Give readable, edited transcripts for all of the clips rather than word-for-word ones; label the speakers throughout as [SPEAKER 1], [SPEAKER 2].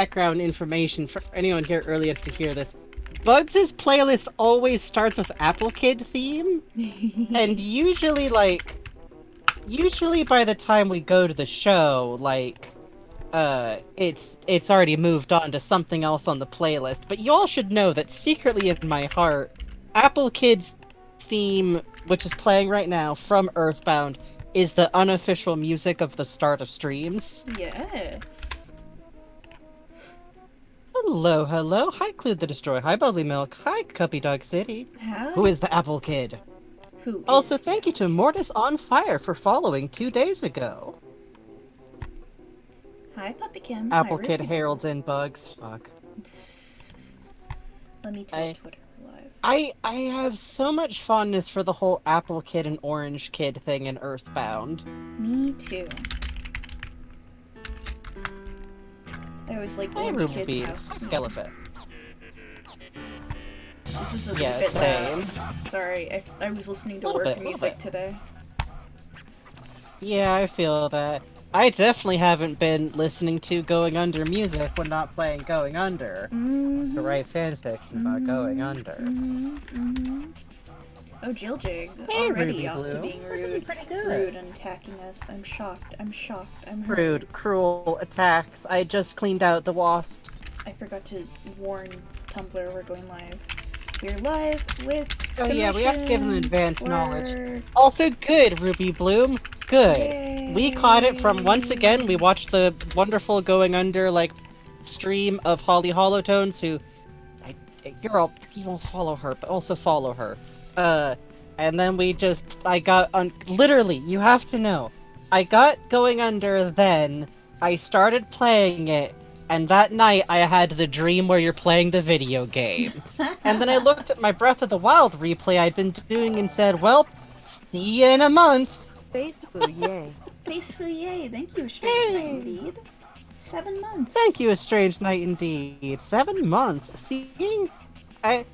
[SPEAKER 1] background information for anyone here early enough to hear this. Bugs' playlist always starts with Apple Kid theme, and usually by the time we go to the show, it's already moved on to something else on the playlist. But you all should know that secretly in my heart, Apple Kid's theme, which is playing right now from Earthbound, is the unofficial music of the start of streams.
[SPEAKER 2] Yes.
[SPEAKER 1] Hello, hello. Hi, Clued the Destroy. Hi, Bubbly Milk. Hi, Cuppy Dog City.
[SPEAKER 2] Howdy.
[SPEAKER 1] Who is the Apple Kid?
[SPEAKER 2] Who
[SPEAKER 1] Also,
[SPEAKER 2] is
[SPEAKER 1] thank you to Mortis on Fire for following 2 days ago.
[SPEAKER 2] Hi, Puppy Kim.
[SPEAKER 1] Apple
[SPEAKER 2] Hi,
[SPEAKER 1] Kid
[SPEAKER 2] Ruby.
[SPEAKER 1] heralds in bugs. Fuck.
[SPEAKER 2] Let me tell Twitter live.
[SPEAKER 1] I have so much fondness for the whole Apple Kid and Orange Kid thing in Earthbound.
[SPEAKER 2] Me too. I always like
[SPEAKER 1] Hey,
[SPEAKER 2] Orange
[SPEAKER 1] Ruby
[SPEAKER 2] Kid's house.
[SPEAKER 1] Skeleton.
[SPEAKER 2] This is a
[SPEAKER 1] Yeah,
[SPEAKER 2] bit
[SPEAKER 1] same.
[SPEAKER 2] loud. Sorry, I was listening to
[SPEAKER 1] Little
[SPEAKER 2] work
[SPEAKER 1] bit,
[SPEAKER 2] music today.
[SPEAKER 1] Yeah, I feel that. I definitely haven't been listening to Going Under music when not playing Going Under.
[SPEAKER 2] Mm-hmm.
[SPEAKER 1] To write fanfiction about Going Under.
[SPEAKER 2] Oh, Jill-Jig,
[SPEAKER 1] Hey,
[SPEAKER 2] already
[SPEAKER 1] Ruby
[SPEAKER 2] off
[SPEAKER 1] Blue.
[SPEAKER 2] to being
[SPEAKER 1] We're doing
[SPEAKER 2] rude.
[SPEAKER 1] pretty good.
[SPEAKER 2] Rude and attacking us. I'm shocked. I'm hurt.
[SPEAKER 1] Rude, cruel attacks. I just cleaned out the wasps.
[SPEAKER 2] I forgot to warn Tumblr we're going live. We're live with
[SPEAKER 1] Oh yeah, we have to give them advance
[SPEAKER 2] Work.
[SPEAKER 1] knowledge. Also good, Ruby Bloom. Good.
[SPEAKER 2] Yay.
[SPEAKER 1] We caught it from, once again, we watched the wonderful Going Under, stream of Holly Holotones, who... you won't follow her, but also follow her. And then literally, you have to know. I got Going Under then, I started playing it, and that night I had the dream where you're playing the video game. And then I looked at my Breath of the Wild replay I'd been doing and said, well, see you in a month.
[SPEAKER 3] Faceful yay.
[SPEAKER 2] Faceful yay. Thank you, Strange Night indeed. 7 months.
[SPEAKER 1] Thank you, A Strange Night indeed. 7 months. Seeing... I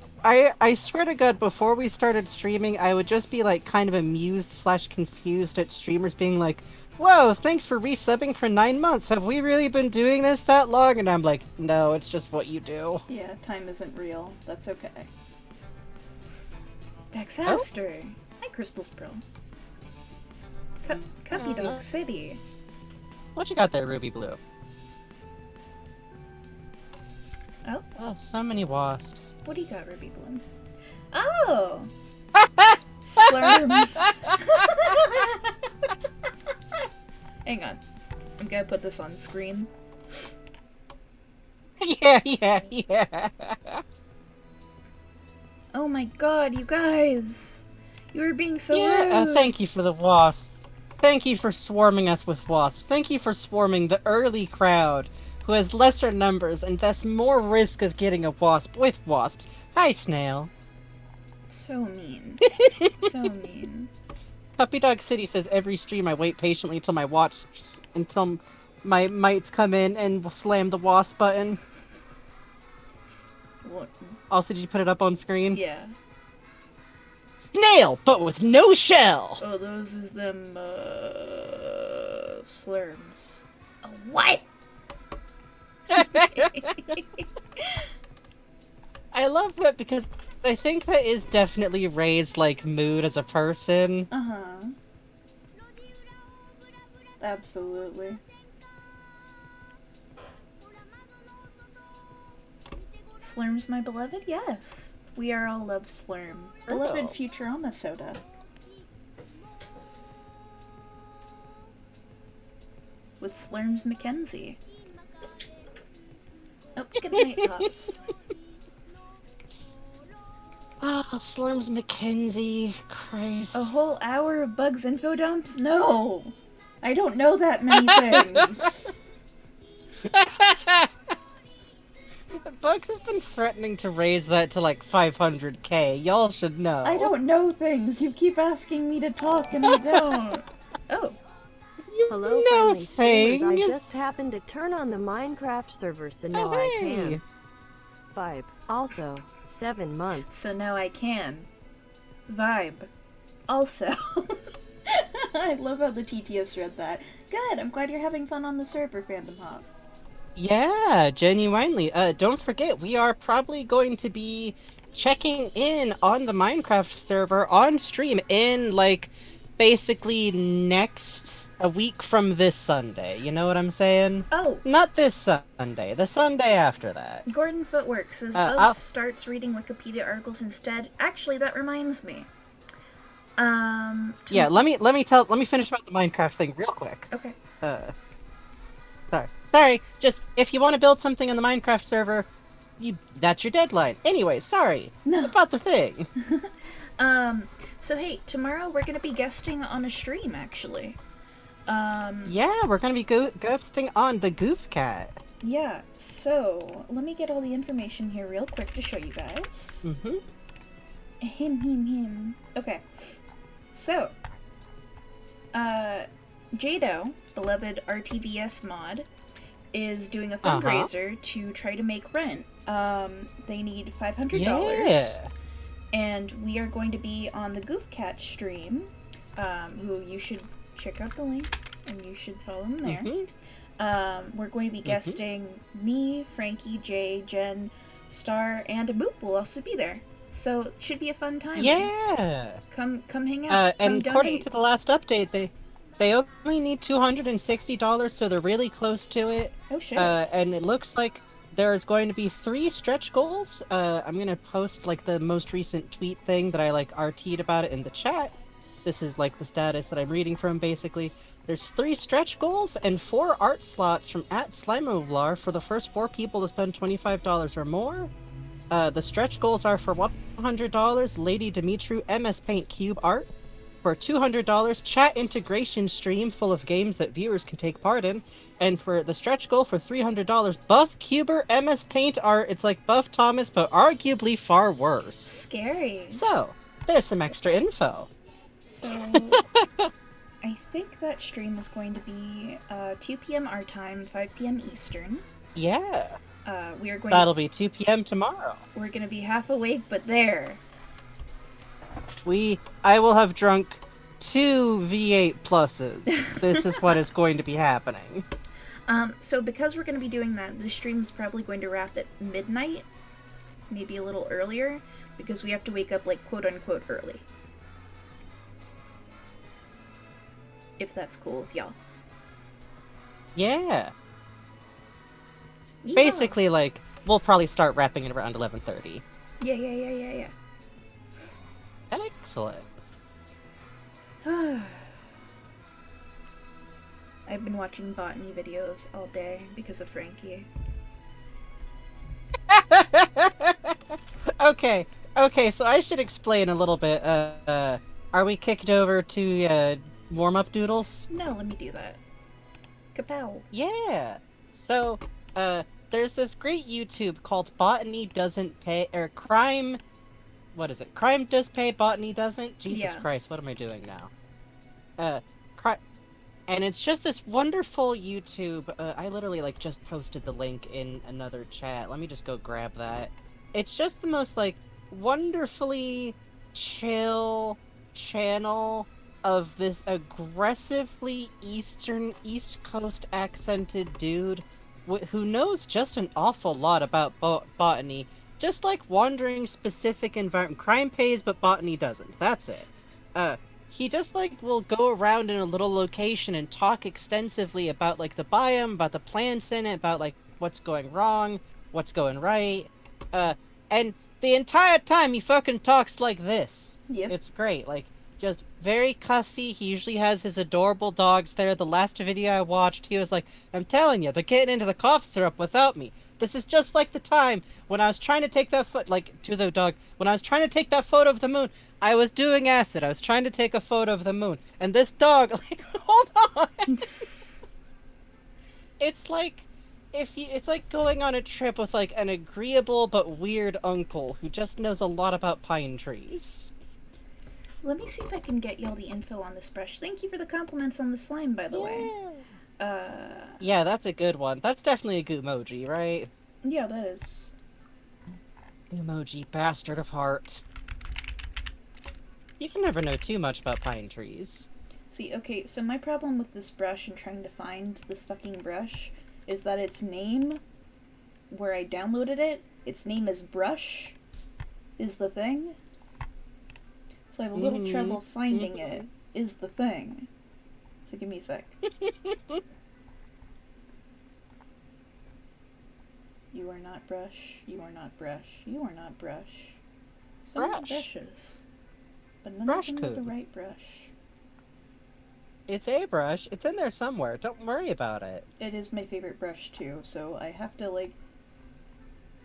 [SPEAKER 1] swear to God, before we started streaming, I would just be, kind of amused/confused at streamers being like, whoa, thanks for resubbing for 9 months. Have we really been doing this that long? And I'm like, no, it's just what you do.
[SPEAKER 2] Yeah, time isn't real. That's okay. Dexaster. Hi, Crystal's Pearl. Cuppy Dog City.
[SPEAKER 1] What you got there, Ruby Blue?
[SPEAKER 2] Oh,
[SPEAKER 1] so many wasps.
[SPEAKER 2] what do you got, Ruby Bloom? Oh! Slurms. Hang on. I'm gonna put this on screen.
[SPEAKER 1] Yeah.
[SPEAKER 2] Oh my god, you guys! You were being so rude!
[SPEAKER 1] Thank you for the wasp. Thank you for swarming us with wasps. Thank you for swarming the early crowd, who has lesser numbers and thus more risk of getting a wasp with wasps. Hi, Snail.
[SPEAKER 2] So mean. So mean.
[SPEAKER 1] Puppy Dog City says every stream I wait patiently until my mates come in and slam the wasp button.
[SPEAKER 2] What?
[SPEAKER 1] Also, did you put it up on screen?
[SPEAKER 2] Yeah.
[SPEAKER 1] Snail, but with no shell!
[SPEAKER 2] Oh, those is them, slurms. Oh, what?
[SPEAKER 1] I love that because I think that is definitely Ray's, mood as a person.
[SPEAKER 2] Uh-huh. Absolutely. Slurms, my beloved? Yes. We are all love Slurm. Beloved Futurama soda. With Slurms Mackenzie. Oh, good night, Pops.
[SPEAKER 1] Slurms Mackenzie. Christ.
[SPEAKER 2] A whole hour of Bugs info dumps? No! I don't know that many things.
[SPEAKER 1] Bugs has been threatening to raise that to 500k. Y'all should know.
[SPEAKER 2] I don't know things. You keep asking me to talk and I don't. Oh.
[SPEAKER 3] Hello,
[SPEAKER 1] know
[SPEAKER 3] friendly streamers. I
[SPEAKER 1] things.
[SPEAKER 3] just happened to turn on the Minecraft server, so now I
[SPEAKER 1] hey.
[SPEAKER 3] can. Vibe. Also, 7 months.
[SPEAKER 2] So now I can. Vibe. Also. I love how the TTS read that. Good, I'm glad you're having fun on the server, Fandom Hop.
[SPEAKER 1] Yeah, genuinely. Don't forget, we are probably going to be checking in on the Minecraft server on stream in, like, basically next a week from this Sunday. You know what I'm saying?
[SPEAKER 2] Oh,
[SPEAKER 1] Not this Sunday, the Sunday after that.
[SPEAKER 2] Gordon Footwork says
[SPEAKER 1] Uh,
[SPEAKER 2] Bugs
[SPEAKER 1] I'll,
[SPEAKER 2] starts reading Wikipedia articles instead. Actually, that reminds me.
[SPEAKER 1] yeah, let me finish about the Minecraft thing real quick.
[SPEAKER 2] Okay.
[SPEAKER 1] Uh, sorry. Just if you want to build something on the Minecraft server, that's your deadline. Anyway, sorry
[SPEAKER 2] No.
[SPEAKER 1] about the thing.
[SPEAKER 2] So hey, tomorrow we're gonna be guesting on a stream, actually.
[SPEAKER 1] Yeah, we're gonna be ghosting on the Goof Cat.
[SPEAKER 2] Yeah, so let me get all the information here real quick to show you guys.
[SPEAKER 1] Mm-hmm.
[SPEAKER 2] Him. Okay. So, Jado, beloved RTVS mod, is doing a fundraiser to try to make rent. They need $500.
[SPEAKER 1] Yeah.
[SPEAKER 2] And we are going to be on the Goof Cat stream, who you should check out the link, and you should follow them there.
[SPEAKER 1] Mm-hmm.
[SPEAKER 2] We're going to be guesting me, Frankie, Jay, Jen, Star, and Boop will also be there. So it should be a fun time.
[SPEAKER 1] Yeah.
[SPEAKER 2] Come hang out. Come
[SPEAKER 1] And
[SPEAKER 2] donate.
[SPEAKER 1] according to the last update, they only need $260, so they're really close to it.
[SPEAKER 2] Oh shit.
[SPEAKER 1] And it looks like there's going to be 3 stretch goals. I'm gonna post like the most recent tweet thing that I like RT'd about it in the chat. This is like the status that I'm reading from, basically. There's 3 stretch goals and 4 art slots from @Slimovlar for the first 4 people to spend $25 or more. The stretch goals are for $100, Lady Dimitru MS Paint Cube art. For $200, chat integration stream full of games that viewers can take part in. And for the stretch goal for $300, Buff Cuber MS Paint art. It's like Buff Thomas, but arguably far worse.
[SPEAKER 2] Scary.
[SPEAKER 1] So, there's some extra info.
[SPEAKER 2] So, I think that stream is going to be 2 p.m. our time, 5 p.m. Eastern.
[SPEAKER 1] Yeah.
[SPEAKER 2] We are going.
[SPEAKER 1] That'll be 2 p.m. tomorrow.
[SPEAKER 2] We're gonna be half awake, but there.
[SPEAKER 1] I will have drunk 2 V8 pluses. This is what is going to be happening.
[SPEAKER 2] So because we're gonna be doing that, the stream is probably going to wrap at midnight, maybe a little earlier, because we have to wake up like quote unquote early. If that's cool with y'all.
[SPEAKER 1] Yeah.
[SPEAKER 2] Yeah.
[SPEAKER 1] Basically, like, we'll probably start wrapping it around 11:30.
[SPEAKER 2] Yeah.
[SPEAKER 1] Excellent.
[SPEAKER 2] I've been watching botany videos all day because of Frankie.
[SPEAKER 1] Okay, so I should explain a little bit. Are we kicked over to warm-up doodles?
[SPEAKER 2] No, let me do that. Kapow.
[SPEAKER 1] Yeah. So, there's this great YouTube called Botany Doesn't Pay, or Crime... What is it? Crime Does Pay, Botany Doesn't? Jesus
[SPEAKER 2] Yeah.
[SPEAKER 1] Christ, what am I doing now? And it's just this wonderful YouTube... I literally, like, just posted the link in another chat. Let me just go grab that. It's just the most, like, wonderfully chill channel of this aggressively East Coast accented dude who knows just an awful lot about botany, just like wandering specific environment. Crime pays, but botany doesn't. That's it. He just like will go around in a little location and talk extensively about like the biome, about the plants in it, about like what's going wrong, what's going right. And the entire time he fucking talks like this.
[SPEAKER 2] Yep.
[SPEAKER 1] It's great. Like, just very cussy. He usually has his adorable dogs there. The last video I watched, he was like, I'm telling you, they're getting into the cough syrup without me. This is just like the time when I was trying to take that to the dog, when I was trying to take that photo of the moon, I was doing acid. I was trying to take a photo of the moon. And this dog, like, hold on. It's like, it's like going on a trip with, like, an agreeable but weird uncle who just knows a lot about pine trees.
[SPEAKER 2] Let me see if I can get y'all the info on this brush. Thank you for the compliments on the slime, by the way.
[SPEAKER 1] Yeah, that's a good one. That's definitely a Goomoji, right?
[SPEAKER 2] Yeah, that is.
[SPEAKER 1] Goomoji, bastard of heart. You can never know too much about pine trees.
[SPEAKER 2] See, okay, so my problem with this brush and trying to find this fucking brush is that its name, where I downloaded it, its name is Brush, is the thing. So I have a little trouble finding it, is the thing. So give me a sec. You are not Brush, you are not Brush, you are not Brush. So many
[SPEAKER 1] Brush.
[SPEAKER 2] brushes. But none
[SPEAKER 1] Brush
[SPEAKER 2] of them are the
[SPEAKER 1] coon.
[SPEAKER 2] right brush.
[SPEAKER 1] It's a brush. It's in there somewhere. Don't worry about it.
[SPEAKER 2] It is my favorite brush too, so I have to like...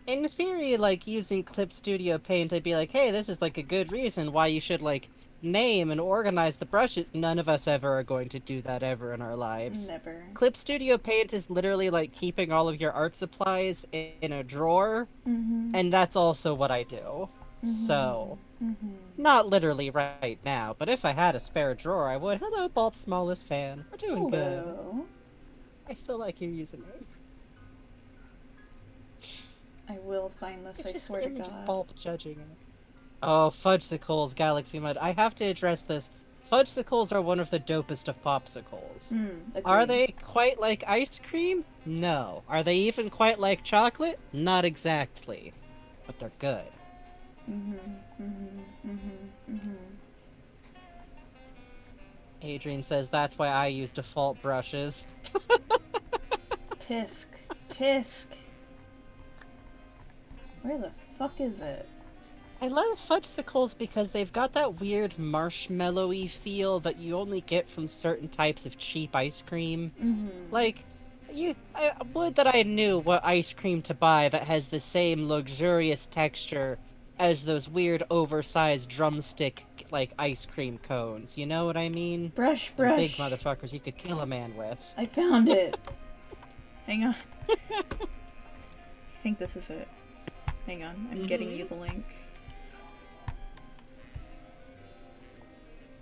[SPEAKER 1] In theory, like, using Clip Studio Paint, I'd be like, hey, this is, like, a good reason why you should, like, name and organize the brushes. None of us ever are going to do that ever in our lives.
[SPEAKER 2] Never.
[SPEAKER 1] Clip Studio Paint is literally, like, keeping all of your art supplies in a drawer, and that's also what I do. So, not literally right now, but if I had a spare drawer, I would. Hello, Bulb's smallest fan. We're doing good.
[SPEAKER 2] Hello.
[SPEAKER 1] I still like your username.
[SPEAKER 2] I will find this,
[SPEAKER 1] It's
[SPEAKER 2] I
[SPEAKER 1] just
[SPEAKER 2] swear
[SPEAKER 1] the
[SPEAKER 2] to
[SPEAKER 1] image of
[SPEAKER 2] God.
[SPEAKER 1] Bulb judging it. Oh, Fudgesicles, Galaxy Mud. I have to address this. Fudgesicles are one of the dopest of popsicles. Are
[SPEAKER 2] Agreed.
[SPEAKER 1] they quite like ice cream? No. Are they even quite like chocolate? Not exactly. But they're good. Adrian says that's why I use default brushes.
[SPEAKER 2] Tisk. Tisk. Where the fuck is it?
[SPEAKER 1] I love Fudgesicles because they've got that weird marshmallowy feel that you only get from certain types of cheap ice cream. Like, I would that I knew what ice cream to buy that has the same luxurious texture as those weird oversized drumstick, like, ice cream cones. You know what I mean?
[SPEAKER 2] Brush,
[SPEAKER 1] The big
[SPEAKER 2] brush.
[SPEAKER 1] motherfuckers you could kill a man with.
[SPEAKER 2] I found it. Hang on. I think this is it. Hang on, I'm getting you the link.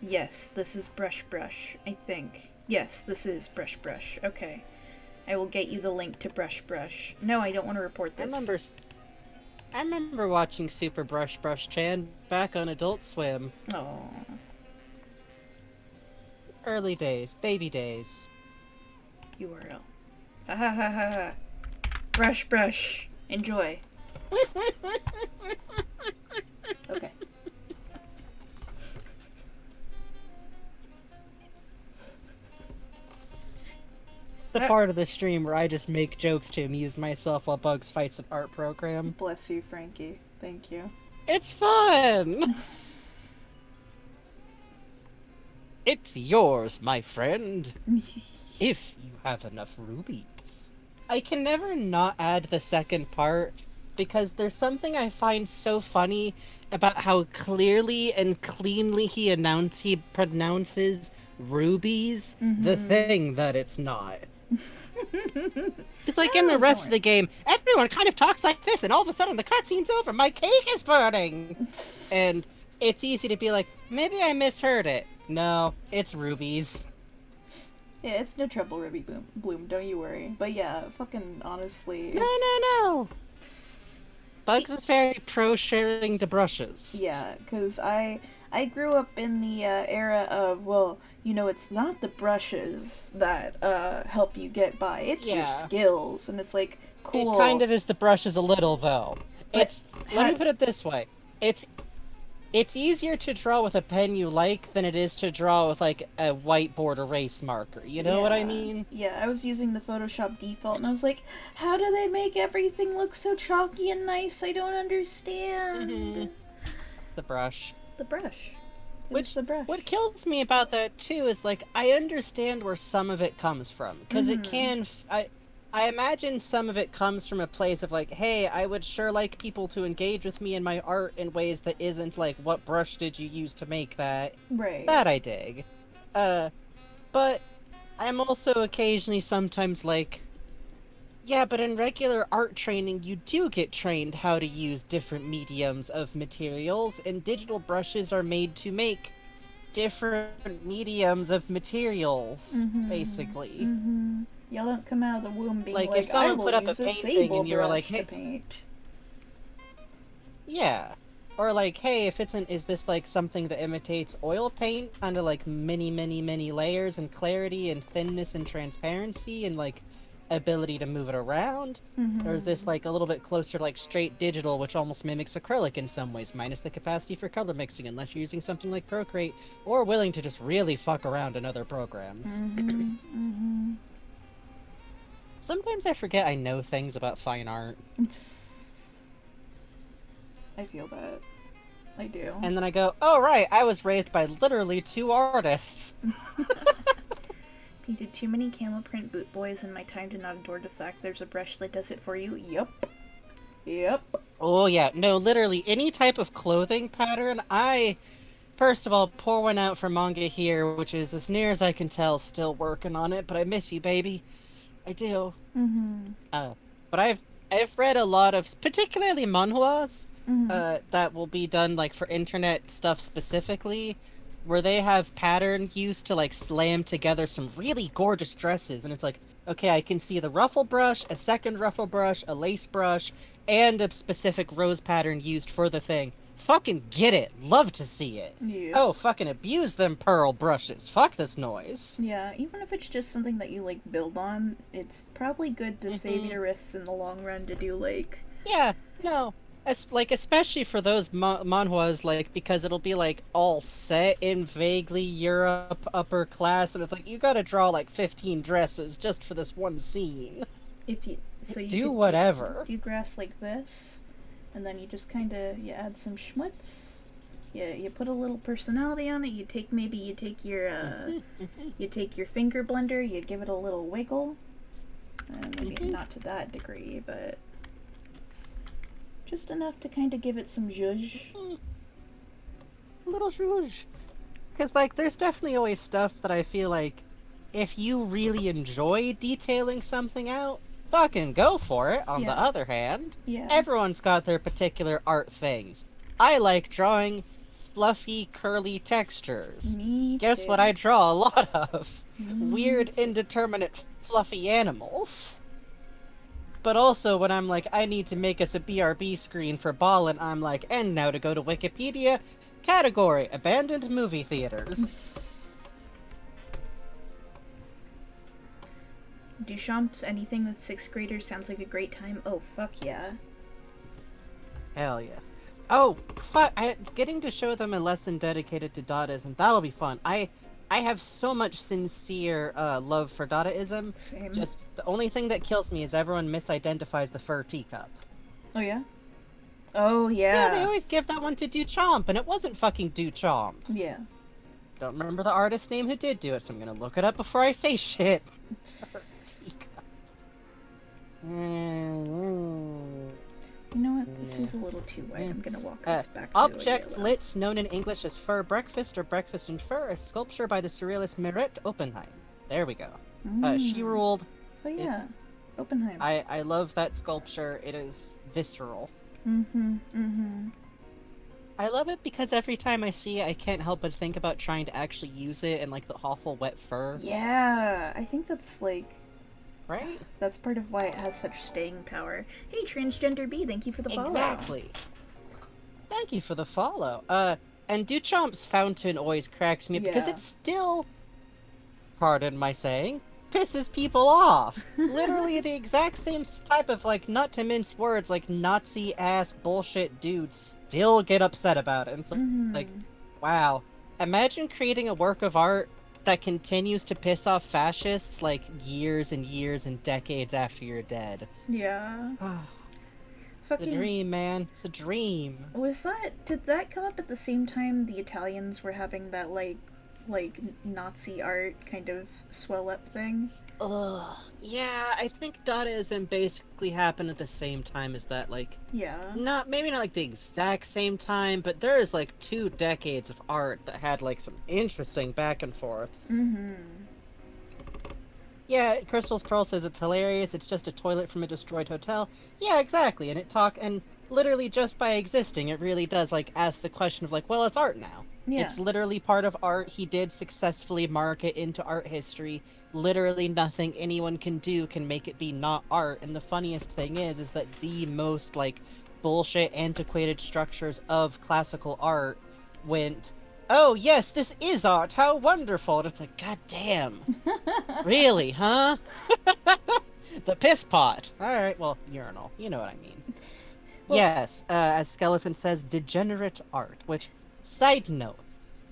[SPEAKER 2] Yes, this is Brush Brush, I think. Yes, this is Brush Brush. Okay. I will get you the link to Brush Brush. No, I don't want to report this.
[SPEAKER 1] I remember watching Super Brush Brush Chan back on Adult Swim.
[SPEAKER 2] Oh.
[SPEAKER 1] Early days, baby days.
[SPEAKER 2] URL. Ha ha ha ha ha. Brush Brush. Enjoy. Okay.
[SPEAKER 1] The part of the stream where I just make jokes to amuse myself while Bugs fights an art program.
[SPEAKER 2] Bless you, Frankie. Thank you.
[SPEAKER 1] It's fun! It's yours, my friend. If you have enough rubies. I can never not add the second part, because there's something I find so funny about how clearly and cleanly he pronounces rubies, the thing that it's not. It's like in the rest of the game, everyone kind of talks like this, and all of a sudden the cutscene's over, my cake is burning! And it's easy to be like, maybe I misheard it. No, it's rubies.
[SPEAKER 2] Yeah, it's no trouble, Ruby Bloom, don't you worry. But yeah, fucking honestly,
[SPEAKER 1] No. Bugs is very pro sharing the brushes.
[SPEAKER 2] Yeah, because I grew up in the era of, well, you know, it's not the brushes that help you get by, it's your skills, and it's like, cool.
[SPEAKER 1] It kind of is the brushes a little, though.
[SPEAKER 2] But
[SPEAKER 1] let me put it this way. It's easier to draw with a pen you like than it is to draw with, like, a whiteboard erase marker. You know what I mean?
[SPEAKER 2] Yeah, I was using the Photoshop default, and I was like, how do they make everything look so chalky and nice? I don't understand.
[SPEAKER 1] The brush.
[SPEAKER 2] The brush.
[SPEAKER 1] The brush. What kills me about that, too, is, like, I understand where some of it comes from. Because it can... I imagine some of it comes from a place of like, hey, I would sure like people to engage with me in my art in ways that isn't like, what brush did you use to make that?
[SPEAKER 2] Right.
[SPEAKER 1] That I dig. But I'm also occasionally sometimes like, yeah, but in regular art training, you do get trained how to use different mediums of materials, and digital brushes are made to make different mediums of materials, basically.
[SPEAKER 2] Y'all don't come out of the womb being
[SPEAKER 1] like
[SPEAKER 2] like,
[SPEAKER 1] if someone
[SPEAKER 2] I will
[SPEAKER 1] put up a
[SPEAKER 2] use
[SPEAKER 1] painting and you were like,
[SPEAKER 2] brush
[SPEAKER 1] hey,
[SPEAKER 2] to paint.
[SPEAKER 1] Yeah. Or like, hey, if is this like something that imitates oil paint, kind of like many layers and clarity and thinness and transparency, and like, ability to move it around, or is this like a little bit closer to like straight digital, which almost mimics acrylic in some ways, minus the capacity for color mixing, unless you're using something like Procreate, or willing to just really fuck around in other programs. Sometimes I forget I know things about fine art.
[SPEAKER 2] I feel that. I do.
[SPEAKER 1] And then I go, oh right, I was raised by literally 2 artists.
[SPEAKER 2] Painted too many camel print boot boys and my time to not adore the fact there's a brush that does it for you. Yep.
[SPEAKER 1] Oh yeah, no, literally any type of clothing pattern, first of all, pour one out for manga here, which is, as near as I can tell, still working on it, but I miss you, baby. I do. But I've read a lot of, particularly manhwas, that will be done, like, for internet stuff specifically, where they have pattern used to, like, slam together some really gorgeous dresses, and it's like, okay, I can see the ruffle brush, a second ruffle brush, a lace brush, and a specific rose pattern used for the thing. Fucking get it. Love to see it.
[SPEAKER 2] Yeah.
[SPEAKER 1] Oh, fucking abuse them pearl brushes. Fuck this noise.
[SPEAKER 2] Yeah, even if it's just something that you, like, build on, it's probably good to save your wrists in the long run to do, like...
[SPEAKER 1] Yeah, no. Especially for those manhwas, like, because it'll be, like, all set in vaguely Europe upper class, and it's like, you gotta draw, like, 15 dresses just for this one scene.
[SPEAKER 2] So you
[SPEAKER 1] do whatever.
[SPEAKER 2] Do grass like this, and then you just kind of, you add some schmutz. You put a little personality on it. You take your finger blender, you give it a little wiggle. Maybe not to that degree, but just enough to kind of give it some zhuzh.
[SPEAKER 1] A little zhuzh. Because, like, there's definitely always stuff that I feel like, if you really enjoy detailing something out, fucking go for it. On the other hand, everyone's got their particular art things. I like drawing fluffy, curly textures.
[SPEAKER 2] Me
[SPEAKER 1] Guess
[SPEAKER 2] too.
[SPEAKER 1] what I draw a lot of? Weird, indeterminate, fluffy animals. But also, when I'm like, I need to make us a BRB screen for Ballin', I'm like, and now to go to Wikipedia, category, abandoned movie theaters.
[SPEAKER 2] Duchamp's anything with 6th graders sounds like a great time. Oh, fuck yeah.
[SPEAKER 1] Hell yes. Oh, fuck, getting to show them a lesson dedicated to Dadaism, that'll be fun. I have so much sincere love for Dadaism.
[SPEAKER 2] Same.
[SPEAKER 1] Just, the only thing that kills me is everyone misidentifies the fur teacup.
[SPEAKER 2] Oh, yeah? Oh, yeah.
[SPEAKER 1] Yeah, they always give that one to Duchamp, and it wasn't fucking Duchamp.
[SPEAKER 2] Yeah.
[SPEAKER 1] Don't remember the artist name who did do it, so I'm gonna look it up before I say shit. Fur teacup.
[SPEAKER 2] You know what? This is a little too white. I'm gonna walk this back to
[SPEAKER 1] Object
[SPEAKER 2] yellow.
[SPEAKER 1] lit, known in English as Fur Breakfast or Breakfast in Fur, a sculpture by the surrealist Meret Oppenheim. There we go. She ruled.
[SPEAKER 2] Oh yeah, Oppenheim.
[SPEAKER 1] I love that sculpture. It is visceral. I love it because every time I see it, I can't help but think about trying to actually use it in, like, the awful wet fur.
[SPEAKER 2] Yeah, I think that's, like...
[SPEAKER 1] Right?
[SPEAKER 2] That's part of why it has such staying power. Hey, Transgender B, thank you for the follow.
[SPEAKER 1] Exactly. Thank you for the follow. And Duchamp's fountain always cracks me because it still, pardon my saying, pisses people off. Literally the exact same type of, like, not to mince words, like, Nazi-ass bullshit dudes still get upset about it. And it's like, wow. Imagine creating a work of art that continues to piss off fascists, like, years and years and decades after you're dead.
[SPEAKER 2] Yeah. Fucking...
[SPEAKER 1] The dream, man. It's the dream.
[SPEAKER 2] Did that come up at the same time the Italians were having that, like Nazi art kind of swell up thing?
[SPEAKER 1] Ugh. Yeah, I think Dadaism basically happened at the same time as that, like...
[SPEAKER 2] Yeah.
[SPEAKER 1] Maybe not, like, the exact same time, but there's, like, 2 decades of art that had, like, some interesting back and forths. Yeah, Crystal's Pearl says it's hilarious, it's just a toilet from a destroyed hotel. Yeah, exactly, and literally just by existing, it really does, like, ask the question of, like, well, it's art now.
[SPEAKER 2] Yeah.
[SPEAKER 1] It's literally part of art. He did successfully mark it into art history. Literally nothing anyone can do can make it be not art. And the funniest thing is that the most, like, bullshit, antiquated structures of classical art went, oh, yes, this is art, how wonderful. And it's like, god damn. Really, huh? The piss pot. All right, well, urinal. You know what I mean.
[SPEAKER 2] Well-
[SPEAKER 1] Yes, as Skeleton says, degenerate art. Which, side note,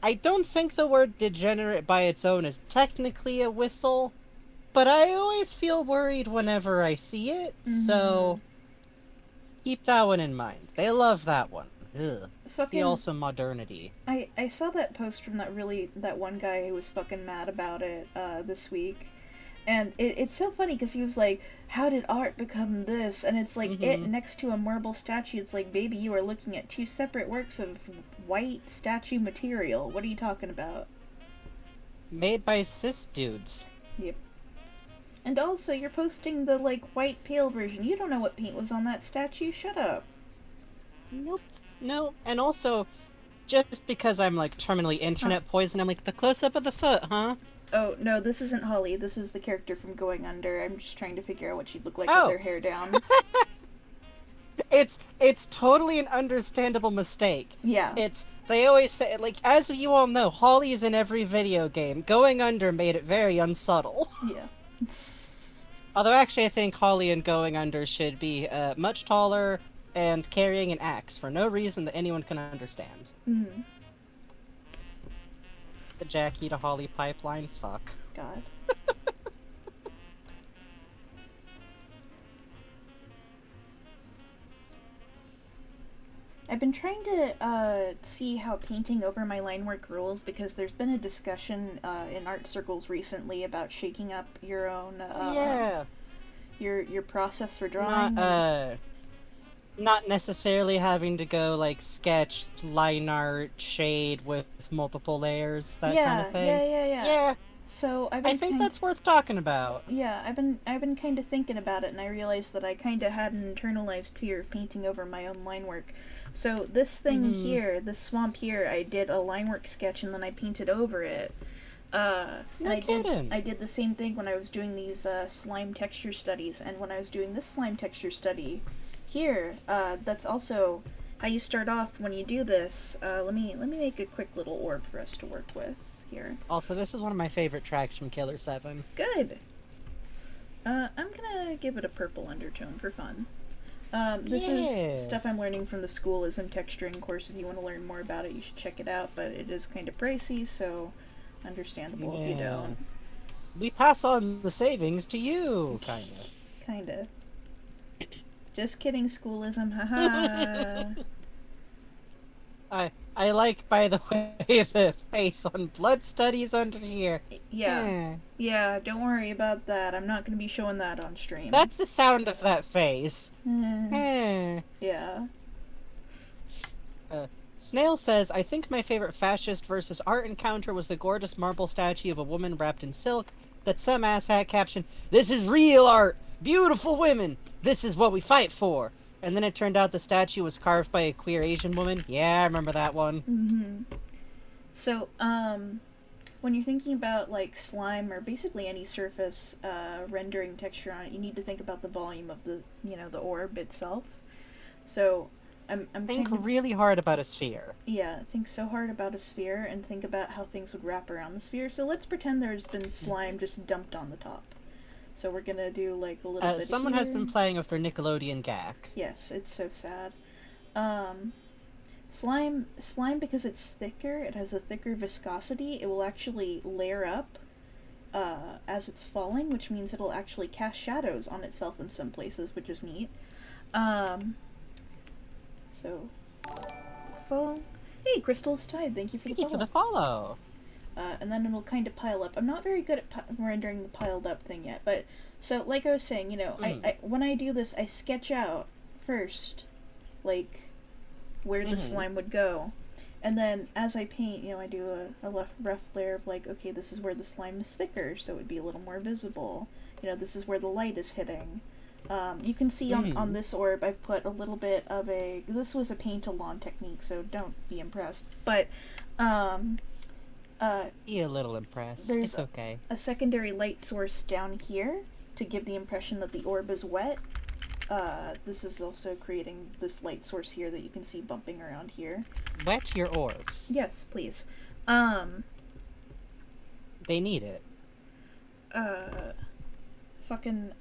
[SPEAKER 1] I don't think the word degenerate by its own is technically a whistle, but I always feel worried whenever I see it, so keep that one in mind. They love that one. Ugh. See
[SPEAKER 2] Fucking-
[SPEAKER 1] also modernity.
[SPEAKER 2] I saw that post from that one guy who was fucking mad about it this week, and it's so funny because he was like, "How did art become this?" And it's like it next to a marble statue. It's like, baby, you are looking at two separate works of white statue material. What are you talking about?
[SPEAKER 1] Made by cis dudes.
[SPEAKER 2] Yep. And also, you're posting the like white pale version. You don't know what paint was on that statue. Shut up.
[SPEAKER 1] Nope. No, and also, just because I'm like terminally internet poisoned, I'm like, the close up of the foot, huh?
[SPEAKER 2] Oh no, this isn't Holly. This is the character from Going Under. I'm just trying to figure out what she'd look like
[SPEAKER 1] Oh.
[SPEAKER 2] with her hair down.
[SPEAKER 1] It's totally an understandable mistake.
[SPEAKER 2] Yeah.
[SPEAKER 1] They always say, like, as you all know, Holly is in every video game. Going Under made it very unsubtle.
[SPEAKER 2] Yeah.
[SPEAKER 1] Although actually I think Holly in Going Under should be much taller and carrying an axe for no reason that anyone can understand.
[SPEAKER 2] Mm.
[SPEAKER 1] The Jackie to Holly pipeline? Fuck.
[SPEAKER 2] God. I've been trying to see how painting over my line work rules because there's been a discussion in art circles recently about shaking up your own
[SPEAKER 1] Yeah.
[SPEAKER 2] your process for drawing.
[SPEAKER 1] Not necessarily having to go like sketch, line art, shade with multiple layers, that kind of thing.
[SPEAKER 2] Yeah.
[SPEAKER 1] Yeah,
[SPEAKER 2] So I've been
[SPEAKER 1] I think that's worth talking about.
[SPEAKER 2] Yeah, I've been kind of thinking about it, and I realized that I kind of had an internalized fear of painting over my own line work. So this thing here, this swamp here, I did a line work sketch and then I painted over it. And
[SPEAKER 1] kidding.
[SPEAKER 2] I did the same thing when I was doing these slime texture studies, and when I was doing this slime texture study here, that's also how you start off when you do this. Let me make a quick little orb for us to work with here.
[SPEAKER 1] Also, this is one of my favorite tracks from Killer 7.
[SPEAKER 2] Good. I'm gonna give it a purple undertone for fun. This is stuff I'm learning from the Schoolism texturing course. If you want to learn more about it, you should check it out, but it is kind of pricey, so understandable if you don't.
[SPEAKER 1] We pass on the savings to you, kinda.
[SPEAKER 2] Kinda. Just kidding, Schoolism, haha.
[SPEAKER 1] I like, by the way, the face on blood studies under here.
[SPEAKER 2] Yeah, don't worry about that. I'm not gonna be showing that on stream.
[SPEAKER 1] That's the sound of that face.
[SPEAKER 2] Yeah.
[SPEAKER 1] Snail says, I think my favorite fascist versus art encounter was the gorgeous marble statue of a woman wrapped in silk that some asshat captioned, "This is real art! Beautiful women! This is what we fight for!" And then it turned out the statue was carved by a queer Asian woman. Yeah, I remember that one.
[SPEAKER 2] Mm-hmm. So, when you're thinking about, like, slime or basically any surface rendering texture on it, you need to think about the volume of the, the orb itself. So, I'm
[SPEAKER 1] Think
[SPEAKER 2] kind of,
[SPEAKER 1] really hard about a sphere.
[SPEAKER 2] yeah, think so hard about a sphere and think about how things would wrap around the sphere. So let's pretend there's been slime just dumped on the top. So we're gonna do, like, a little bit
[SPEAKER 1] Someone
[SPEAKER 2] here.
[SPEAKER 1] has been playing with their Nickelodeon gack.
[SPEAKER 2] Yes, it's so sad. Slime, because it's thicker, it has a thicker viscosity, it will actually layer up as it's falling, which means it'll actually cast shadows on itself in some places, which is neat. So, hey, Crystal's Tide, thank you for the
[SPEAKER 1] Thank you
[SPEAKER 2] follow.
[SPEAKER 1] for the follow.
[SPEAKER 2] And then it'll kind of pile up. I'm not very good at rendering the piled up thing yet, but so like I was saying, I when I do this, I sketch out first, like where the slime would go, and then as I paint, I do a rough layer of like, okay, this is where the slime is thicker, so it would be a little more visible. This is where the light is hitting. You can see on this orb, I've put a little bit of this was a paint-a-lawn technique, so don't be impressed, but
[SPEAKER 1] Be a little impressed.
[SPEAKER 2] There's
[SPEAKER 1] It's okay.
[SPEAKER 2] a secondary light source down here to give the impression that the orb is wet. This is also creating this light source here that you can see bumping around here.
[SPEAKER 1] Wet your orbs.
[SPEAKER 2] Yes, please.
[SPEAKER 1] They need it.
[SPEAKER 2] fucking,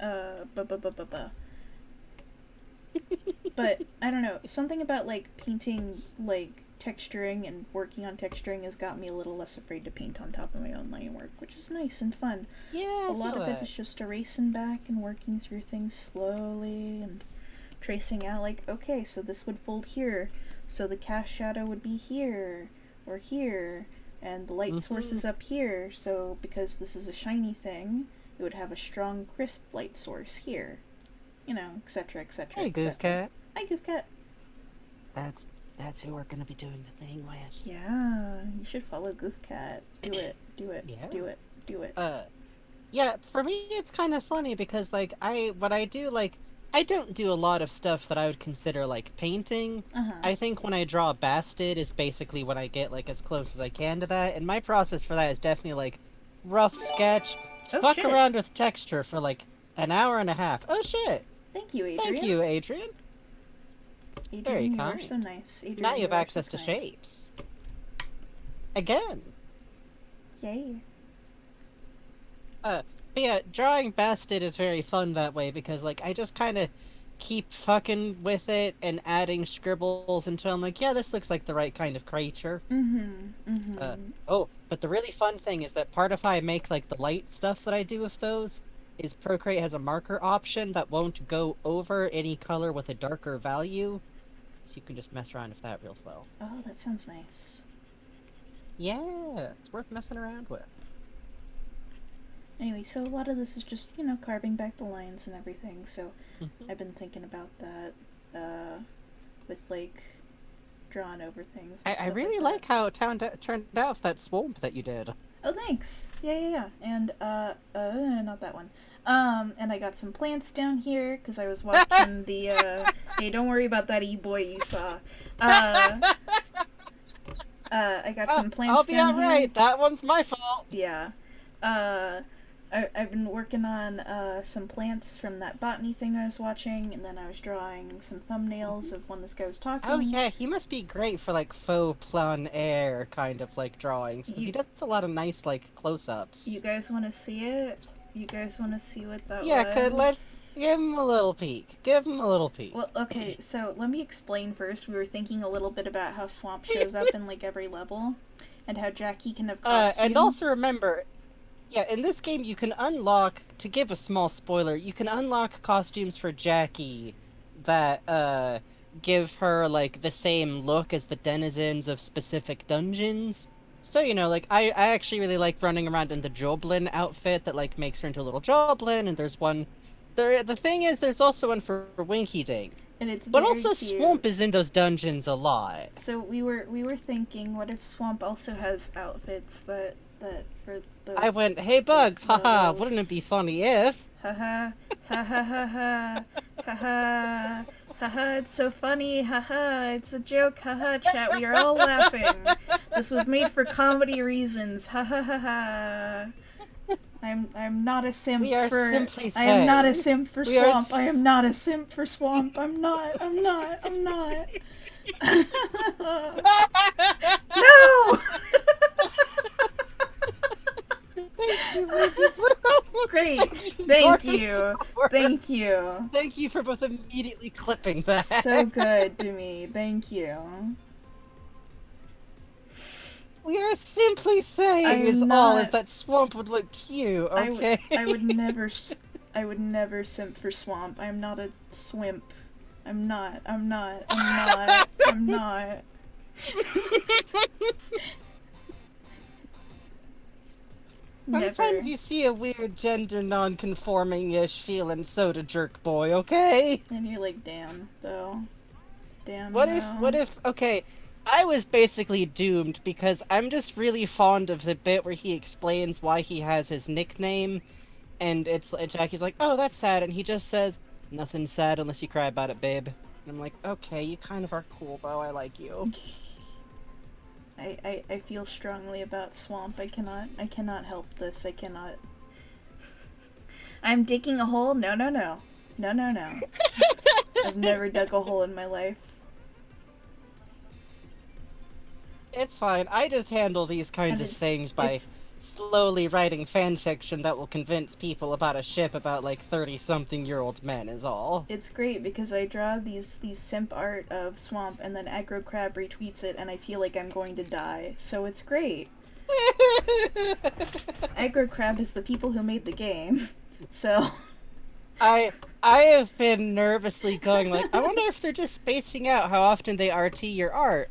[SPEAKER 2] But, I don't know, something about, like, painting, like, texturing and working on texturing has got me a little less afraid to paint on top of my own line work, which is nice and fun.
[SPEAKER 1] Yeah,
[SPEAKER 2] A lot of it is just erasing back and working through things slowly and tracing out, like, okay, so this would fold here, so the cast shadow would be here, or here, and the light source is up here, so because this is a shiny thing, it would have a strong, crisp light source here. You know, etc., etc.,
[SPEAKER 1] Hey,
[SPEAKER 2] etc.
[SPEAKER 1] Goofcat.
[SPEAKER 2] Hi, Goofcat.
[SPEAKER 1] That's who we're gonna be doing the thing with.
[SPEAKER 2] Yeah, you should follow Goofcat. Do it, do it,
[SPEAKER 1] Yeah.
[SPEAKER 2] do it, do it.
[SPEAKER 1] Yeah, for me it's kind of funny because, like, what I do, like, I don't do a lot of stuff that I would consider, like, painting. I think when I draw a bastard is basically when I get, like, as close as I can to that, and my process for that is definitely, like, rough sketch,
[SPEAKER 2] Oh,
[SPEAKER 1] fuck
[SPEAKER 2] shit.
[SPEAKER 1] around with texture for, like, an hour and a half. Oh, shit!
[SPEAKER 2] Thank you, Adrian.
[SPEAKER 1] Thank you, Adrian.
[SPEAKER 2] Adrian,
[SPEAKER 1] Very
[SPEAKER 2] you are
[SPEAKER 1] kind.
[SPEAKER 2] so nice. Adrian,
[SPEAKER 1] Now you have
[SPEAKER 2] are
[SPEAKER 1] access
[SPEAKER 2] so
[SPEAKER 1] to
[SPEAKER 2] kind.
[SPEAKER 1] shapes. Again.
[SPEAKER 2] Yay.
[SPEAKER 1] But yeah, drawing Bastard is very fun that way because, like, I just kind of keep fucking with it and adding scribbles until I'm like, yeah, this looks like the right kind of creature. Oh, but the really fun thing is that part of how I make, like, the light stuff that I do with those is Procreate has a marker option that won't go over any color with a darker value, so you can just mess around with that real well.
[SPEAKER 2] Oh, that sounds nice.
[SPEAKER 1] Yeah, it's worth messing around with.
[SPEAKER 2] Anyway, so a lot of this is just, you know, carving back the lines and everything, so I've been thinking about that, with, like, drawing over things.
[SPEAKER 1] I really like how it turned out with that swamp that you did.
[SPEAKER 2] Oh, thanks. Yeah. And, not that one. And I got some plants down here, because I was watching the, hey, don't worry about that e-boy you saw. I got some plants
[SPEAKER 1] I'll be
[SPEAKER 2] down here.
[SPEAKER 1] alright, that one's my fault.
[SPEAKER 2] Yeah. I've been working on some plants from that botany thing I was watching, and then I was drawing some thumbnails of when this guy was talking.
[SPEAKER 1] Oh yeah, he must be great for, like, faux plein air kind of, like, drawings, because he does a lot of nice, like, close-ups.
[SPEAKER 2] You guys want to see it? You guys want to see what that was?
[SPEAKER 1] Yeah, let's give him a little peek. Give him a little peek.
[SPEAKER 2] Well, okay, so let me explain first. We were thinking a little bit about how Swamp shows up in, like, every level, and how Jackie can have costumes.
[SPEAKER 1] And also remember, yeah, in this game you can unlock, to give a small spoiler, you can unlock costumes for Jackie that, give her, like, the same look as the denizens of specific dungeons. So, you know, like, I actually really like running around in the Joblin outfit that, like, makes her into a little Joblin, and there's one... The thing is, there's also one for Winky Dink.
[SPEAKER 2] And it's
[SPEAKER 1] But
[SPEAKER 2] very
[SPEAKER 1] also
[SPEAKER 2] cute.
[SPEAKER 1] Swamp is in those dungeons a lot.
[SPEAKER 2] So we were thinking, what if Swamp also has outfits that for those...
[SPEAKER 1] I went, hey Bugs, haha,
[SPEAKER 2] levels.
[SPEAKER 1] wouldn't it be funny if...
[SPEAKER 2] Haha, ha ha ha ha, haha, haha, it's so funny, haha, it's a joke, haha, chat, we are all laughing. This was made for comedy reasons, ha ha ha ha. I'm not a simp
[SPEAKER 1] We are
[SPEAKER 2] for...
[SPEAKER 1] simply
[SPEAKER 2] I am not a
[SPEAKER 1] saying-
[SPEAKER 2] simp for
[SPEAKER 1] we are
[SPEAKER 2] Swamp, I am not a simp for Swamp, I'm not. No! Great, thank you. Thank you.
[SPEAKER 1] Thank you for both immediately clipping that.
[SPEAKER 2] So good to me. Thank you.
[SPEAKER 1] We are simply saying
[SPEAKER 2] I'm
[SPEAKER 1] is all
[SPEAKER 2] not-
[SPEAKER 1] is that Swamp would look cute, okay?
[SPEAKER 2] I would never simp for Swamp. I'm not a swimp. I'm not. Never.
[SPEAKER 1] Sometimes you see a weird gender non-conforming-ish feeling soda jerk boy, okay?
[SPEAKER 2] And you're like, damn, though. Damn.
[SPEAKER 1] What
[SPEAKER 2] no.
[SPEAKER 1] if, okay, I was basically doomed because I'm just really fond of the bit where he explains why he has his nickname, and Jackie's like, oh, that's sad, and he just says, nothing sad unless you cry about it, babe. And I'm like, okay, you kind of are cool, though, I like you.
[SPEAKER 2] I feel strongly about Swamp. I cannot help this. I cannot. I'm digging a hole? No. I've never dug a hole in my life.
[SPEAKER 1] It's fine, I just handle these kinds
[SPEAKER 2] And
[SPEAKER 1] of things by slowly writing fan fiction that will convince people about a ship about like 30-something-year-old men is all.
[SPEAKER 2] It's great because I draw these simp art of Swamp and then Aggro Crab retweets it and I feel like I'm going to die. So it's great. Aggro Crab is the people who made the game. So
[SPEAKER 1] I have been nervously going like, I wonder if they're just spacing out how often they RT your art.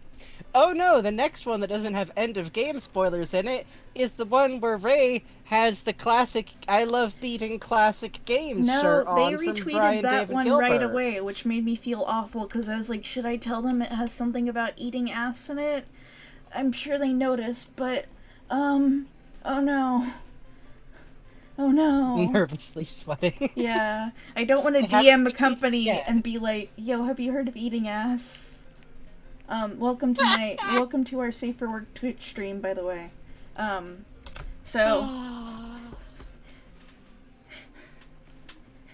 [SPEAKER 1] Oh no, the next one that doesn't have end of game spoilers in it is the one where Ray has the classic I love beating classic games
[SPEAKER 2] no,
[SPEAKER 1] shirt
[SPEAKER 2] they
[SPEAKER 1] on from
[SPEAKER 2] retweeted
[SPEAKER 1] Brian
[SPEAKER 2] that
[SPEAKER 1] David
[SPEAKER 2] one
[SPEAKER 1] Gilbert.
[SPEAKER 2] right away, which made me feel awful because I was like, should I tell them it has something about eating ass in it? I'm sure they noticed, but oh no. Oh no.
[SPEAKER 1] Nervously sweating.
[SPEAKER 2] Yeah, I don't want to
[SPEAKER 1] I haven't
[SPEAKER 2] DM a
[SPEAKER 1] retweeted
[SPEAKER 2] company
[SPEAKER 1] yet.
[SPEAKER 2] and be like, "Yo, have you heard of eating ass?" Welcome to our Safe for Work Twitch stream, by the way.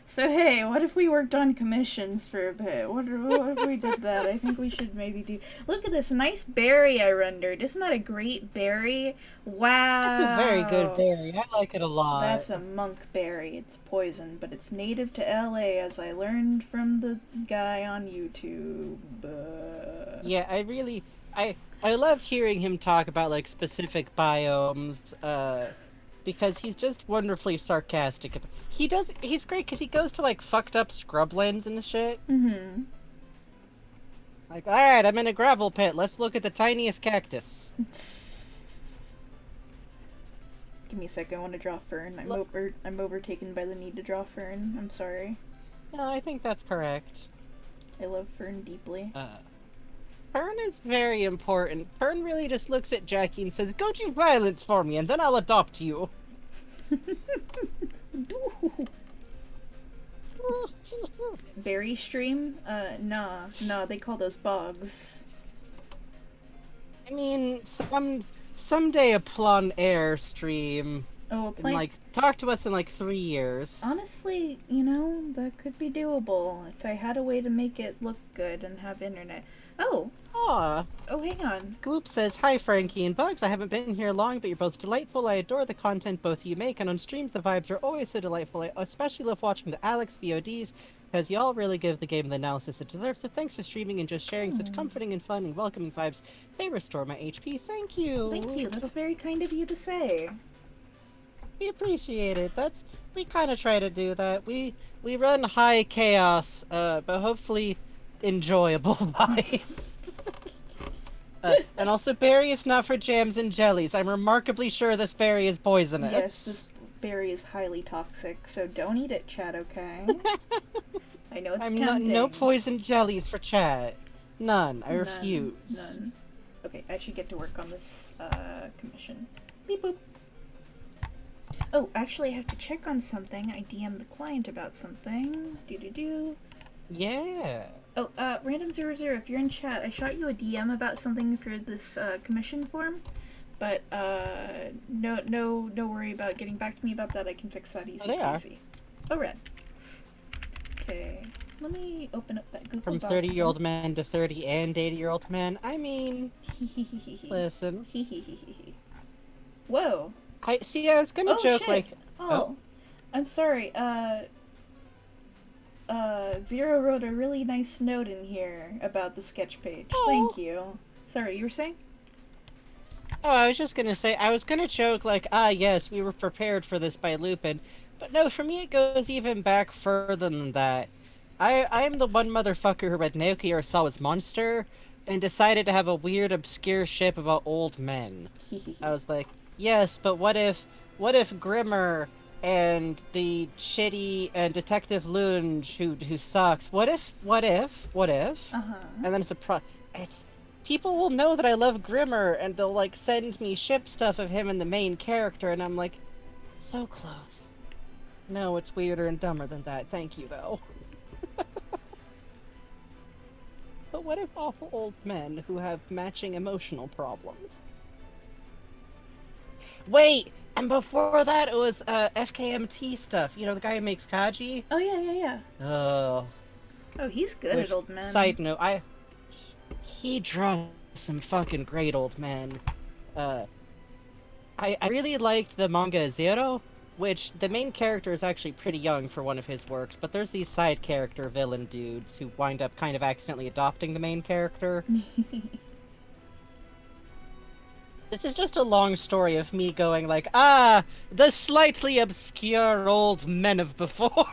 [SPEAKER 2] So hey, what if we worked on commissions for a bit? What if we did that? I think we should maybe do. Look at this nice berry I rendered. Isn't that a great berry? Wow.
[SPEAKER 1] That's a very good berry. I like it a lot.
[SPEAKER 2] That's a monk berry. It's poison, but it's native to LA, as I learned from the guy on YouTube.
[SPEAKER 1] Yeah, I love hearing him talk about like specific biomes, because he's just wonderfully sarcastic. He's great because he goes to like fucked up scrublands and shit.
[SPEAKER 2] Mm-hmm.
[SPEAKER 1] Like, alright, I'm in a gravel pit, let's look at the tiniest cactus.
[SPEAKER 2] Give me a sec, I want to draw fern. I'm overtaken by the need to draw fern. I'm sorry.
[SPEAKER 1] No, I think that's correct.
[SPEAKER 2] I love fern deeply.
[SPEAKER 1] Fern is very important. Fern really just looks at Jackie and says, go do violence for me, and then I'll adopt you.
[SPEAKER 2] Berry stream? Nah, they call those bugs.
[SPEAKER 1] I mean, someday a Plon Air stream.
[SPEAKER 2] Oh, a
[SPEAKER 1] And,
[SPEAKER 2] plant.
[SPEAKER 1] like, talk to us in like 3 years.
[SPEAKER 2] Honestly, you know, that could be doable if I had a way to make it look good and have internet. Oh,
[SPEAKER 1] Aw.
[SPEAKER 2] hang on.
[SPEAKER 1] Goop says, hi Frankie and Bugs, I haven't been here long, but you're both delightful. I adore the content both you make, and on streams the vibes are always so delightful. I especially love watching the Alex VODs, because y'all really give the game the analysis it deserves, so thanks for streaming and just sharing such comforting and fun and welcoming vibes. They restore my HP. Thank you!
[SPEAKER 2] Thank you, that's very kind of you to say.
[SPEAKER 1] We appreciate it. We kind of try to do that. We run high chaos, but hopefully enjoyable vibes. And also, berry is not for jams and jellies. I'm remarkably sure this berry is poisonous.
[SPEAKER 2] Yes, this berry is highly toxic, so don't eat it, Chad, okay? I know it's tempting.
[SPEAKER 1] No poison jellies for chat. None. I refuse.
[SPEAKER 2] None. Okay, I should get to work on this, commission. Beep boop. Oh, actually, I have to check on something. I DM'd the client about something. Do.
[SPEAKER 1] Yeah.
[SPEAKER 2] Oh, Random00, if you're in chat, I shot you a DM about something for this, commission form. But, no worry about getting back to me about that. I can fix that easy peasy. Oh, red. Okay. Let me open up that Google
[SPEAKER 1] From
[SPEAKER 2] Doc.
[SPEAKER 1] 30-year-old man to 30 and 80-year-old man. I mean, listen.
[SPEAKER 2] Whoa.
[SPEAKER 1] I was gonna joke
[SPEAKER 2] shit.
[SPEAKER 1] like.
[SPEAKER 2] Oh, I'm sorry. Zero wrote a really nice note in here about the sketch page.
[SPEAKER 1] Oh.
[SPEAKER 2] Thank you. Sorry, you were saying?
[SPEAKER 1] Oh, I was just gonna say, I was gonna joke like, yes, we were prepared for this by Lupin, but no, for me it goes even back further than that. I am the one motherfucker who read Naoki Urasawa's Monster, and decided to have a weird, obscure ship about old men. I was like, yes, but what if Grimmer and the shitty and Detective Lunge who sucks? What if?
[SPEAKER 2] Uh-huh.
[SPEAKER 1] And then it's people will know that I love Grimmer, and they'll like send me ship stuff of him and the main character, and I'm like, so close. No, it's weirder and dumber than that. Thank you, though. But what if awful old men who have matching emotional problems? Wait! And before that, it was FKMT stuff. You know, the guy who makes Kaji?
[SPEAKER 2] Oh, yeah.
[SPEAKER 1] Oh.
[SPEAKER 2] Oh, he's good at old men.
[SPEAKER 1] Side note, he draws some fucking great old men. I I really liked the manga Zero, which the main character is actually pretty young for one of his works, but there's these side character villain dudes who wind up kind of accidentally adopting the main character. This is just a long story of me going like, the slightly obscure old men of before.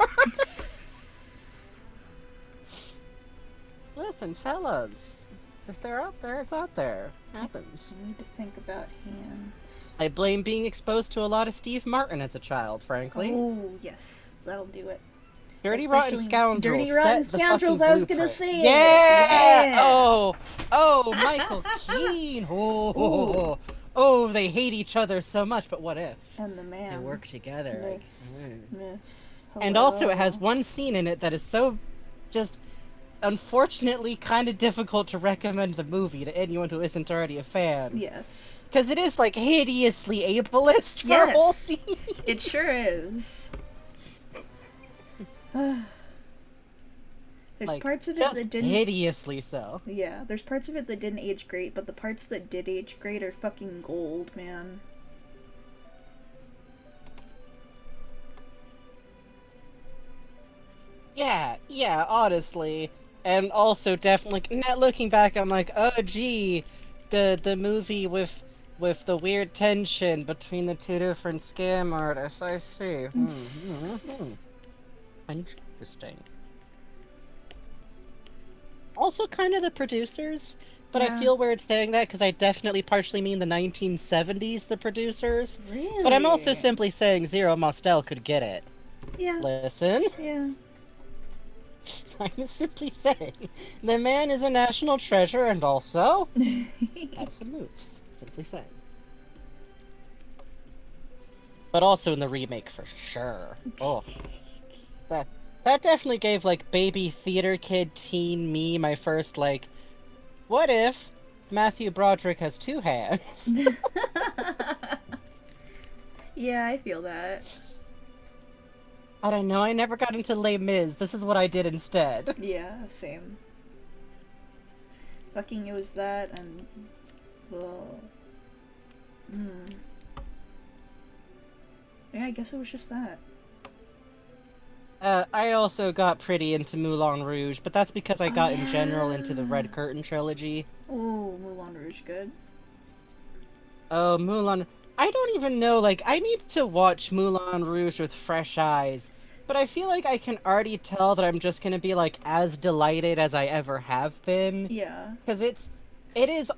[SPEAKER 1] Listen, fellas, if they're out there, it's out there. Happens.
[SPEAKER 2] I need to think about hands.
[SPEAKER 1] I blame being exposed to a lot of Steve Martin as a child, frankly.
[SPEAKER 2] Oh, yes. That'll do it.
[SPEAKER 1] Dirty Rotten
[SPEAKER 2] Especially
[SPEAKER 1] Scoundrels.
[SPEAKER 2] Dirty Rotten
[SPEAKER 1] set the
[SPEAKER 2] Scoundrels,
[SPEAKER 1] fucking
[SPEAKER 2] I was gonna
[SPEAKER 1] blueprint.
[SPEAKER 2] say it.
[SPEAKER 1] Yeah!
[SPEAKER 2] Yeah!
[SPEAKER 1] Oh, Michael Keane. Oh, they hate each other so much, but what if
[SPEAKER 2] And the man.
[SPEAKER 1] they work together?
[SPEAKER 2] Miss.
[SPEAKER 1] And also, it has
[SPEAKER 2] Hello.
[SPEAKER 1] one scene in it that is so just unfortunately kind of difficult to recommend the movie to anyone who isn't already a fan.
[SPEAKER 2] Yes.
[SPEAKER 1] Because it is, like, hideously ableist for a
[SPEAKER 2] Yes.
[SPEAKER 1] whole scene.
[SPEAKER 2] It sure is. There's
[SPEAKER 1] Like,
[SPEAKER 2] parts of it
[SPEAKER 1] just
[SPEAKER 2] that didn't.
[SPEAKER 1] hideously so.
[SPEAKER 2] Yeah, there's parts of it that didn't age great, but the parts that did age great are fucking gold, man.
[SPEAKER 1] Yeah, honestly. And also definitely, not looking back, I'm like, oh gee, the movie with the weird tension between the two different scam artists, I see. Interesting. Also kind of the producers, but
[SPEAKER 2] Yeah.
[SPEAKER 1] I feel weird saying that because I definitely partially mean the 1970s, the producers.
[SPEAKER 2] Really?
[SPEAKER 1] But I'm also simply saying Zero Mostel could get it.
[SPEAKER 2] Yeah.
[SPEAKER 1] Listen.
[SPEAKER 2] Yeah.
[SPEAKER 1] I'm simply saying, the man is a national treasure and also has some moves. Simply saying. But also in the remake for sure. Oh, that definitely gave like baby theater kid teen me my first like, what if Matthew Broderick has two hands?
[SPEAKER 2] Yeah, I feel that.
[SPEAKER 1] I don't know. I never got into Les Mis. This is what I did instead.
[SPEAKER 2] Yeah, same. Fucking, it was that and. Well. Yeah, I guess it was just that.
[SPEAKER 1] I also got pretty into Moulin Rouge, but that's because I got in general into the Red Curtain trilogy.
[SPEAKER 2] Oh, Moulin Rouge, good.
[SPEAKER 1] Oh, Moulin... I don't even know, like, I need to watch Moulin Rouge with fresh eyes, but I feel like I can already tell that I'm just gonna be, like, as delighted as I ever have been.
[SPEAKER 2] Yeah.
[SPEAKER 1] Because it is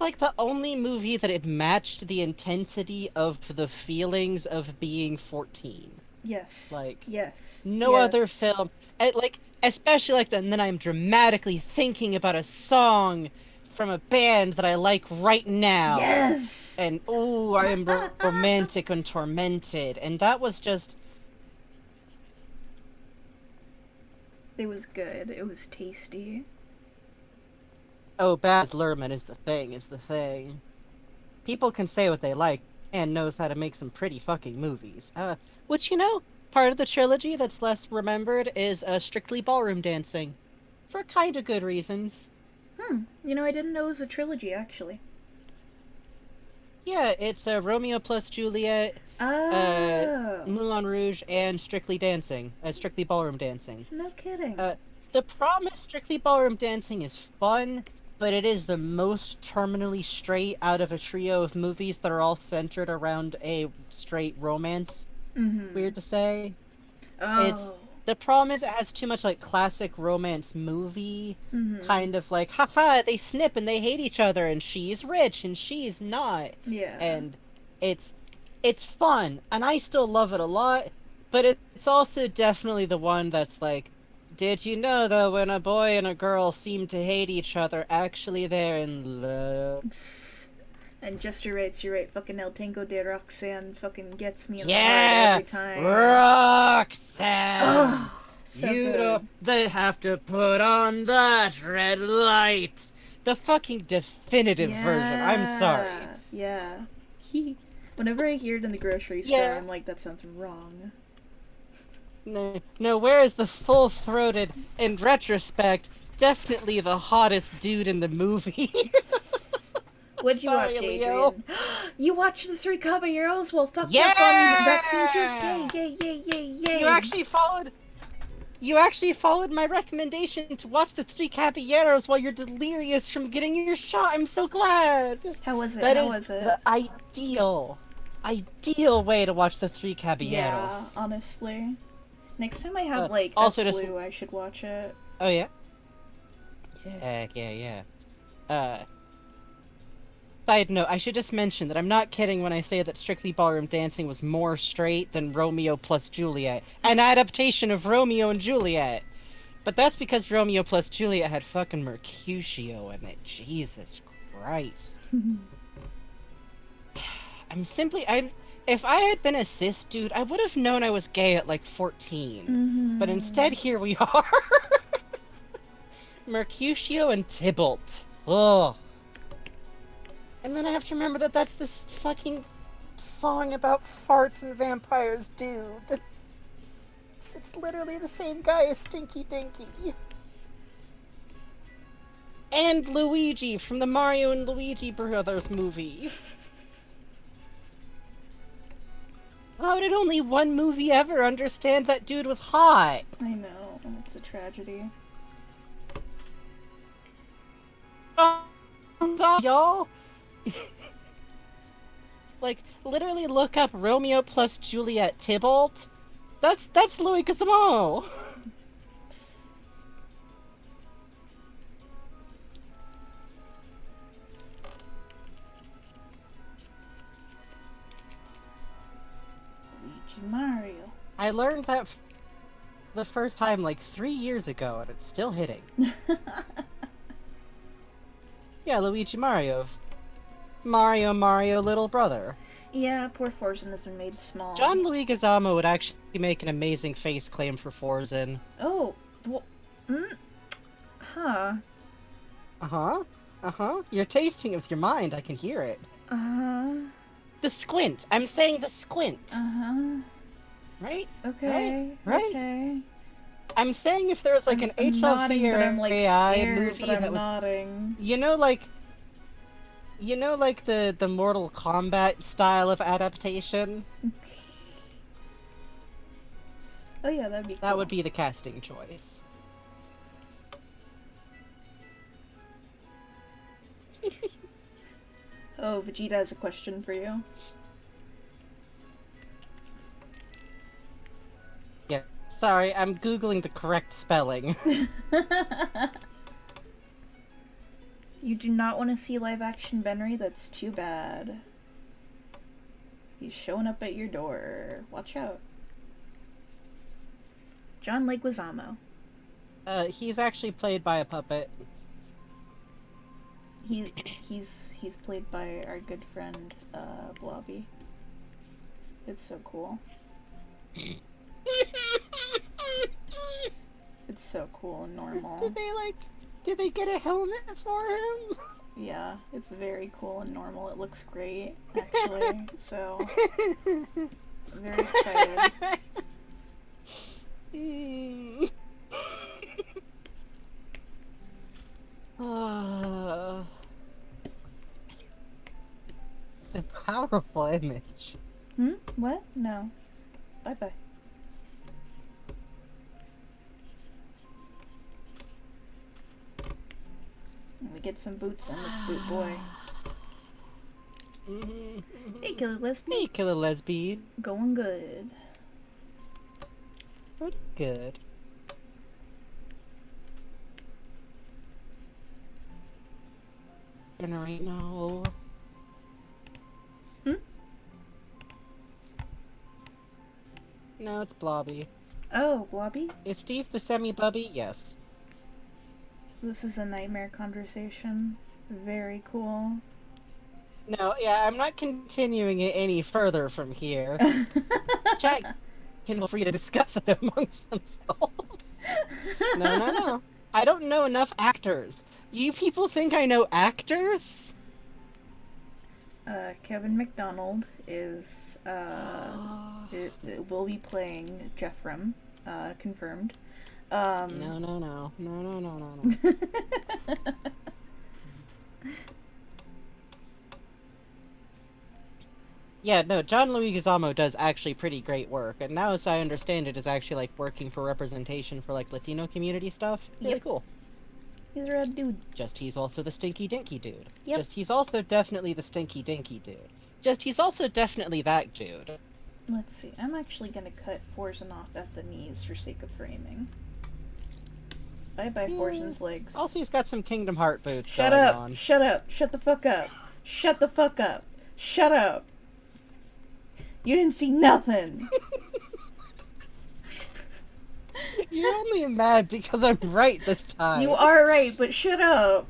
[SPEAKER 1] like the only movie that it matched the intensity of the feelings of being 14.
[SPEAKER 2] Yes.
[SPEAKER 1] Like,
[SPEAKER 2] yes.
[SPEAKER 1] no other film, like, especially like that, and then I'm dramatically thinking about a song from a band that I like right now.
[SPEAKER 2] Yes!
[SPEAKER 1] And, oh, I am romantic and tormented, and that was just...
[SPEAKER 2] It was good. It was tasty.
[SPEAKER 1] Oh, Baz Luhrmann is the thing. People can say what they like, and knows how to make some pretty fucking movies. Which, you know, part of the trilogy that's less remembered is Strictly Ballroom Dancing. For kind of good reasons.
[SPEAKER 2] You know, I didn't know it was a trilogy, actually.
[SPEAKER 1] Yeah, it's Romeo plus Juliet,
[SPEAKER 2] Oh!
[SPEAKER 1] Moulin Rouge, and Strictly Dancing. Strictly Ballroom Dancing.
[SPEAKER 2] No kidding.
[SPEAKER 1] The problem is Strictly Ballroom Dancing is fun, but it is the most terminally straight out of a trio of movies that are all centered around a straight romance. Weird to say.
[SPEAKER 2] Oh.
[SPEAKER 1] The problem is it has too much, like, classic romance movie, kind of like, haha, they snip and they hate each other, and she's rich and she's not.
[SPEAKER 2] Yeah.
[SPEAKER 1] And it's fun, and I still love it a lot, but it's also definitely the one that's like, did you know, though, when a boy and a girl seem to hate each other, actually they're in love?
[SPEAKER 2] And just you're right, fucking El Tango de Roxanne fucking gets me in the
[SPEAKER 1] Yeah!
[SPEAKER 2] heart every time.
[SPEAKER 1] Roxanne!
[SPEAKER 2] Oh, so good.
[SPEAKER 1] They have to put on that red light! The fucking definitive version, I'm sorry.
[SPEAKER 2] Yeah. Whenever I hear it in the grocery store,
[SPEAKER 1] Yeah.
[SPEAKER 2] I'm like, that sounds wrong.
[SPEAKER 1] No, where is the full-throated, in retrospect, definitely the hottest dude in the movie?
[SPEAKER 2] What'd you
[SPEAKER 1] Sorry,
[SPEAKER 2] watch,
[SPEAKER 1] Leo.
[SPEAKER 2] Adrian? You watched The Three Caballeros while fucked
[SPEAKER 1] Yeah!
[SPEAKER 2] up on vaccine juice? Yay, yay, yay, yay, yay!
[SPEAKER 1] You actually followed my recommendation to watch The Three Caballeros while you're delirious from getting your shot. I'm so glad.
[SPEAKER 2] How was it?
[SPEAKER 1] That
[SPEAKER 2] How
[SPEAKER 1] is
[SPEAKER 2] was it?
[SPEAKER 1] the ideal way to watch The Three
[SPEAKER 2] Yeah,
[SPEAKER 1] Caballeros.
[SPEAKER 2] honestly. Next time I have,
[SPEAKER 1] also
[SPEAKER 2] a
[SPEAKER 1] just-
[SPEAKER 2] flu, I should watch it.
[SPEAKER 1] Oh yeah. Yeah. Side note, I should just mention that I'm not kidding when I say that Strictly Ballroom Dancing was more straight than Romeo plus Juliet, an adaptation of Romeo and Juliet. But that's because Romeo plus Juliet had fucking Mercutio in it. Jesus Christ. If I had been a cis dude, I would have known I was gay at like 14. But instead, here we are. Mercutio and Tybalt. Ugh. And then I have to remember that that's this fucking song about farts and vampires, dude. It's literally the same guy as Stinky Dinky. And Luigi from the Mario and Luigi Brothers movie. How did only one movie ever understand that dude was hot?
[SPEAKER 2] I know, it's a tragedy.
[SPEAKER 1] Y'all? Like, literally look up Romeo plus Juliet Tybalt. That's Louis Cosimo.
[SPEAKER 2] Luigi Mario.
[SPEAKER 1] I learned that the first time like 3 years ago, and it's still hitting. Yeah, Luigi Mario. Mario, little brother.
[SPEAKER 2] Yeah, poor Forzen has been made small.
[SPEAKER 1] John Louis Gazamo would actually make an amazing face claim for Forzen.
[SPEAKER 2] Oh, huh.
[SPEAKER 1] You're tasting it with your mind, I can hear it. The squint. I'm saying the squint. Right?
[SPEAKER 2] Okay.
[SPEAKER 1] Right?
[SPEAKER 2] Okay.
[SPEAKER 1] I'm saying if there was like
[SPEAKER 2] I'm
[SPEAKER 1] an HLV
[SPEAKER 2] nodding,
[SPEAKER 1] or
[SPEAKER 2] but I'm,
[SPEAKER 1] AI
[SPEAKER 2] scared,
[SPEAKER 1] movie
[SPEAKER 2] but I'm
[SPEAKER 1] that was
[SPEAKER 2] nodding.
[SPEAKER 1] You know, like the Mortal Kombat style of adaptation?
[SPEAKER 2] Oh yeah, that'd be cool.
[SPEAKER 1] That would be the casting choice.
[SPEAKER 2] Oh, Vegeta has a question for you.
[SPEAKER 1] Yeah, sorry, I'm googling the correct spelling.
[SPEAKER 2] You do not want to see live-action Benry? That's too bad. He's showing up at your door. Watch out. John Leguizamo.
[SPEAKER 1] He's actually played by a puppet.
[SPEAKER 2] He's played by our good friend, Blobby. It's so cool. It's so cool and normal.
[SPEAKER 1] Did they get a helmet for him?
[SPEAKER 2] Yeah, it's very cool and normal. It looks great, actually. So, very excited. A powerful image. What? No. Bye-bye. Let me get some boots on this boot boy. Hey, Killer Lesbian.
[SPEAKER 1] Hey, Killer Lesbian.
[SPEAKER 2] Going good.
[SPEAKER 1] Pretty good. Generate now. No, it's Blobby.
[SPEAKER 2] Oh, Blobby?
[SPEAKER 1] Is Steve Buscemi Bubby? Yes.
[SPEAKER 2] This is a nightmare conversation. Very cool.
[SPEAKER 1] No, yeah, I'm not continuing it any further from here. Chat can feel free to discuss it amongst themselves. No. I don't know enough actors. You people think I know actors?
[SPEAKER 2] Kevin McDonald is, will be playing Jeffrem, confirmed.
[SPEAKER 1] No. Yeah, no, John Leguizamo does actually pretty great work, and now as I understand it, is actually like working for representation for like Latino community stuff. Really
[SPEAKER 2] Yep.
[SPEAKER 1] cool.
[SPEAKER 2] He's a rad dude.
[SPEAKER 1] Just he's also the stinky dinky dude.
[SPEAKER 2] Yep.
[SPEAKER 1] Just he's also definitely the stinky dinky dude. Just he's also definitely that dude.
[SPEAKER 2] Let's see. I'm actually gonna cut Forzen off at the knees for sake of framing. Bye bye, Forzen's legs.
[SPEAKER 1] Also, he's got some Kingdom Heart boots
[SPEAKER 2] Shut
[SPEAKER 1] going
[SPEAKER 2] up!
[SPEAKER 1] on.
[SPEAKER 2] Shut up! Shut the fuck up! Shut the fuck up! Shut up! You didn't see nothing!
[SPEAKER 1] You're only mad because I'm right this time.
[SPEAKER 2] You are right, but shut up!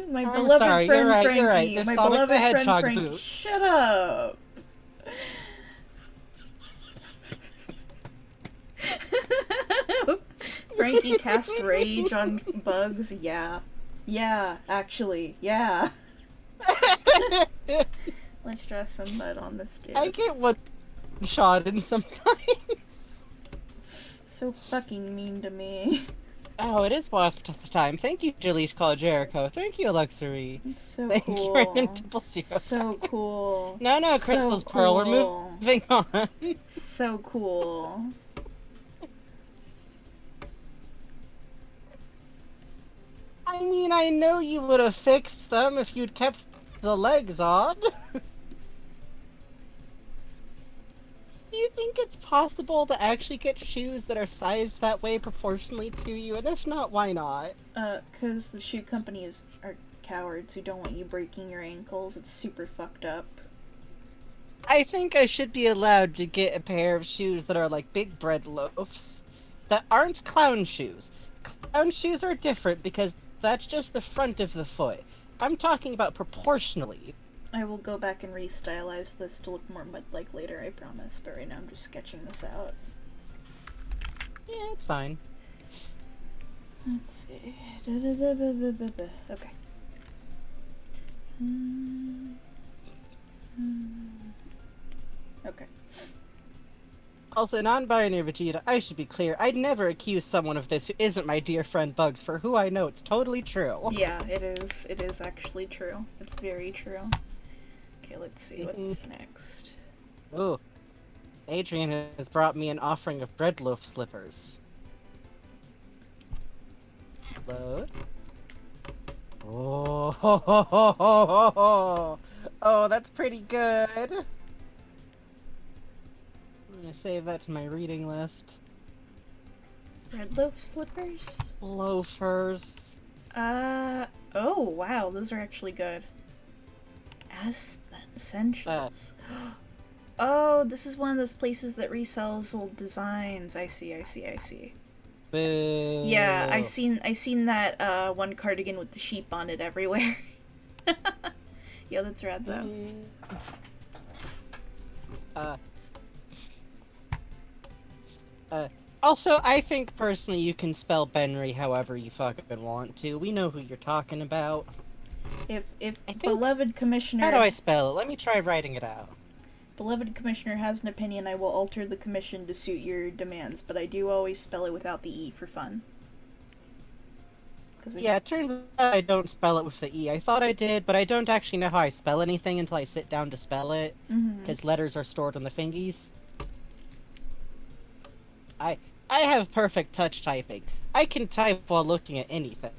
[SPEAKER 2] My
[SPEAKER 1] I'm
[SPEAKER 2] beloved
[SPEAKER 1] sorry,
[SPEAKER 2] friend
[SPEAKER 1] you're right,
[SPEAKER 2] Frankie.
[SPEAKER 1] you're right. They're
[SPEAKER 2] My
[SPEAKER 1] Sonic
[SPEAKER 2] beloved
[SPEAKER 1] the
[SPEAKER 2] friend
[SPEAKER 1] Hedgehog
[SPEAKER 2] Frankie.
[SPEAKER 1] boots.
[SPEAKER 2] Shut up! Frankie cast rage on bugs. Yeah. Yeah, actually. Yeah. Let's draw some mud on this dude.
[SPEAKER 1] I get one shot in sometimes.
[SPEAKER 2] So fucking mean to me.
[SPEAKER 1] Oh, it is wasp time. Thank you, Julie's Call Jericho. Thank you, Luxury.
[SPEAKER 2] So
[SPEAKER 1] Thank
[SPEAKER 2] cool.
[SPEAKER 1] you, Random Double Zero.
[SPEAKER 2] So cool.
[SPEAKER 1] No, Crystal's
[SPEAKER 2] so
[SPEAKER 1] Pearl. We're
[SPEAKER 2] cool.
[SPEAKER 1] moving on.
[SPEAKER 2] So cool.
[SPEAKER 1] I mean, I know you would have fixed them if you'd kept the legs on. Do you think it's possible to actually get shoes that are sized that way proportionally to you? And if not, why not?
[SPEAKER 2] 'Cause the shoe companies are cowards who don't want you breaking your ankles. It's super fucked up.
[SPEAKER 1] I think I should be allowed to get a pair of shoes that are like big bread loaves. That aren't clown shoes. Clown shoes are different because that's just the front of the foot. I'm talking about proportionally.
[SPEAKER 2] I will go back and restylize this to look more mud-like later, I promise. But right now I'm just sketching this out.
[SPEAKER 1] Yeah, it's fine.
[SPEAKER 2] Let's see. Okay. Okay.
[SPEAKER 1] Also, non-binary Vegeta, I should be clear. I'd never accuse someone of this who isn't my dear friend Bugs. For who I know, it's totally true.
[SPEAKER 2] Yeah, it is. It is actually true. It's very true. Okay, let's see what's next.
[SPEAKER 1] Ooh. Adrian has brought me an offering of bread loaf slippers. Load. Oh, ho, ho, ho, ho, ho, ho. Oh, that's pretty good. I'm gonna save that to my reading list.
[SPEAKER 2] Red loaf slippers?
[SPEAKER 1] Loafers.
[SPEAKER 2] Oh, wow, those are actually good. Essentials. Oh, this is one of those places that resells old designs. I see.
[SPEAKER 1] Boo.
[SPEAKER 2] Yeah, I seen that, one cardigan with the sheep on it everywhere. Yeah, that's rad, though.
[SPEAKER 1] Also, I think personally you can spell Benry however you fucking want to. We know who you're talking about.
[SPEAKER 2] If
[SPEAKER 1] I think-
[SPEAKER 2] beloved commissioner...
[SPEAKER 1] How do I spell it? Let me try writing it out.
[SPEAKER 2] Beloved commissioner has an opinion, I will alter the commission to suit your demands, but I do always spell it without the E for fun.
[SPEAKER 1] Yeah, it turns out I don't spell it with the E. I thought I did, but I don't actually know how I spell anything until I sit down to spell it, because letters are stored on the fingies. I have perfect touch typing. I can type while looking at anything.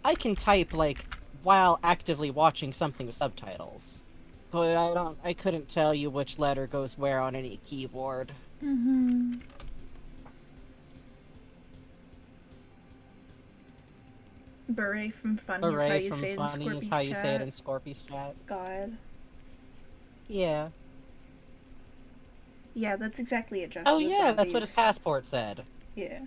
[SPEAKER 1] I can type, like, while actively watching something with subtitles. But I couldn't tell you which letter goes where on any keyboard.
[SPEAKER 2] Beret from Funny is how
[SPEAKER 1] Hooray
[SPEAKER 2] you
[SPEAKER 1] from
[SPEAKER 2] say it in
[SPEAKER 1] Funny
[SPEAKER 2] Scorpy's
[SPEAKER 1] is how you say it
[SPEAKER 2] chat.
[SPEAKER 1] in Scorpy's chat.
[SPEAKER 2] God.
[SPEAKER 1] Yeah.
[SPEAKER 2] Yeah, that's exactly it, Justin.
[SPEAKER 1] Oh yeah, that's what his passport said.
[SPEAKER 2] Yeah.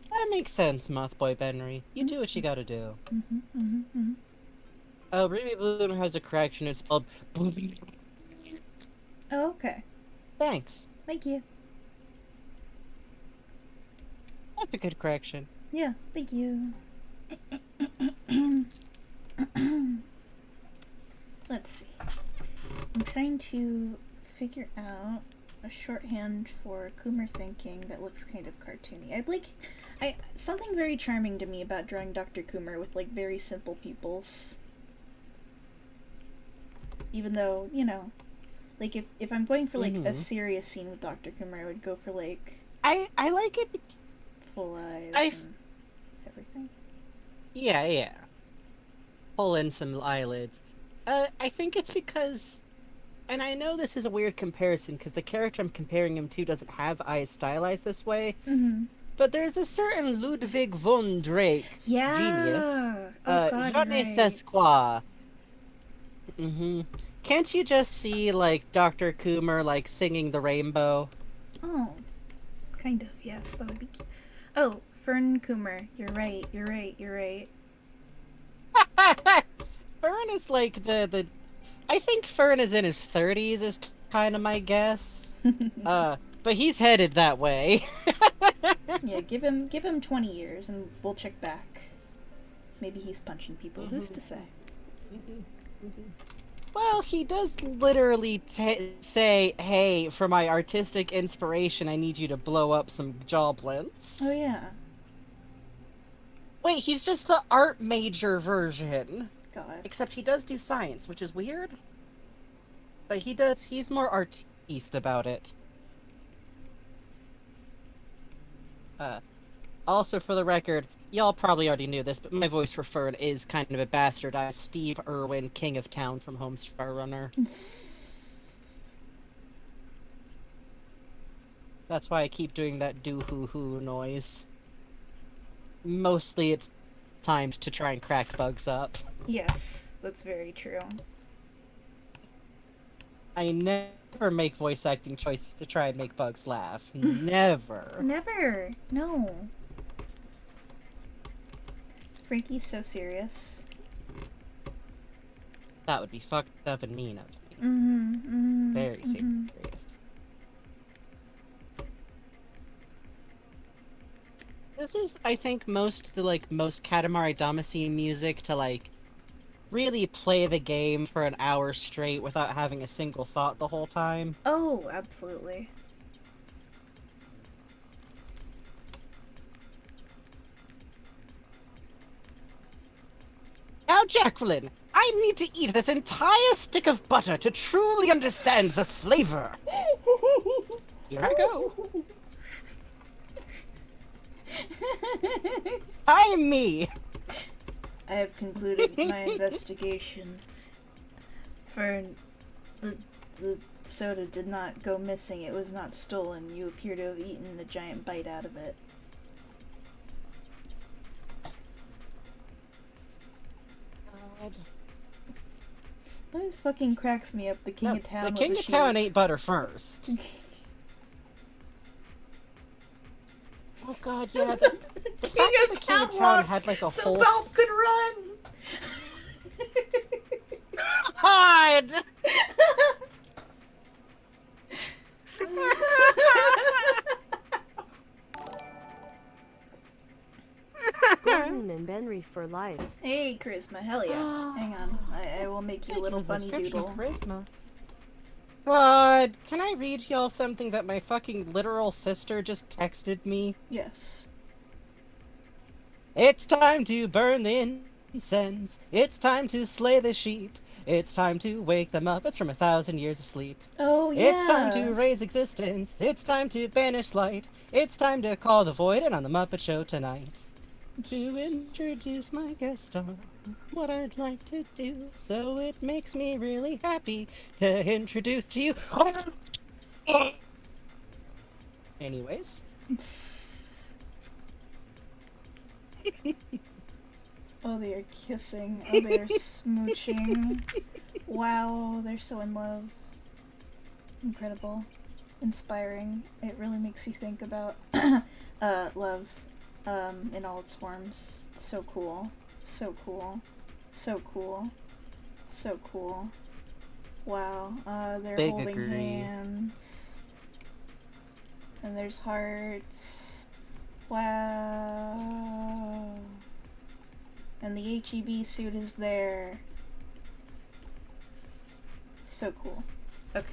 [SPEAKER 1] That makes sense, Mothboy Benry. You do what you gotta do. Oh, Ruby Bloom has a correction. It's spelled.
[SPEAKER 2] Oh, okay.
[SPEAKER 1] Thanks.
[SPEAKER 2] Thank you.
[SPEAKER 1] That's a good correction.
[SPEAKER 2] Yeah, thank you. Let's see. I'm trying to figure out a shorthand for Coomer thinking that looks kind of cartoony. Something very charming to me about drawing Dr. Coomer with like very simple pupils. Even though, you know, like if I'm going for like a serious scene with Dr. Coomer, I would go for like
[SPEAKER 1] I like it.
[SPEAKER 2] full eyes and everything.
[SPEAKER 1] Yeah. Pull in some eyelids. I think it's because, and I know this is a weird comparison because the character I'm comparing him to doesn't have eyes stylized this way.
[SPEAKER 2] Mm-hmm.
[SPEAKER 1] But there's a certain Ludwig von Drake genius.
[SPEAKER 2] Oh God,
[SPEAKER 1] Je ne
[SPEAKER 2] right.
[SPEAKER 1] sais quoi. Can't you just see like Dr. Coomer like singing the rainbow?
[SPEAKER 2] Oh, kind of. Yes, that would be. Oh, Fern Coomer. You're right.
[SPEAKER 1] Fern is like the. I think Fern is in his 30s is kind of my guess. But he's headed that way.
[SPEAKER 2] Yeah, give him 20 years and we'll check back. Maybe he's punching people. Who's to say?
[SPEAKER 1] Well, he does literally say, "Hey, for my artistic inspiration, I need you to blow up some goblins."
[SPEAKER 2] Oh yeah.
[SPEAKER 1] Wait, he's just the art major version.
[SPEAKER 2] God.
[SPEAKER 1] Except he does do science, which is weird. But he's more artiste about it. Also, for the record, y'all probably already knew this, but my voice for Fern is kind of a bastardized Steve Irwin, King of Town from Homestar Runner. That's why I keep doing that do-hoo-hoo noise. Mostly it's timed to try and crack bugs up.
[SPEAKER 2] Yes, that's very true.
[SPEAKER 1] I never make voice acting choices to try and make bugs laugh. Never.
[SPEAKER 2] Never. No. Frankie's so serious.
[SPEAKER 1] That would be fucked up and mean of me. Very serious. This is, I think, most Katamari Damacy music to, like, really play the game for an hour straight without having a single thought the whole time.
[SPEAKER 2] Oh, absolutely.
[SPEAKER 1] Now, Jacqueline, I need to eat this entire stick of butter to truly understand the flavor. Here I go. I'm me.
[SPEAKER 2] I have concluded my investigation. Fern, the soda did not go missing. It was not stolen. You appear to have eaten a giant bite out of it. That just fucking cracks me up. The King of Town.
[SPEAKER 1] The King of Town ate butter first. Oh god, yeah. The King of Town had like a
[SPEAKER 2] so
[SPEAKER 1] whole.
[SPEAKER 2] Balp could run.
[SPEAKER 1] Hide.
[SPEAKER 3] Gordon and Benry for life.
[SPEAKER 2] Hey, Charisma, hell yeah. Hang on, I will make you a little funny doodle.
[SPEAKER 1] Charisma. God, can I read y'all something that my fucking literal sister just texted me?
[SPEAKER 2] Yes.
[SPEAKER 1] It's time to burn the incense. It's time to slay the sheep. It's time to wake them up. It's from 1,000 Years of Sleep.
[SPEAKER 2] Oh, yeah.
[SPEAKER 1] It's time to raise existence. It's time to banish light. It's time to call the void in on the Muppet Show tonight. To introduce my guest star, what I'd like to do, so it makes me really happy to introduce to you. Anyways.
[SPEAKER 2] Oh, they are kissing. Oh, they are smooching. Wow, they're so in love. Incredible. Inspiring. It really makes you think about love in all its forms. So cool. So cool. So cool. So cool. Wow. They're
[SPEAKER 1] Big
[SPEAKER 2] holding
[SPEAKER 1] agree.
[SPEAKER 2] hands. And there's hearts. Wow. And the HEB suit is there. So cool. Okay.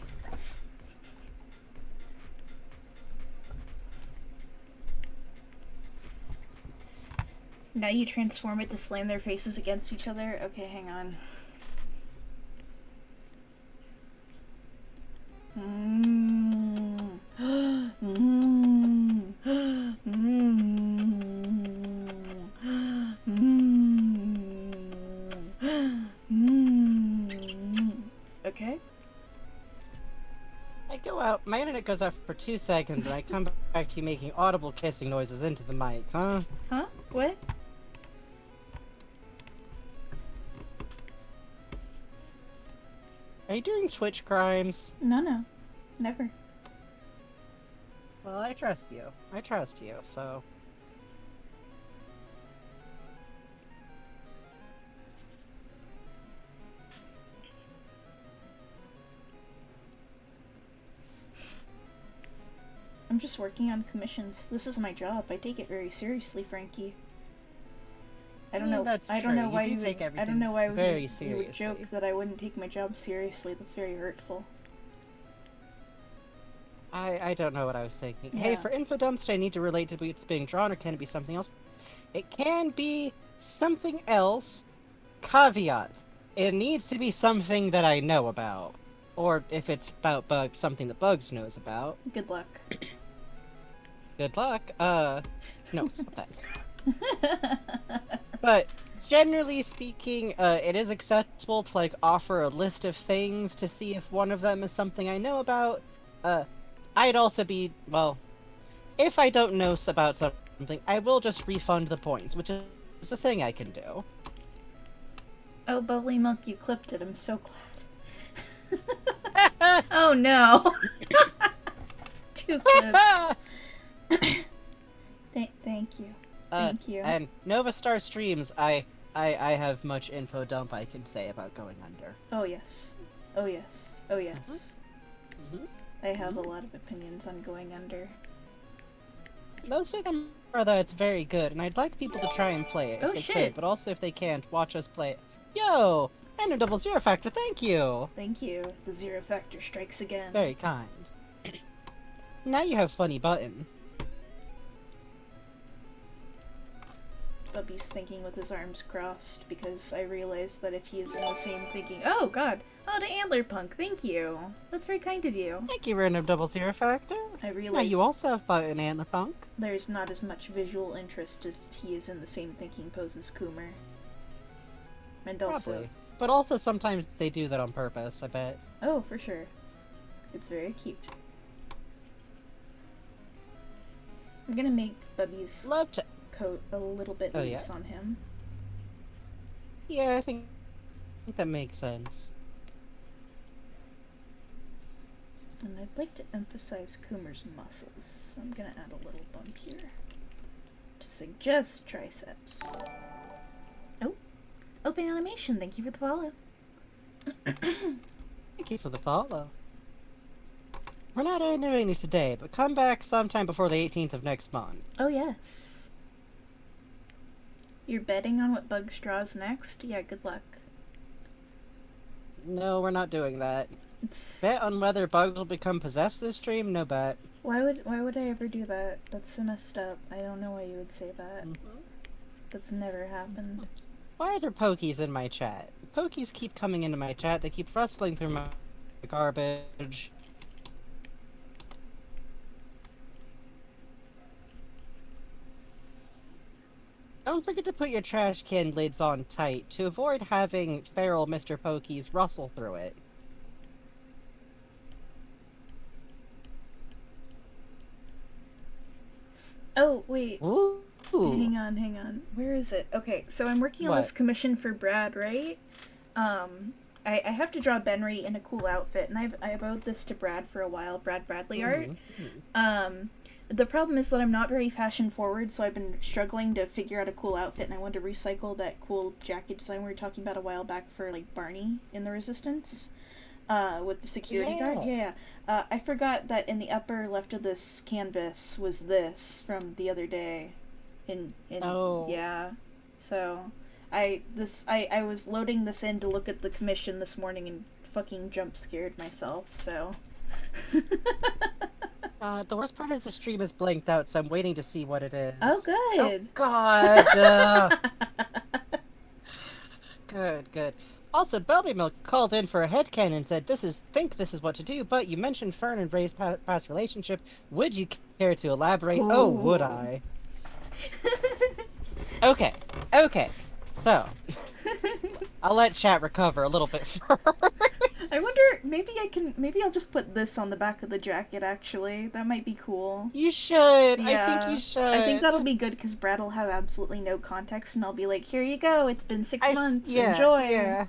[SPEAKER 2] Now you transform it to slam their faces against each other? Okay, hang on. Okay.
[SPEAKER 1] I go out, my internet goes out for 2 seconds, and I come back to you making audible kissing noises into the mic, huh?
[SPEAKER 2] Huh? What?
[SPEAKER 1] Are you doing Twitch crimes?
[SPEAKER 2] No. Never.
[SPEAKER 1] Well, I trust you. I trust you, so...
[SPEAKER 2] I'm just working on commissions. This is my job. I take it very seriously, Frankie. I don't know.
[SPEAKER 1] That's
[SPEAKER 2] I don't
[SPEAKER 1] true.
[SPEAKER 2] know why
[SPEAKER 1] You do
[SPEAKER 2] you
[SPEAKER 1] take
[SPEAKER 2] would. I don't
[SPEAKER 1] everything
[SPEAKER 2] know why
[SPEAKER 1] very
[SPEAKER 2] you would
[SPEAKER 1] seriously.
[SPEAKER 2] joke that I wouldn't take my job seriously. That's very hurtful.
[SPEAKER 1] I don't know what I was thinking.
[SPEAKER 2] Yeah.
[SPEAKER 1] Hey, for info dumps, do I need to relate to what's being drawn, or can it be something else? It can be something else. Caveat. It needs to be something that I know about. Or if it's about Bugs, something that Bugs knows about.
[SPEAKER 2] Good luck.
[SPEAKER 1] Good luck. No, stop that. But generally speaking, it is acceptable to like offer a list of things to see if one of them is something I know about. I'd also be, well, if I don't know about something, I will just refund the points, which is the thing I can do.
[SPEAKER 2] Oh, bubbly milk, you clipped it. I'm so glad. Oh no. 2 clips. Thank you. Thank you.
[SPEAKER 1] And Nova Star streams, I have much info dump I can say about going under.
[SPEAKER 2] Oh yes. Oh yes. Oh yes.
[SPEAKER 1] Mhm.
[SPEAKER 2] I have a lot of opinions on going under.
[SPEAKER 1] Most of them are that it's very good, and I'd like people to try and play it if
[SPEAKER 2] Oh,
[SPEAKER 1] they
[SPEAKER 2] shit.
[SPEAKER 1] could, but also if they can't, watch us play it. Yo! And a double zero factor, thank you!
[SPEAKER 2] Thank you. The zero factor strikes again.
[SPEAKER 1] Very kind. Now you have funny button.
[SPEAKER 2] Bubby's thinking with his arms crossed because I realized that if he is in the same thinking. Oh god! Oh, to Antler Punk, thank you! That's very kind of you.
[SPEAKER 1] Thank you, random double zero factor.
[SPEAKER 2] I
[SPEAKER 1] Now
[SPEAKER 2] realize
[SPEAKER 1] you also have button, Antler Punk.
[SPEAKER 2] there's not as much visual interest if he is in the same thinking pose as Coomer. And also.
[SPEAKER 1] Probably. But also sometimes they do that on purpose, I bet.
[SPEAKER 2] Oh, for sure. It's very cute. I'm gonna make Bubby's
[SPEAKER 1] Love to...
[SPEAKER 2] coat a little bit
[SPEAKER 1] Oh,
[SPEAKER 2] loose
[SPEAKER 1] yeah?
[SPEAKER 2] on him.
[SPEAKER 1] Yeah, I think that makes sense.
[SPEAKER 2] And I'd like to emphasize Coomer's muscles, so I'm gonna add a little bump here. To suggest triceps. Oh! Open animation, thank you for the follow.
[SPEAKER 1] Thank you for the follow. We're not doing it today, but come back sometime before the 18th of next month.
[SPEAKER 2] Oh yes. You're betting on what Bugs draws next? Yeah, good luck.
[SPEAKER 1] No, we're not doing that.
[SPEAKER 2] It's...
[SPEAKER 1] Bet on whether Bugs will become possessed this stream? No bet.
[SPEAKER 2] Why would I ever do that? That's so messed up. I don't know why you would say that. That's never happened.
[SPEAKER 1] Why are there pokies in my chat? Pokies keep coming into my chat, they keep rustling through my garbage. Don't forget to put your trash can lids on tight to avoid having feral Mr. Pokies rustle through it.
[SPEAKER 2] Oh, wait.
[SPEAKER 1] Ooh.
[SPEAKER 2] Hang on. Where is it? Okay, so I'm working on
[SPEAKER 1] What?
[SPEAKER 2] this commission for Brad, right? I have to draw Benry in a cool outfit, and I've owed this to Brad for a while, Brad Bradley art. The problem is that I'm not very fashion forward, so I've been struggling to figure out a cool outfit, and I wanted to recycle that cool jacket design we were talking about a while back for, like, Barney in the Resistance. With the security guard. Yeah. I forgot that in the upper left of this canvas was this from the other day. Yeah. So I was loading this in to look at the commission this morning and fucking jump scared myself, so.
[SPEAKER 1] The worst part is the stream is blanked out, so I'm waiting to see what it is.
[SPEAKER 2] Oh,
[SPEAKER 1] Oh,
[SPEAKER 2] good.
[SPEAKER 1] God! Good. Also, Belly Milk called in for a headcanon and said, think this is what to do, but you mentioned Fern and Ray's past relationship. Would you care to elaborate?
[SPEAKER 2] Ooh.
[SPEAKER 1] Oh, would I? Okay. So, I'll let chat recover a little bit first.
[SPEAKER 2] I wonder, maybe I'll just put this on the back of the jacket, actually. That might be cool.
[SPEAKER 1] You should.
[SPEAKER 2] Yeah.
[SPEAKER 1] I think you should.
[SPEAKER 2] I think that'll be good, because Brad will have absolutely no context, and I'll be like, here you go, it's been 6 months, enjoy!
[SPEAKER 1] Yeah.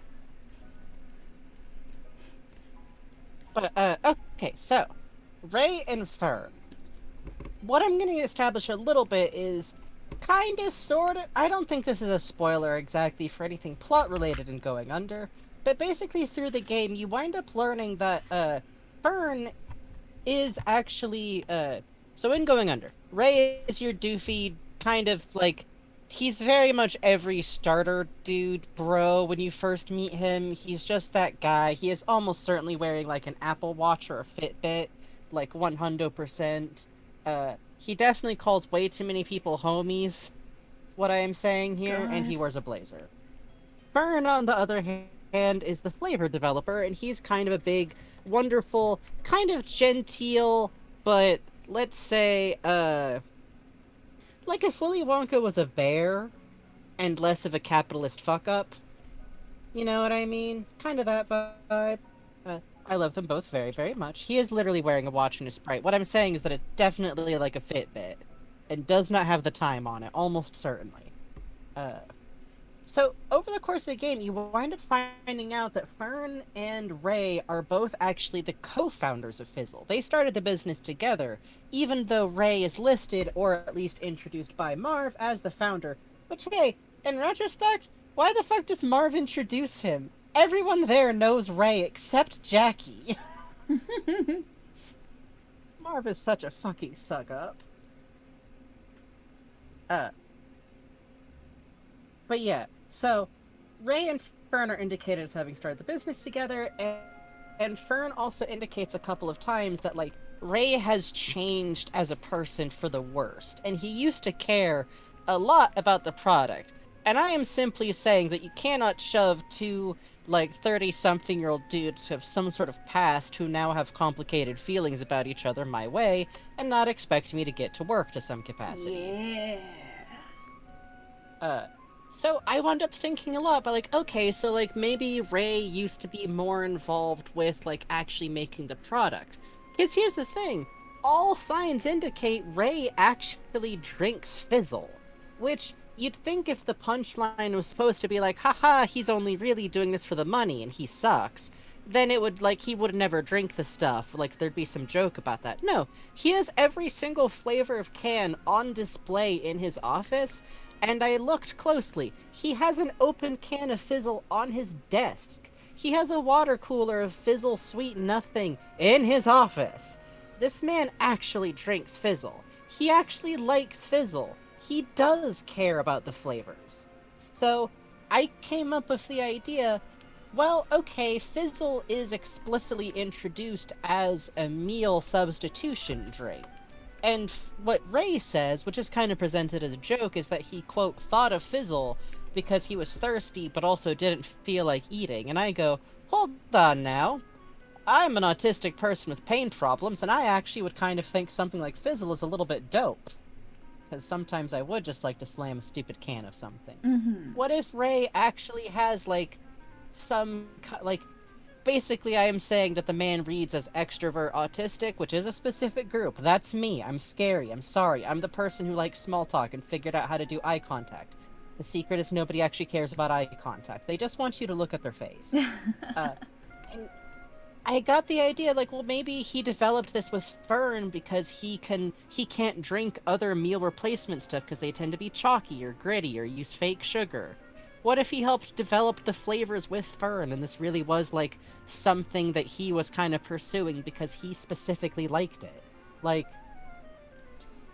[SPEAKER 1] But, okay, so, Ray and Fern. What I'm going to establish a little bit is kinda, sorta, I don't think this is a spoiler exactly for anything plot-related in Going Under, but basically through the game, you wind up learning that, Fern is actually, so in Going Under, Ray is your doofy, kind of, like, he's very much every starter dude, bro. When you first meet him, he's just that guy. He is almost certainly wearing, like, an Apple Watch or a Fitbit, like, 100%. He definitely calls way too many people homies, is what I am saying here,
[SPEAKER 2] God.
[SPEAKER 1] and he wears a blazer. Fern, on the other hand, is the flavor developer, and he's kind of a big, wonderful, kind of genteel, but let's say, like if Willy Wonka was a bear, and less of a capitalist fuck-up. You know what I mean? Kind of that vibe. I love them both very, very much. He is literally wearing a watch and a Sprite. What I'm saying is that it's definitely like a Fitbit, and does not have the time on it, almost certainly. So, over the course of the game, you wind up finding out that Fern and Ray are both actually the co-founders of Fizzle. They started the business together, even though Ray is listed, or at least introduced by Marv, as the founder. Which, hey, in retrospect, why the fuck does Marv introduce him? Everyone there knows Ray except Jackie. Marv is such a fucking suck-up. But yeah, so Ray and Fern are indicated as having started the business together, and Fern also indicates a couple of times that, like, Ray has changed as a person for the worst, and he used to care a lot about the product. And I am simply saying that you cannot shove two, like, 30-something-year-old dudes who have some sort of past who now have complicated feelings about each other my way, and not expect me to get to work to some capacity.
[SPEAKER 2] Yeah.
[SPEAKER 1] So I wound up thinking a lot about, like, okay, so, like, maybe Ray used to be more involved with, like, actually making the product. Because here's the thing, all signs indicate Ray actually drinks Fizzle. Which, you'd think if the punchline was supposed to be like, haha, he's only really doing this for the money and he sucks, then it would, like, he would never drink the stuff, like, there'd be some joke about that. No, he has every single flavor of can on display in his office, and I looked closely. He has an open can of Fizzle on his desk. He has a water cooler of Fizzle Sweet Nothing in his office. This man actually drinks Fizzle. He actually likes Fizzle. He does care about the flavors. So, I came up with the idea, well, okay, Fizzle is explicitly introduced as a meal substitution drink. And what Ray says, which is kind of presented as a joke, is that he, quote, thought of Fizzle because he was thirsty but also didn't feel like eating. And I go, hold on now. I'm an autistic person with pain problems, and I actually would kind of think something like Fizzle is a little bit dope. Because sometimes I would just like to slam a stupid can of something.
[SPEAKER 2] Mm-hmm.
[SPEAKER 1] What if Ray actually has, like, some, like, basically I am saying that the man reads as extrovert autistic, which is a specific group. That's me. I'm scary. I'm sorry. I'm the person who likes small talk and figured out how to do eye contact. The secret is nobody actually cares about eye contact. They just want you to look at their face. And I got the idea, like, well, maybe he developed this with Fern because he can't drink other meal replacement stuff because they tend to be chalky or gritty or use fake sugar. What if he helped develop the flavors with Fern, and this really was, like, something that he was kind of pursuing because he specifically liked it? Like,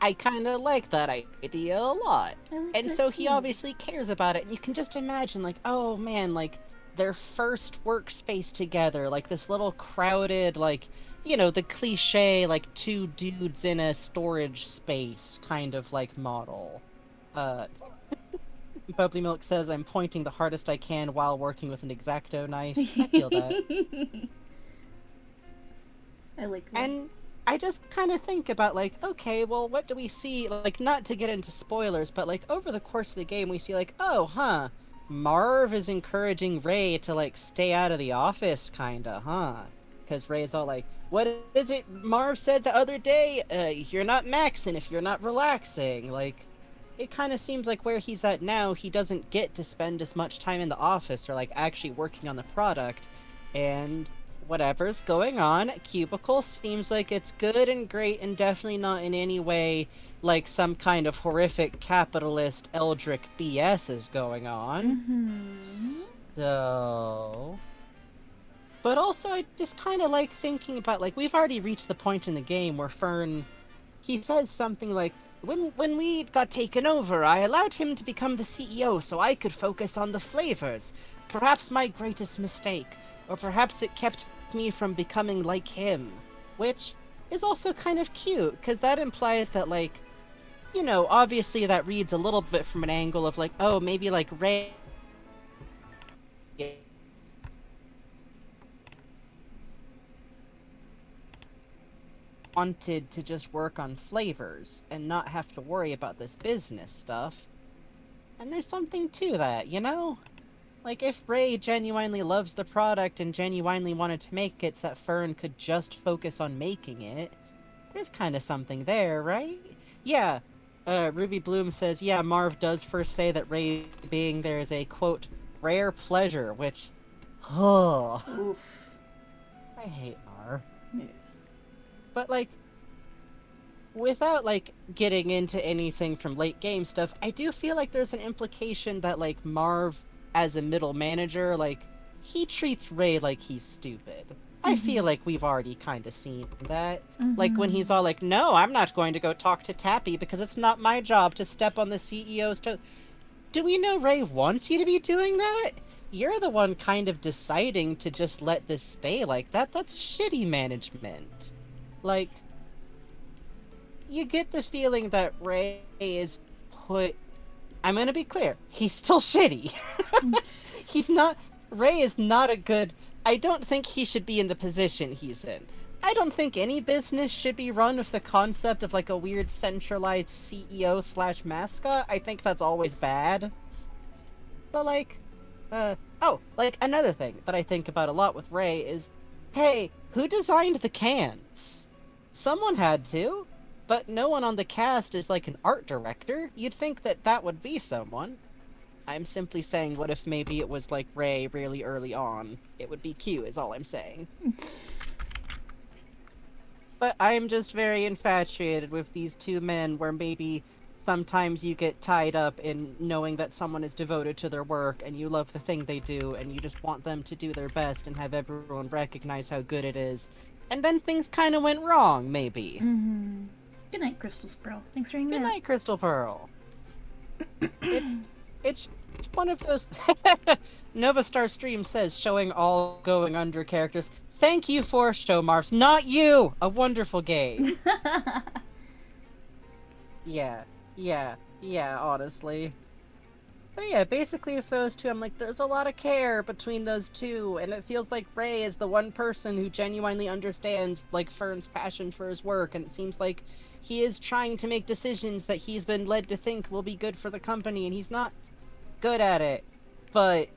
[SPEAKER 1] I kind of like that idea a lot.
[SPEAKER 2] I like
[SPEAKER 1] And
[SPEAKER 2] that
[SPEAKER 1] so he
[SPEAKER 2] too.
[SPEAKER 1] obviously cares about it, and you can just imagine, like, oh man, like, their first workspace together, like this little crowded, like, you know, the cliche, like, two dudes in a storage space kind of, like, model. Uh, Bubbly Milk says, I'm pointing the hardest I can while working with an X-Acto knife. I feel that.
[SPEAKER 2] I like that.
[SPEAKER 1] And I just kind of think about, like, okay, well, what do we see? Like, not to get into spoilers, but, like, over the course of the game, we see, like, oh, huh, Marv is encouraging Ray to, like, stay out of the office, kinda, huh? Because Ray's all like, what is it Marv said the other day? You're not maxing if you're not relaxing. Like, it kind of seems like where he's at now, he doesn't get to spend as much time in the office or, like, actually working on the product. And whatever's going on at Cubicle seems like it's good and great and definitely not in any way like some kind of horrific capitalist Eldrick BS is going on. So... But also, I just kind of like thinking about, like, we've already reached the point in the game where Fern, he says something like, when we got taken over, I allowed him to become the CEO so I could focus on the flavors. Perhaps my greatest mistake. Or perhaps it kept me from becoming like him. Which is also kind of cute, because that implies that, like, you know, obviously that reads a little bit from an angle of, like, oh, maybe, like, Ray wanted to just work on flavors and not have to worry about this business stuff. And there's something to that, you know? Like, if Ray genuinely loves the product and genuinely wanted to make it so that Fern could just focus on making it, there's kind of something there, right? Yeah, Ruby Bloom says, yeah, Marv does first say that Ray being there is a, quote, rare pleasure, which... Oh,
[SPEAKER 2] Oof.
[SPEAKER 1] I hate Marv.
[SPEAKER 2] Yeah.
[SPEAKER 1] But, like, without, like, getting into anything from late game stuff, I do feel like there's an implication that, like, Marv, as a middle manager, like, he treats Ray like he's stupid. I feel like we've already kind of seen that. Like, when he's all like, no, I'm not going to go talk to Tappy because it's not my job to step on the CEO's toe. Do we know Ray wants you to be doing that? You're the one kind of deciding to just let this stay like that. That's shitty management. Like, you get the feeling that Ray is put... I'm gonna be clear. He's still shitty. He's not... Ray is not a good... I don't think he should be in the position he's in. I don't think any business should be run with the concept of, like, a weird centralized CEO/mascot. I think that's always bad. But, like... oh, like, another thing that I think about a lot with Ray is... Hey, who designed the cans? Someone had to. But no one on the cast is, like, an art director. You'd think that that would be someone. I'm simply saying, what if maybe it was, like, Ray really early on? It would be Q, is all I'm saying. But I'm just very infatuated with these two men where maybe sometimes you get tied up in knowing that someone is devoted to their work and you love the thing they do and you just want them to do their best and have everyone recognize how good it is. And then things kind of went wrong, maybe.
[SPEAKER 2] Good night, Crystal Sproul. Thanks for hanging
[SPEAKER 1] Good
[SPEAKER 2] out.
[SPEAKER 1] night, Crystal Pearl. It's one of those... Nova Star Stream says, showing all going under characters. Thank you for show Marvs. Not you! A wonderful game. Yeah, honestly. But yeah, basically with those two, I'm like, there's a lot of care between those two, and it feels like Ray is the one person who genuinely understands, like, Fern's passion for his work, and it seems like he is trying to make decisions that he's been led to think will be good for the company, and he's not good at it. But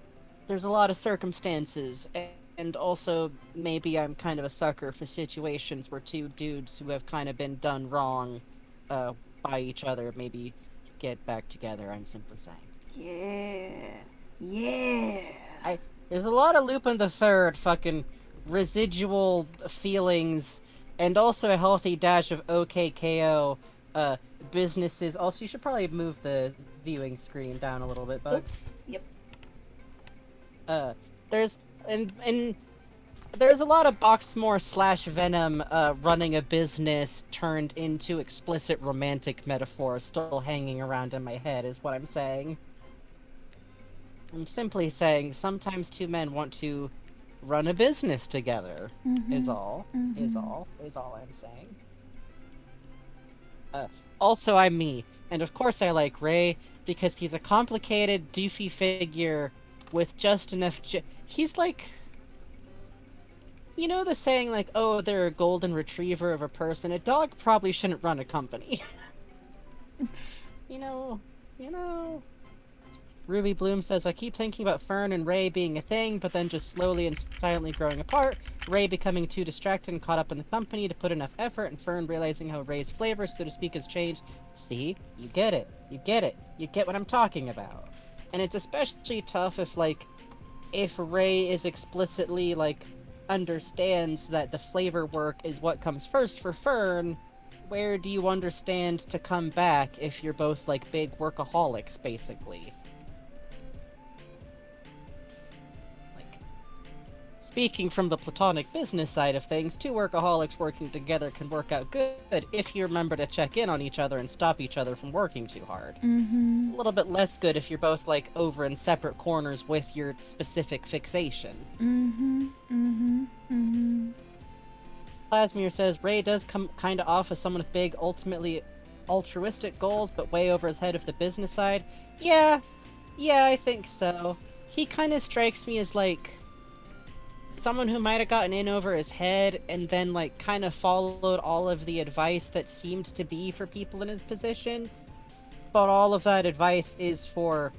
[SPEAKER 1] there's a lot of circumstances, and also maybe I'm kind of a sucker for situations where two dudes who have kind of been done wrong by each other maybe get back together, I'm simply saying.
[SPEAKER 2] Yeah.
[SPEAKER 1] There's a lot of Lupin the Third fucking residual feelings, and also a healthy dash of OKKO businesses. Also, you should probably move the viewing screen down a little bit, Bugs.
[SPEAKER 2] Oops. Yep.
[SPEAKER 1] There's a lot of Boxmore / Venom running a business turned into explicit romantic metaphor still hanging around in my head, is what I'm saying. I'm simply saying sometimes two men want to run a business together. Is all. Is all. Is all I'm saying. Also, I'm me, and of course I like Ray because he's a complicated, doofy figure with just enough. He's like, you know, the saying like, "Oh, they're a golden retriever of a person." A dog probably shouldn't run a company. you know, you know. Ruby Bloom says, I keep thinking about Fern and Ray being a thing, but then just slowly and silently growing apart. Ray becoming too distracted and caught up in the company to put enough effort, and Fern realizing how Ray's flavor, so to speak, has changed. See? You get it. You get it. You get what I'm talking about. And it's especially tough if Ray is explicitly, understands that the flavor work is what comes first for Fern. Where do you understand to come back if you're both, big workaholics, basically? Speaking from the platonic business side of things, two workaholics working together can work out good if you remember to check in on each other and stop each other from working too hard. It's a little bit less good if you're both, over in separate corners with your specific fixation. Plasmir says, Ray does come kinda off as someone with big, ultimately altruistic goals, but way over his head of the business side. Yeah, I think so. He kinda strikes me as, someone who might have gotten in over his head and then kind of followed all of the advice that seemed to be for people in his position, but all of that advice is for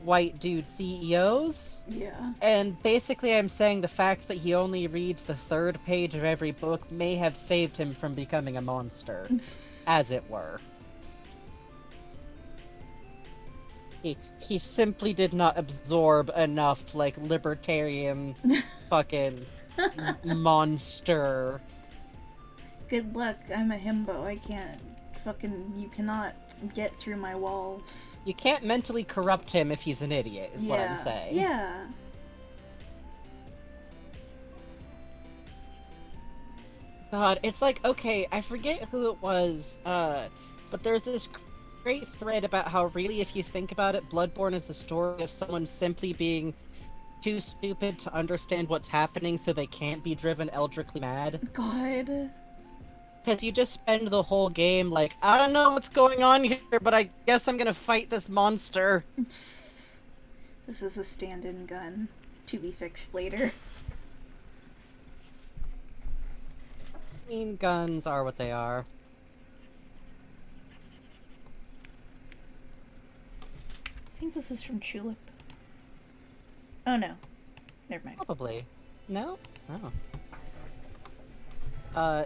[SPEAKER 1] white dude CEOs.
[SPEAKER 2] Yeah.
[SPEAKER 1] And basically I'm saying the fact that he only reads the third page of every book may have saved him from becoming a monster, as it were. He simply did not absorb enough, libertarian fucking monster.
[SPEAKER 2] Good luck, I'm a himbo. I can't you cannot get through my walls.
[SPEAKER 1] You can't mentally corrupt him if he's an idiot, is what I'm saying.
[SPEAKER 2] Yeah.
[SPEAKER 1] God, it's okay, I forget who it was, but there's this great thread about how really, if you think about it, Bloodborne is the story of someone simply being too stupid to understand what's happening so they can't be driven eldrically mad.
[SPEAKER 2] God.
[SPEAKER 1] Because you just spend the whole game I don't know what's going on here, but I guess I'm gonna fight this monster.
[SPEAKER 2] This is a stand-in gun, to be fixed later.
[SPEAKER 1] I mean, guns are what they are.
[SPEAKER 2] I think this is from Tulip. Oh no. Never mind.
[SPEAKER 1] Probably. No? Oh.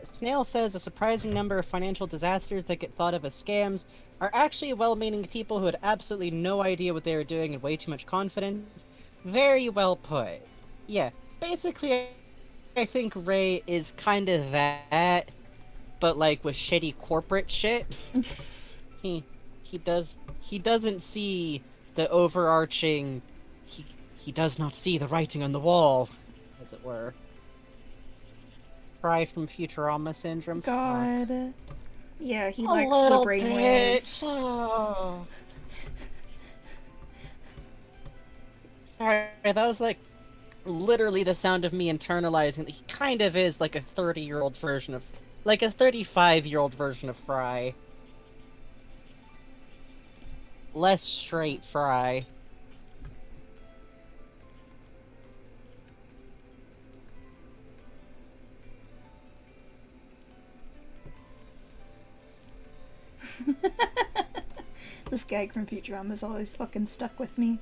[SPEAKER 1] Snail says a surprising number of financial disasters that get thought of as scams are actually well-meaning people who had absolutely no idea what they were doing and way too much confidence. Very well put. Yeah, basically, I think Ray is kind of that, but with shitty corporate shit. He doesn't see the overarching. He does not see the writing on the wall, as it were. Fry from Futurama syndrome.
[SPEAKER 2] God.
[SPEAKER 1] Fuck.
[SPEAKER 2] Yeah, he
[SPEAKER 1] A
[SPEAKER 2] lacks the
[SPEAKER 1] little
[SPEAKER 2] brainwaves.
[SPEAKER 1] bit. Oh. Sorry, that was literally the sound of me internalizing that he kind of is a 30-year-old version of, a 35-year-old version of Fry. Less straight Fry.
[SPEAKER 2] This gag from Futurama is always fucking stuck with me.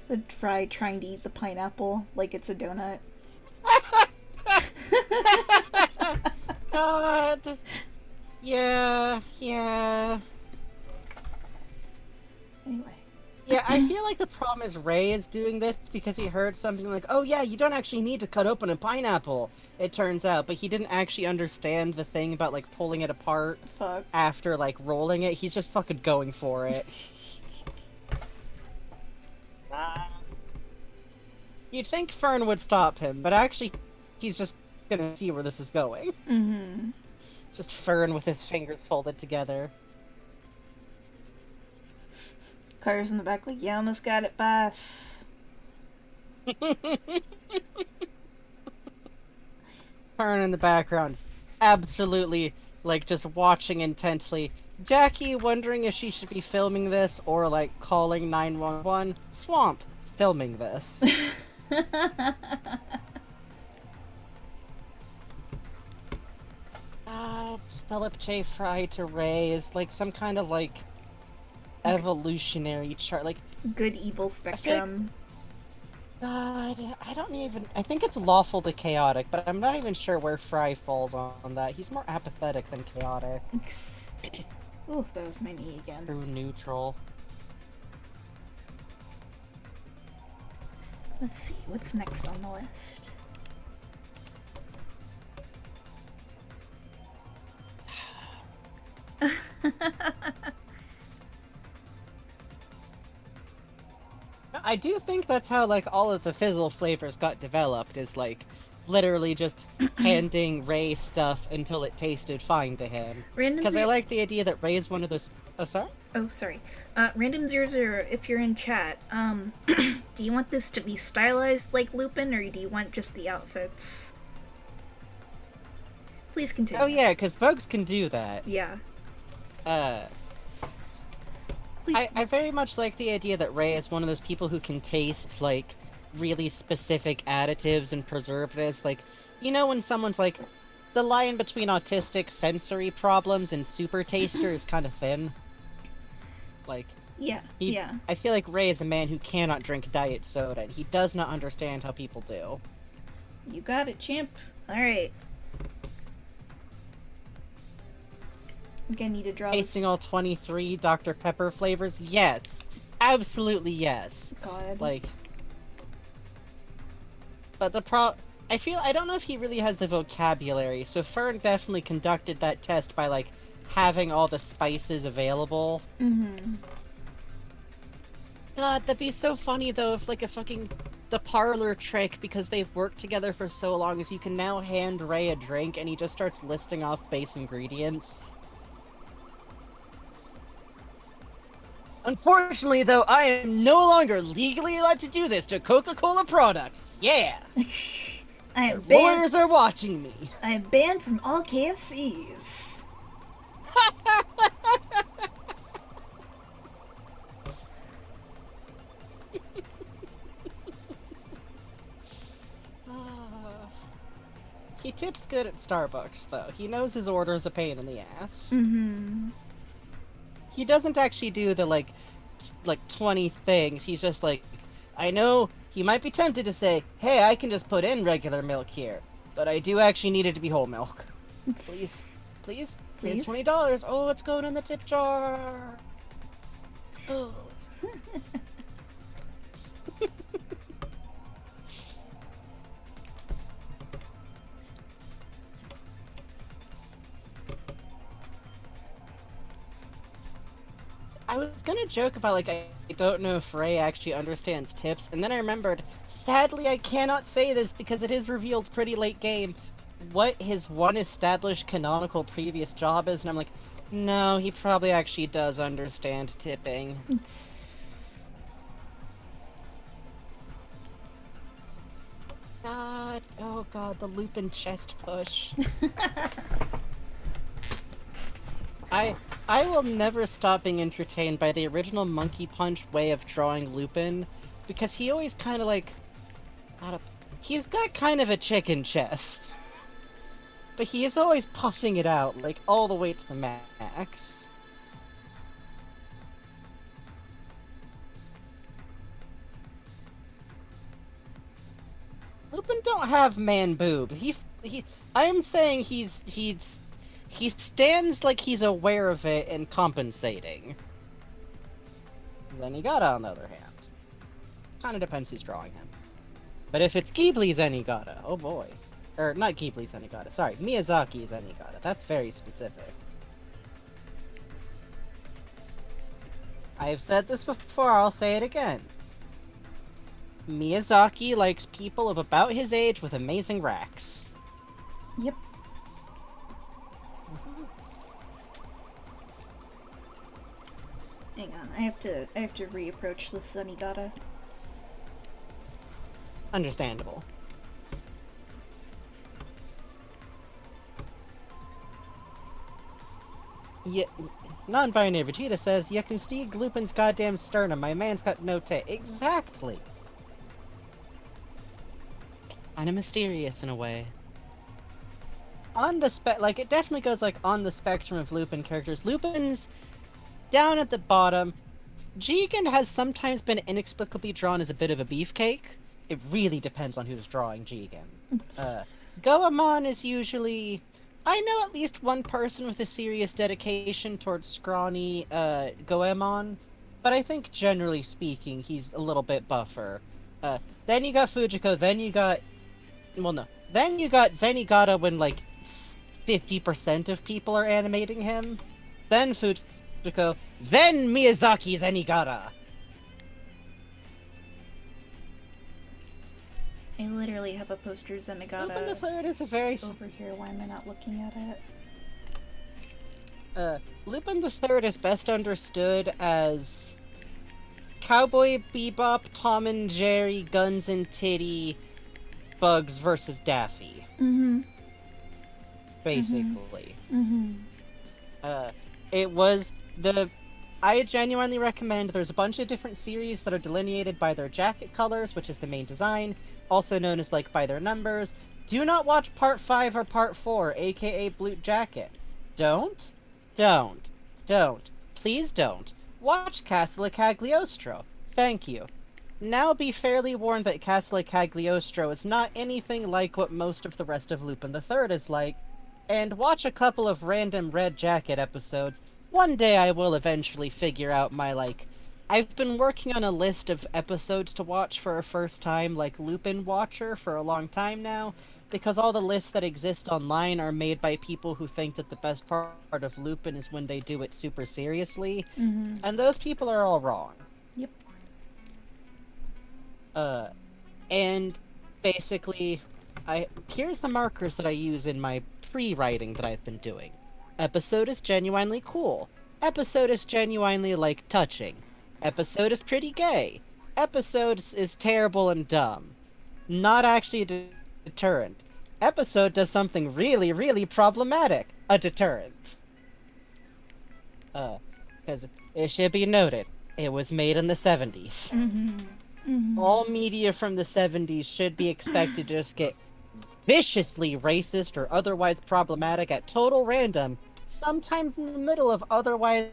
[SPEAKER 2] The Fry trying to eat the pineapple like it's a donut.
[SPEAKER 1] God. Yeah.
[SPEAKER 2] Anyway.
[SPEAKER 1] Yeah, I feel like the problem is Ray is doing this because he heard something like, oh yeah, you don't actually need to cut open a pineapple, it turns out, but he didn't actually understand the thing about, pulling it apart
[SPEAKER 2] Fuck.
[SPEAKER 1] after, rolling it. He's just fucking going for it. You'd think Fern would stop him, but actually, he's just gonna see where this is going.
[SPEAKER 2] Mm-hmm.
[SPEAKER 1] Just Fern with his fingers folded together.
[SPEAKER 2] Carter's in the back like, you almost got it, boss.
[SPEAKER 1] Fern in the background, absolutely, like, just watching intently. Jackie wondering if she should be filming this or, like, calling 911. Swamp, filming this. Philip J. Fry to Ray is, like, some kind of, like, evolutionary chart. Like,
[SPEAKER 2] Good evil spectrum.
[SPEAKER 1] God, I don't even. I think it's lawful to chaotic, but I'm not even sure where Fry falls on that. He's more apathetic than chaotic.
[SPEAKER 2] Ooh, that was my knee again.
[SPEAKER 1] True neutral.
[SPEAKER 2] Let's see, what's next on the list?
[SPEAKER 1] I do think that's how, like, all of the fizzle flavors got developed, is, like, literally just handing Ray stuff until it tasted fine to him. Because I like the idea that Ray's one of those... Oh, sorry?
[SPEAKER 2] Oh, sorry. Random00, if you're in chat, do you want this to be stylized like Lupin, or do you want just the outfits? Please continue.
[SPEAKER 1] Oh, yeah, because bugs can do that.
[SPEAKER 2] Yeah.
[SPEAKER 1] I very much like the idea that Ray is one of those people who can taste, like, really specific additives and preservatives. Like, you know when someone's like, the line between autistic sensory problems and super taster is kind of thin? Like...
[SPEAKER 2] Yeah,
[SPEAKER 1] I feel like Ray is a man who cannot drink diet soda, and he does not understand how people do.
[SPEAKER 2] You got it, champ. Alright. I'm gonna need to draw
[SPEAKER 1] Tasting
[SPEAKER 2] this.
[SPEAKER 1] all 23 Dr. Pepper flavors? Yes. Absolutely yes.
[SPEAKER 2] God.
[SPEAKER 1] Like... But I don't know if he really has the vocabulary, so Fern definitely conducted that test by, like, having all the spices available.
[SPEAKER 2] Mm-hmm.
[SPEAKER 1] God, that'd be so funny, though, if, like, the parlor trick, because they've worked together for so long, is you can now hand Ray a drink, and he just starts listing off base ingredients. Unfortunately, though, I am no longer legally allowed to do this to Coca-Cola products. Yeah!
[SPEAKER 2] I am
[SPEAKER 1] banned. Lawyers are watching me.
[SPEAKER 2] I am banned from all KFCs.
[SPEAKER 1] He tips good at Starbucks, though. He knows his order is a pain in the ass.
[SPEAKER 2] Mm-hmm.
[SPEAKER 1] He doesn't actually do the, like 20 things. He's just like, I know he might be tempted to say, hey, I can just put in regular milk here, but I do actually need it to be whole milk. Please. Please? Please? $20. Oh, it's going in the tip jar. Oh. I was gonna joke about, like, I don't know if Ray actually understands tips, and then I remembered, sadly I cannot say this because it is revealed pretty late game what his one established canonical previous job is, and I'm like, no, he probably actually does understand tipping. God, oh god, the Lupin chest push. I will never stop being entertained by the original Monkey Punch way of drawing Lupin, because he always kind of like... he's got kind of a chicken chest. But he is always puffing it out, like, all the way to the max. Lupin don't have man boob. I am saying he stands like he's aware of it and compensating. Zenigata, on the other hand, kind of depends who's drawing him. But if it's Ghibli Zenigata, oh boy. Or, not Ghibli Zenigata, sorry, Miyazaki Zenigata. That's very specific. I have said this before, I'll say it again. Miyazaki likes people of about his age with amazing racks.
[SPEAKER 2] Yep. Hang on, I have to reapproach the Zenigata.
[SPEAKER 1] Understandable. Yeah, non-binary Vegeta says, "You can see Lupin's goddamn sternum. My man's got no tail." Exactly. Kind of mysterious in a way. On the like, it definitely goes like on the spectrum of Lupin characters. Lupin's down at the bottom. Jigen has sometimes been inexplicably drawn as a bit of a beefcake. It really depends on who's drawing Jigen. Goemon is usually... I know at least one person with a serious dedication towards scrawny Goemon, but I think generally speaking, he's a little bit buffer. Then you got Fujiko, then you got... Well, no. Then you got Zenigata when, like, 50% of people are animating him. Then Fujiko. Then Miyazaki Zenigata!
[SPEAKER 2] I literally have a poster of
[SPEAKER 1] Lupin the
[SPEAKER 2] Zenigata
[SPEAKER 1] Third is a very...
[SPEAKER 2] over here. Why am I not looking at it?
[SPEAKER 1] Lupin the Third is best understood as Cowboy Bebop, Tom and Jerry, Guns and Titty, Bugs versus Daffy.
[SPEAKER 2] Mm-hmm.
[SPEAKER 1] Basically.
[SPEAKER 2] Mm-hmm.
[SPEAKER 1] It was the... I genuinely recommend, there's a bunch of different series that are delineated by their jacket colors, which is the main design, also known as, like, by their numbers. Do not watch Part 5 or Part 4, aka Blue Jacket. Don't. Please don't. Watch Castle Cagliostro. Thank you. Now be fairly warned that Castle Cagliostro is not anything like what most of the rest of Lupin the Third is like, and watch a couple of random Red Jacket episodes. One day I will eventually figure out my, like... I've been working on a list of episodes to watch for a first time, like Lupin Watcher, for a long time now, because all the lists that exist online are made by people who think that the best part of Lupin is when they do it super seriously, and those people are all wrong.
[SPEAKER 2] Yep.
[SPEAKER 1] And basically, here's the markers that I use in my pre-writing that I've been doing. Episode is genuinely cool. Episode is genuinely, like, touching. Episode is pretty gay. Episode is terrible and dumb. Not actually a deterrent. Episode does something really, really problematic. A deterrent. Because it should be noted, it was made in the 70s. All media from the 70s should be expected to just get viciously racist or otherwise problematic at total random, sometimes in the middle of otherwise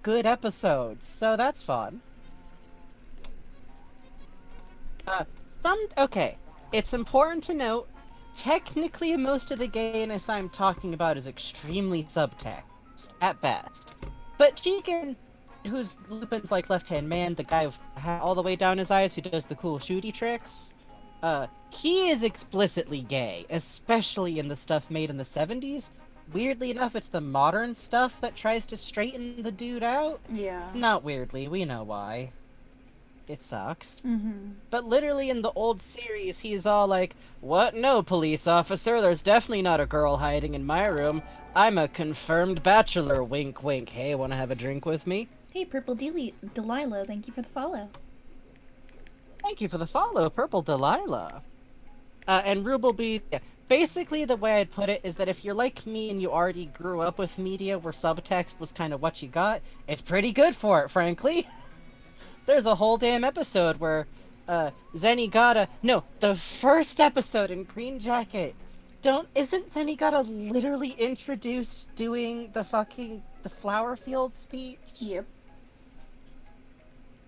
[SPEAKER 1] good episodes, so that's fun. Okay, it's important to note, technically most of the gayness I'm talking about is extremely subtext, at best. But Jigen, who's Lupin's, like, left-hand man, the guy with all the way down his eyes who does the cool shooty tricks, he is explicitly gay, especially in the stuff made in the 70s. Weirdly enough, it's the modern stuff that tries to straighten the dude out.
[SPEAKER 2] Yeah.
[SPEAKER 1] Not weirdly, we know why. It sucks. But literally in the old series, he's all like, "What? No, police officer, there's definitely not a girl hiding in my room. I'm a confirmed bachelor, wink wink. Hey, wanna have a drink with me?"
[SPEAKER 2] Hey, Purple Delilah, thank you for the follow.
[SPEAKER 1] Thank you for the follow, Purple Delilah. And Rubleby, yeah. Basically, the way I'd put it is that if you're like me and you already grew up with media where subtext was kind of what you got, it's pretty good for it, frankly. There's a whole damn episode where, Zenigata... No, the first episode in Green Jacket. Isn't Zenigata literally introduced doing the flower field speech?
[SPEAKER 2] Yep.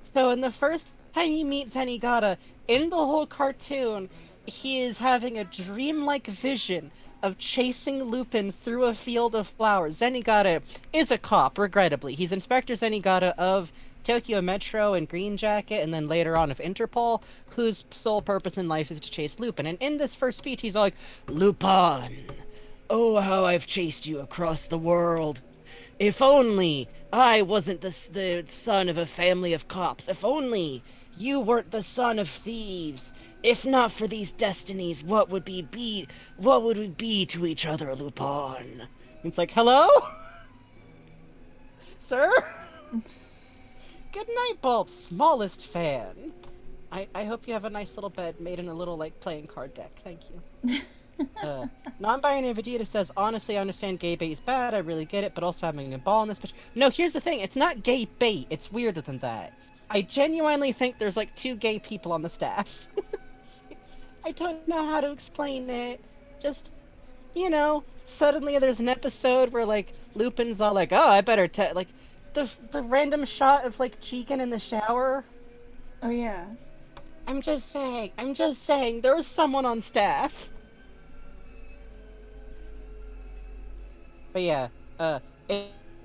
[SPEAKER 1] So in the first time you meet Zenigata, in the whole cartoon, he is having a dreamlike vision of chasing Lupin through a field of flowers. Zenigata is a cop, regrettably. He's Inspector Zenigata of Tokyo Metro and Green Jacket, and then later on of Interpol, whose sole purpose in life is to chase Lupin. And in this first speech, he's all like, "Lupin, oh, how I've chased you across the world. If only I wasn't the son of a family of cops. If only you weren't the son of thieves. If not for these destinies, what would we be to each other, Lupin?" It's like, hello? Sir? Good night, Bulb, smallest fan. I hope you have a nice little bed made in a little, like, playing card deck. Thank you. Non-binary Vegeta says, honestly, I understand gay bait is bad, I really get it, but also having a ball in this bitch. No, here's the thing, it's not gay bait, it's weirder than that. I genuinely think there's, like, 2 gay people on the staff. I don't know how to explain it. Just, suddenly there's an episode where, like, Lupin's all like, oh, I better like, the random shot of, like, Jigen in the shower.
[SPEAKER 2] Oh yeah.
[SPEAKER 1] I'm just saying, there was someone on staff. But yeah,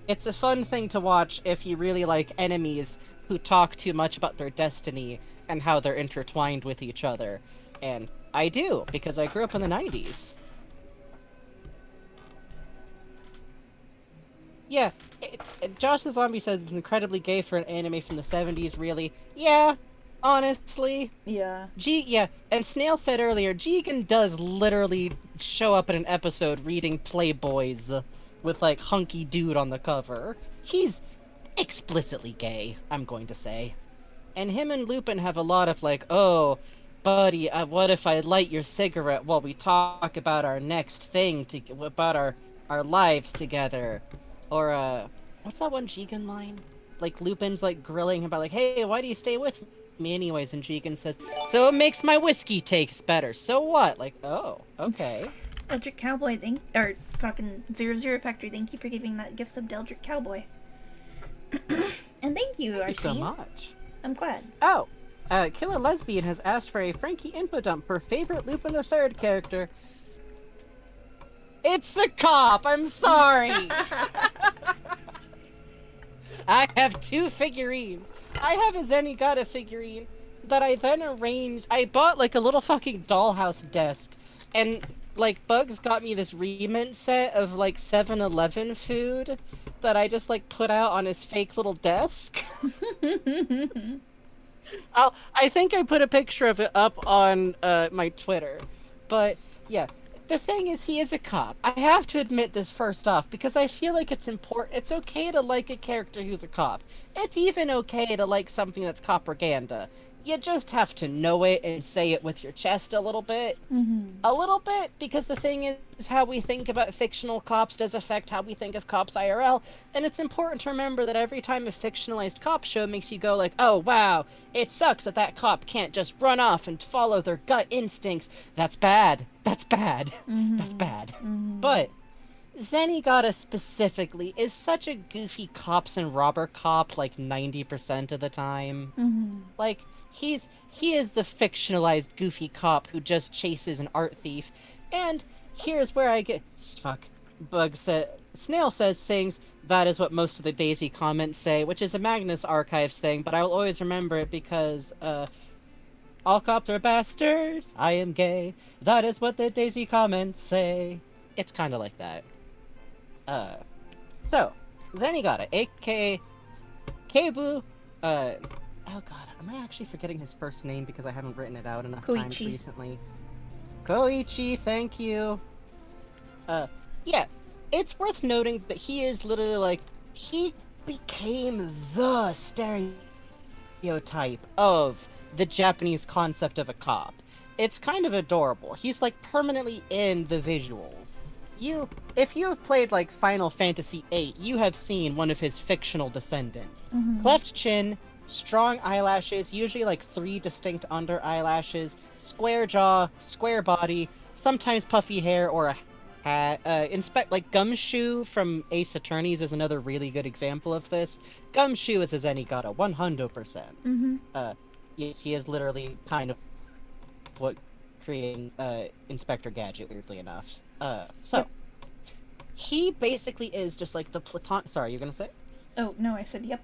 [SPEAKER 1] it's a fun thing to watch if you really like enemies who talk too much about their destiny and how they're intertwined with each other. And I do, because I grew up in the 90s. Yeah, Josh the Zombie says it's incredibly gay for an anime from the 70s, really. Yeah, honestly.
[SPEAKER 2] Yeah.
[SPEAKER 1] Yeah, and Snail said earlier, Jigen does literally show up in an episode reading Playboys with, like, hunky dude on the cover. He's explicitly gay, I'm going to say. And him and Lupin have a lot of, like, oh, buddy, what if I light your cigarette while we talk about our next thing, about our lives together? Or, what's that one Jigen line? Like, Lupin's, like, grilling him about, like, hey, why do you stay with me anyways? And Jigen says, so it makes my whiskey taste better. So what? Like, oh, okay.
[SPEAKER 2] Eldritch Cowboy, or fucking 00 Factory, thank you for giving that gift sub to Eldritch Cowboy. And thank you,
[SPEAKER 1] Thank you so
[SPEAKER 2] Arsene.
[SPEAKER 1] much.
[SPEAKER 2] I'm glad.
[SPEAKER 1] Oh, Killer Lesbian has asked for a Frankie info dump for favorite Lupin the Third character. It's the cop! I'm sorry! I have 2 figurines. I have a Zenigata figurine that I then arranged. I bought, like, a little fucking dollhouse desk. And, like, Bugs got me this remint set of, like, 7-Eleven food that I just, like, put out on his fake little desk. I think I put a picture of it up on my Twitter. But, yeah. The thing is, he is a cop. I have to admit this first off, because I feel like it's important. It's okay to like a character who's a cop. It's even okay to like something that's propaganda. You just have to know it and say it with your chest a little bit.
[SPEAKER 2] Mm-hmm.
[SPEAKER 1] A little bit, because the thing is, how we think about fictional cops does affect how we think of cops IRL, and it's important to remember that every time a fictionalized cop show makes you go like, oh wow, it sucks that that cop can't just run off and follow their gut instincts. That's bad. That's bad.
[SPEAKER 2] Mm-hmm.
[SPEAKER 1] That's bad.
[SPEAKER 2] Mm-hmm.
[SPEAKER 1] But Zenigata specifically is such a goofy cops and robber cop like 90% of the time.
[SPEAKER 2] Mm-hmm.
[SPEAKER 1] Like, he is the fictionalized goofy cop who just chases an art thief. And here's where I get Snail says sings, that is what most of the Daisy comments say, which is a Magnus Archives thing, but I will always remember it because all cops are bastards, I am gay, that is what the Daisy comments say. It's kinda like that. So, Zenigata, aka Keibu, oh god, am I actually forgetting his first name because I haven't written it out enough times
[SPEAKER 2] Koichi.
[SPEAKER 1] recently? Koichi, thank you. Yeah, it's worth noting that he is literally like, he became the stereotype of the Japanese concept of a cop. It's kind of adorable. He's like permanently in the visuals. If you have played like Final Fantasy VIII, you have seen one of his fictional descendants.
[SPEAKER 2] Mm-hmm.
[SPEAKER 1] Cleft chin, strong eyelashes, usually like 3 distinct under eyelashes, square jaw, square body, sometimes puffy hair or a hat. Like Gumshoe from Ace Attorneys is another really good example of this. Gumshoe is a Zenigata, 100%.
[SPEAKER 2] Mm-hmm.
[SPEAKER 1] Yes, he is literally kind of what creating Inspector Gadget, weirdly enough. So, he basically is just like the Platon. Sorry, you're gonna say?
[SPEAKER 2] Oh, no, I said yep.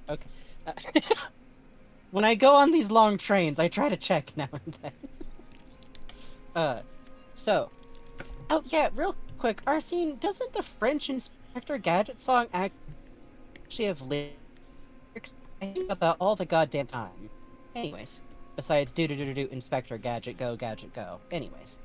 [SPEAKER 1] Okay. When I go on these long trains, I try to check now and then. So. Oh, yeah, real quick. Arsene, doesn't the French Inspector Gadget song actually have lyrics? I think about that all the goddamn time. Anyways. Besides do Inspector Gadget go. Anyways.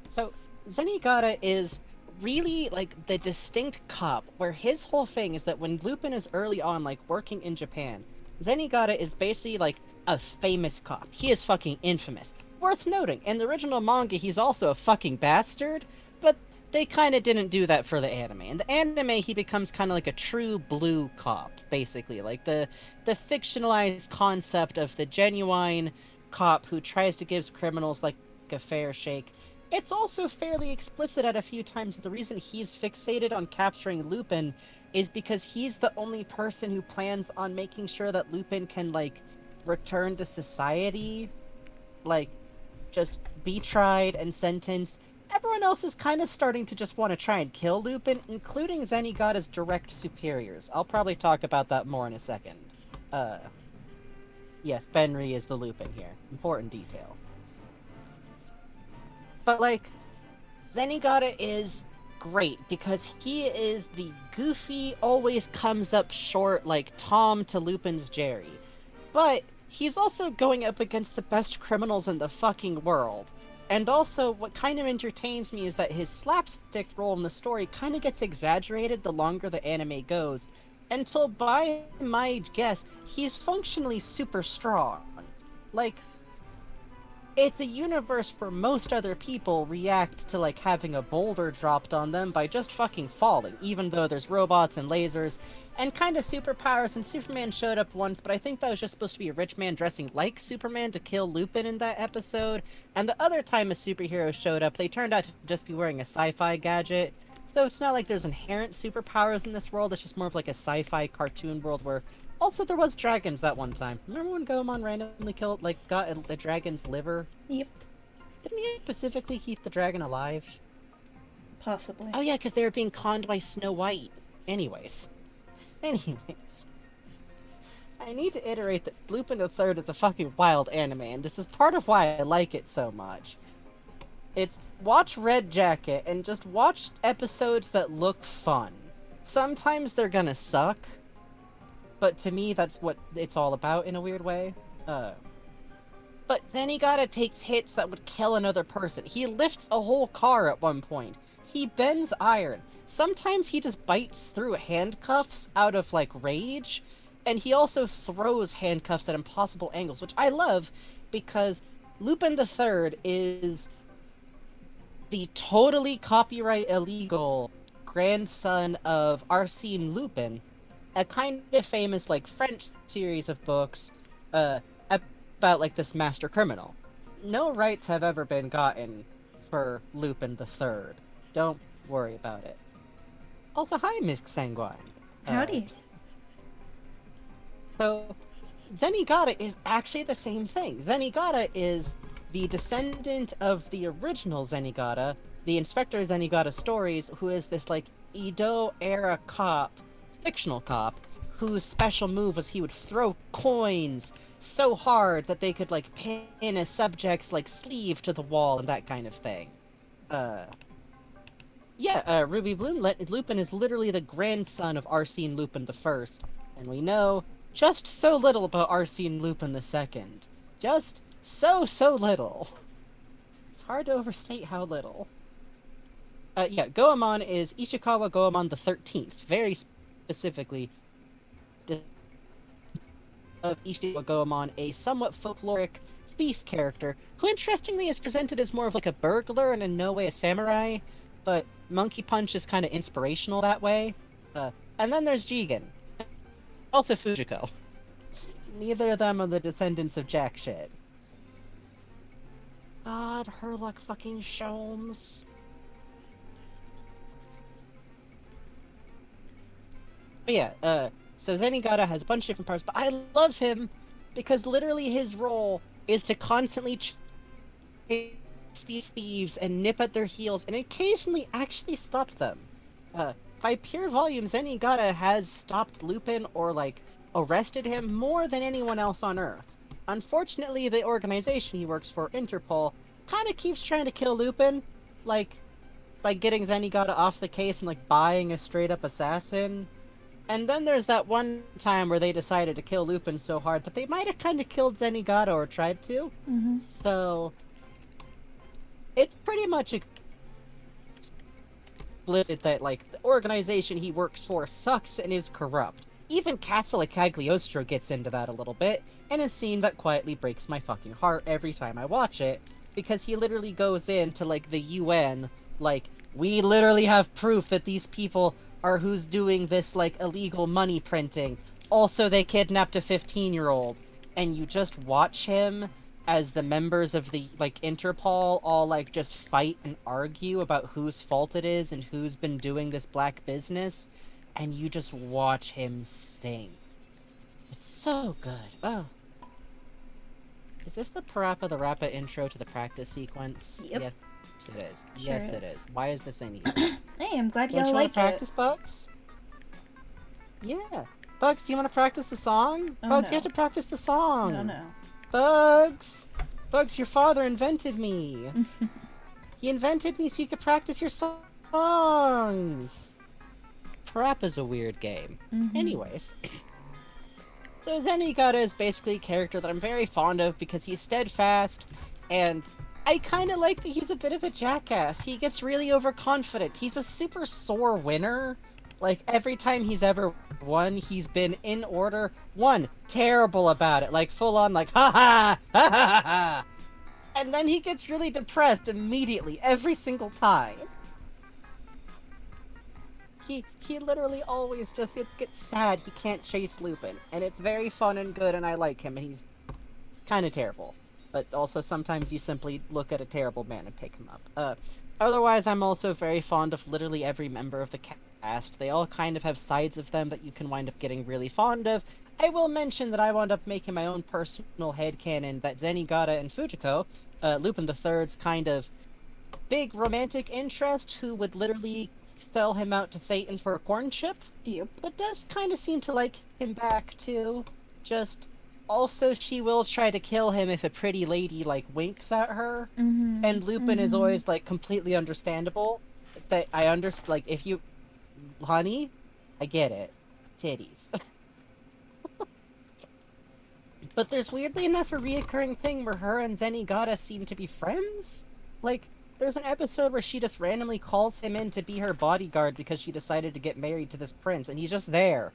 [SPEAKER 1] So, Zenigata is really, like, the distinct cop, where his whole thing is that when Lupin is early on, like, working in Japan, Zenigata is basically like a famous cop. He is fucking infamous. Worth noting, in the original manga, he's also a fucking bastard, but they kind of didn't do that for the anime. In the anime, he becomes kind of like a true blue cop, basically, like the fictionalized concept of the genuine cop who tries to give criminals like a fair shake. It's also fairly explicit at a few times that the reason he's fixated on capturing Lupin is because he's the only person who plans on making sure that Lupin can, like, return to society, like, just be tried and sentenced. Everyone else is kind of starting to just want to try and kill Lupin, including Zenigata's direct superiors. I'll probably talk about that more in a second. Uh, yes, Benry is the Lupin here. Important detail. But, like, Zenigata is great because he is the goofy, always comes up short, like Tom to Lupin's Jerry. But he's also going up against the best criminals in the fucking world. And also, what kind of entertains me is that his slapstick role in the story kind of gets exaggerated the longer the anime goes, until, by my guess, he's functionally super strong. Like, it's a universe where most other people react to, like, having a boulder dropped on them by just fucking falling, even though there's robots and lasers and kind of superpowers, and Superman showed up once, but I think that was just supposed to be a rich man dressing like Superman to kill Lupin in that episode, and the other time a superhero showed up, they turned out to just be wearing a sci-fi gadget, so it's not like there's inherent superpowers in this world, it's just more of like a sci-fi cartoon world where also, there was dragons that one time. Remember when Goemon randomly killed, like, got a dragon's liver?
[SPEAKER 2] Yep,
[SPEAKER 1] Didn't he specifically keep the dragon alive?
[SPEAKER 2] possibly.
[SPEAKER 1] Oh yeah, because they were being conned by Snow White. Anyways. I need to iterate that Lupin the Third is a fucking wild anime, and this is part of why I like it so much. It's watch Red Jacket and just watch episodes that look fun. Sometimes they're gonna suck, but to me, that's what it's all about in a weird way. But Zenigata takes hits that would kill another person. He lifts a whole car at one point. He bends iron. Sometimes he just bites through handcuffs out of, like, rage. And he also throws handcuffs at impossible angles, which I love, because Lupin the Third is the totally copyright illegal grandson of Arsène Lupin, a kind of famous, like, French series of books about, like, this master criminal. No rights have ever been gotten for Lupin the Third. Don't worry about it. Also, hi, Miss Sanguine.
[SPEAKER 2] Howdy.
[SPEAKER 1] So, Zenigata is actually the same thing. Zenigata is the descendant of the original Zenigata, the Inspector Zenigata stories, who is this, like, Edo-era cop, fictional cop, whose special move was he would throw coins so hard that they could, like, pin a subject's, like, sleeve to the wall and that kind of thing. Ruby Bloom, Lupin is literally the grandson of Arsène Lupin the First, and we know just so little about Arsène Lupin the Second. Just so little. It's hard to overstate how little. Goemon is Ishikawa Goemon the 13th, very specifically of Ishikawa Goemon, a somewhat folkloric thief character, who interestingly is presented as more of like a burglar and in no way a samurai, but Monkey Punch is kind of inspirational that way. And then there's Jigen. Also Fujiko. Neither of them are the descendants of jack shit. God, Herlock fucking Sholmes. But so Zenigata has a bunch of different parts, but I love him because literally his role is to constantly chase these thieves and nip at their heels and occasionally actually stop them. By pure volume, Zenigata has stopped Lupin or, like, arrested him more than anyone else on Earth. Unfortunately, the organization he works for, Interpol, kind of keeps trying to kill Lupin, like, by getting Zenigata off the case and, like, buying a straight-up assassin. And then there's that one time where they decided to kill Lupin so hard that they might have kind of killed Zenigata or tried to.
[SPEAKER 2] Mm-hmm.
[SPEAKER 1] So, it's pretty much explicit that, like, the organization he works for sucks and is corrupt. Even Castle Cagliostro gets into that a little bit, in a scene that quietly breaks my fucking heart every time I watch it, because he literally goes into, like, the UN, like, we literally have proof that these people are who's doing this, like, illegal money printing. Also, they kidnapped a 15-year-old. And you just watch him as the members of the, like, Interpol all, like, just fight and argue about whose fault it is and who's been doing this black business, and you just watch him sing. It's so good. Oh. Is this the Parappa the Rappa intro to the practice sequence?
[SPEAKER 2] Yep.
[SPEAKER 1] Yes, it is.
[SPEAKER 2] Sure
[SPEAKER 1] Yes, it
[SPEAKER 2] is.
[SPEAKER 1] is. Why is this in here?
[SPEAKER 2] Hey, I'm glad
[SPEAKER 1] Don't
[SPEAKER 2] y'all
[SPEAKER 1] you want
[SPEAKER 2] like
[SPEAKER 1] to practice, Bugs? Yeah. Bugs, do you want to practice the song?
[SPEAKER 2] Oh,
[SPEAKER 1] Bugs,
[SPEAKER 2] no.
[SPEAKER 1] you have to practice the
[SPEAKER 2] it.
[SPEAKER 1] song.
[SPEAKER 2] No, no.
[SPEAKER 1] Bugs! Bugs, your father invented me. He invented me so you could practice your songs. Parappa's a weird game. Anyways. So Zenigata is basically a character that I'm very fond of because he's steadfast, and I kind of like that he's a bit of a jackass. He gets really overconfident. He's a super sore winner. Like, every time he's ever won, he's been in order. One, terrible about it. Like, full on, like, ha ha, ha ha ha ha. And then he gets really depressed immediately, every single time. He literally always just gets sad he can't chase Lupin, and it's very fun and good, and I like him, and he's kind of terrible. But also sometimes you simply look at a terrible man and pick him up. Otherwise, I'm also very fond of literally every member of the cast. They all kind of have sides of them that you can wind up getting really fond of. I will mention that I wound up making my own personal headcanon that Zenigata and Fujiko, Lupin III's kind of big romantic interest who would literally sell him out to Satan for a corn chip,
[SPEAKER 2] Yep.
[SPEAKER 1] but does kind of seem to like him back too. Just also she will try to kill him if a pretty lady like winks at her. And Lupin is always like completely understandable. That I understand, like, if you, honey, I get it, titties. But there's weirdly enough a reoccurring thing where her and Zenigata seem to be friends. Like, there's an episode where she just randomly calls him in to be her bodyguard because she decided to get married to this prince, and he's just there,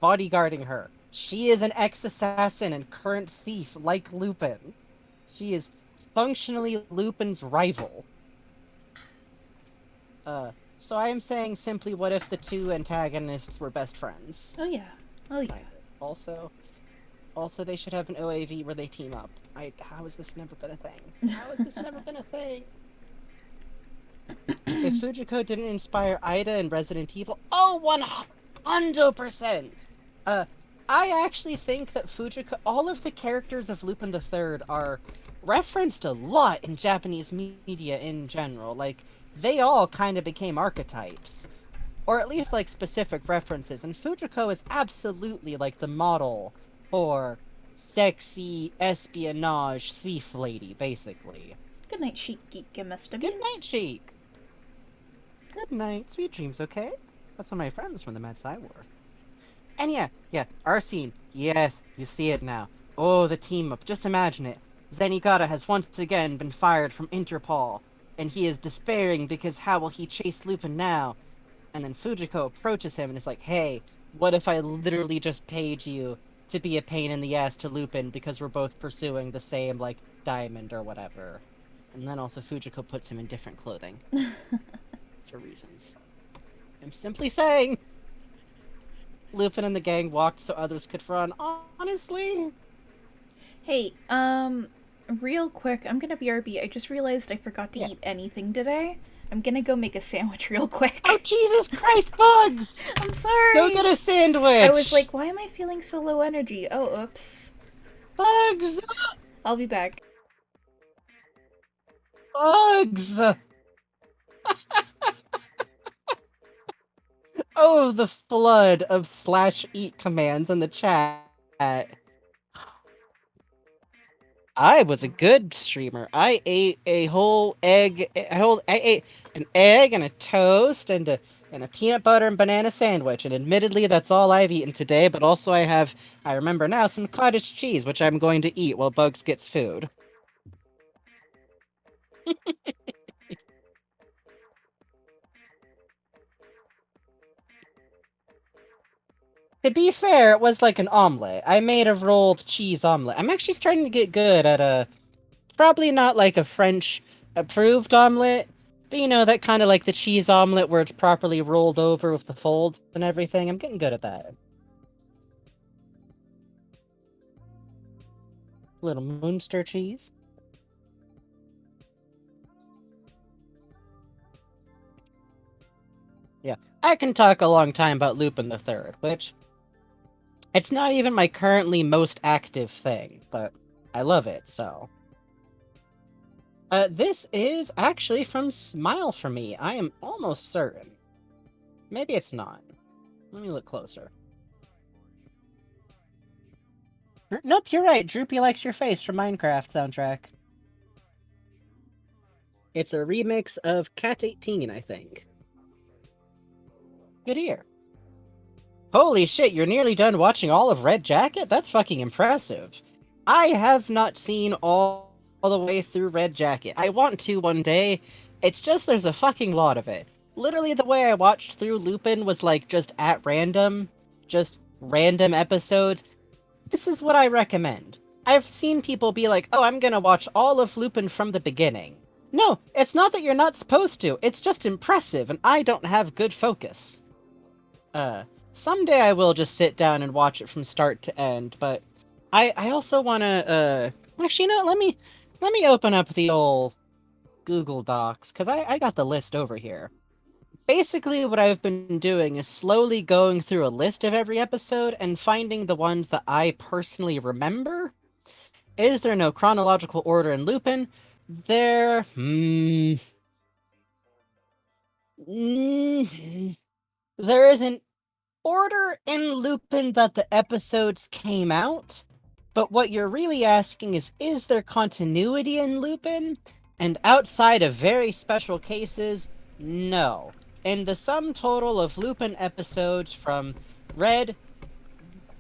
[SPEAKER 1] bodyguarding her. She is an ex-assassin and current thief like Lupin. She is functionally Lupin's rival. So I am saying simply, what if the two antagonists were best friends?
[SPEAKER 2] Oh, yeah. Oh, yeah.
[SPEAKER 1] Also, they should have an OAV where they team up. How has this never been a thing? How has this never been a thing? If Fujiko didn't inspire Ida in Resident Evil, oh, 100%! I actually think that Fujiko, all of the characters of Lupin III are referenced a lot in Japanese media in general. Like, they all kind of became archetypes. Or at least, like, specific references. And Fujiko is absolutely, like, the model for sexy espionage thief lady, basically.
[SPEAKER 2] Good night, Chic Geek MSW.
[SPEAKER 1] Good night, Cheek! Good night, sweet dreams, okay? That's what my friends from the Mad Side were. And yeah, our scene. Yes, you see it now. Oh, the team up. Just imagine it. Zenigata has once again been fired from Interpol, and he is despairing because how will he chase Lupin now? And then Fujiko approaches him and is like, hey, what if I literally just paid you to be a pain in the ass to Lupin because we're both pursuing the same, like, diamond or whatever? And then also Fujiko puts him in different clothing. For reasons. I'm simply saying! Lupin and the gang walked so others could run. Honestly?
[SPEAKER 2] Hey, real quick, I'm gonna BRB. I just realized I forgot to eat anything today. I'm gonna go make a sandwich real quick.
[SPEAKER 1] Oh, Jesus Christ, Bugs!
[SPEAKER 2] I'm sorry!
[SPEAKER 1] Go get a sandwich!
[SPEAKER 2] I was like, why am I feeling so low energy? Oh, oops.
[SPEAKER 1] Bugs!
[SPEAKER 2] I'll be back.
[SPEAKER 1] Bugs! Oh, the flood of /eat commands in the chat. I was a good streamer. I ate a whole egg. I ate an egg and a toast and a peanut butter and banana sandwich. And admittedly, that's all I've eaten today. But also, I remember now, some cottage cheese, which I'm going to eat while Bugs gets food. To be fair, it was like an omelet. I made a rolled cheese omelet. I'm actually starting to get good at probably not like a French approved omelet, but you know, that kind of like the cheese omelet where it's properly rolled over with the folds and everything. I'm getting good at that. Little Munster cheese. Yeah, I can talk a long time about Lupin the Third, which it's not even my currently most active thing, but I love it, so. This is actually from Smile for Me. I am almost certain. Maybe it's not. Let me look closer. Nope, you're right. Droopy Likes Your Face from Minecraft soundtrack. It's a remix of Cat 18, I think. Good ear. Holy shit, you're nearly done watching all of Red Jacket? That's fucking impressive. I have not seen all the way through Red Jacket. I want to one day. It's just there's a fucking lot of it. Literally the way I watched through Lupin was like just at random. Just random episodes. This is what I recommend. I've seen people be like, oh, I'm gonna watch all of Lupin from the beginning. No, it's not that you're not supposed to. It's just impressive, and I don't have good focus. Someday I will just sit down and watch it from start to end, but I also wanna, actually, you know, let me open up the old Google Docs, because I got the list over here. Basically, what I've been doing is slowly going through a list of every episode and finding the ones that I personally remember. Is there no chronological order in Lupin? There, there is an order in Lupin that the episodes came out, but what you're really asking is there continuity in Lupin? And outside of very special cases, no. In the sum total of Lupin episodes from Red,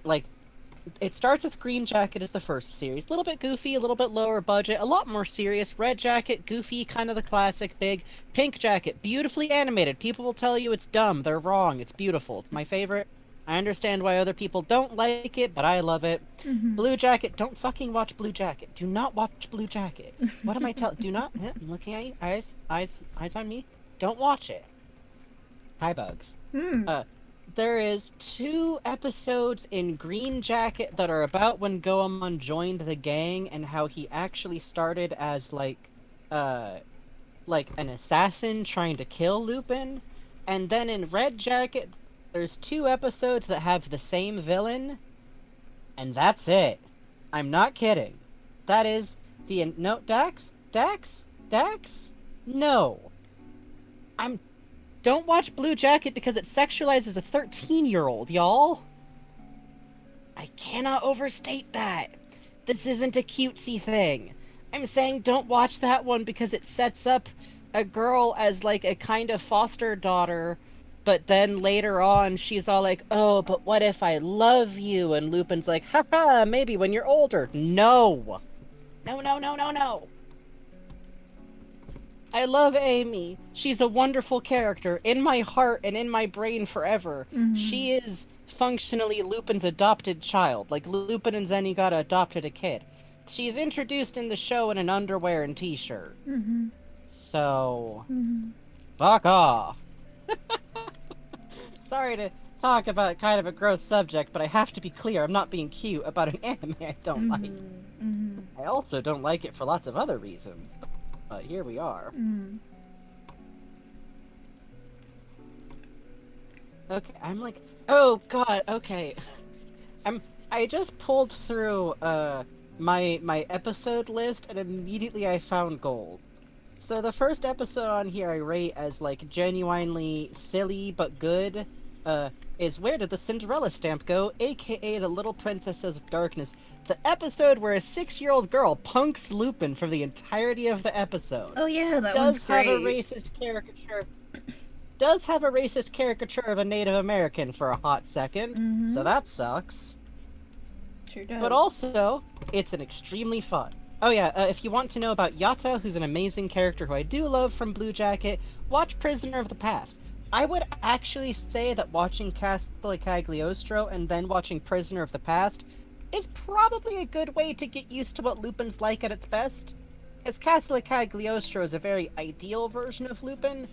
[SPEAKER 1] like, it starts with Green Jacket as the first series. A little bit goofy, a little bit lower budget, a lot more serious. Red Jacket, goofy, kind of the classic big. Pink Jacket, beautifully animated. People will tell you it's dumb. They're wrong. It's beautiful. It's my favorite. I understand why other people don't like it, but I love it.
[SPEAKER 2] Mm-hmm.
[SPEAKER 1] Blue Jacket, don't fucking watch Blue Jacket. Do not watch Blue Jacket. What am I telling? Do not. I'm looking at you. Eyes on me. Don't watch it. Hi, Bugs. There is 2 episodes in Green Jacket that are about when Goemon joined the gang and how he actually started as like an assassin trying to kill Lupin. And then in Red Jacket, there's 2 episodes that have the same villain, and that's it. I'm not kidding. That is the no Dax? No. Don't watch Blue Jacket because it sexualizes a 13-year-old, y'all. I cannot overstate that. This isn't a cutesy thing. I'm saying don't watch that one because it sets up a girl as like a kind of foster daughter, but then later on she's all like, oh, but what if I love you? And Lupin's like, haha, maybe when you're older. No. No. I love Amy. She's a wonderful character in my heart and in my brain forever.
[SPEAKER 2] Mm-hmm.
[SPEAKER 1] She is functionally Lupin's adopted child. Like, Lupin and Zenigata adopted a kid. She's introduced in the show in an underwear and t-shirt.
[SPEAKER 2] Mm-hmm.
[SPEAKER 1] So,
[SPEAKER 2] Mm-hmm.
[SPEAKER 1] fuck off. Sorry to talk about kind of a gross subject, but I have to be clear, I'm not being cute about an anime I don't like.
[SPEAKER 2] Mm-hmm.
[SPEAKER 1] I also don't like it for lots of other reasons. But here we are.
[SPEAKER 2] Mm.
[SPEAKER 1] Okay, I'm like, oh god, okay. I just pulled through my episode list and immediately I found gold. So the first episode on here I rate as like genuinely silly but good is Where Did the Cinderella Stamp Go? AKA The Little Princesses of Darkness. The episode where a 6-year-old girl punks Lupin for the entirety of the episode.
[SPEAKER 2] Oh yeah, that one's great.
[SPEAKER 1] Does have a racist caricature of a Native American for a hot second,
[SPEAKER 2] Mm-hmm.
[SPEAKER 1] so that sucks.
[SPEAKER 2] Sure does.
[SPEAKER 1] But also, it's an extremely fun. Oh yeah, if you want to know about Yata, who's an amazing character who I do love from Blue Jacket, watch Prisoner of the Past. I would actually say that watching Castle Cagliostro and then watching Prisoner of the Past is probably a good way to get used to what Lupin's like at its best. Because Castle Cagliostro is a very ideal version of Lupin,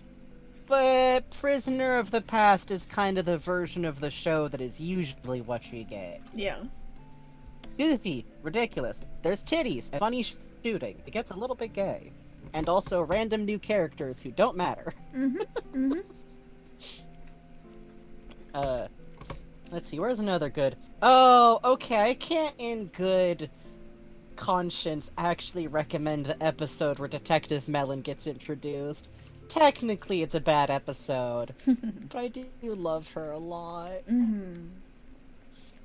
[SPEAKER 1] but Prisoner of the Past is kind of the version of the show that is usually what you get.
[SPEAKER 2] Yeah.
[SPEAKER 1] Goofy, ridiculous, there's titties, and funny shooting. It gets a little bit gay. And also random new characters who don't matter. Let's see, where's another good... Oh, okay, I can't in good conscience actually recommend the episode where Detective Mellon gets introduced. Technically, it's a bad episode, but I do love her a lot.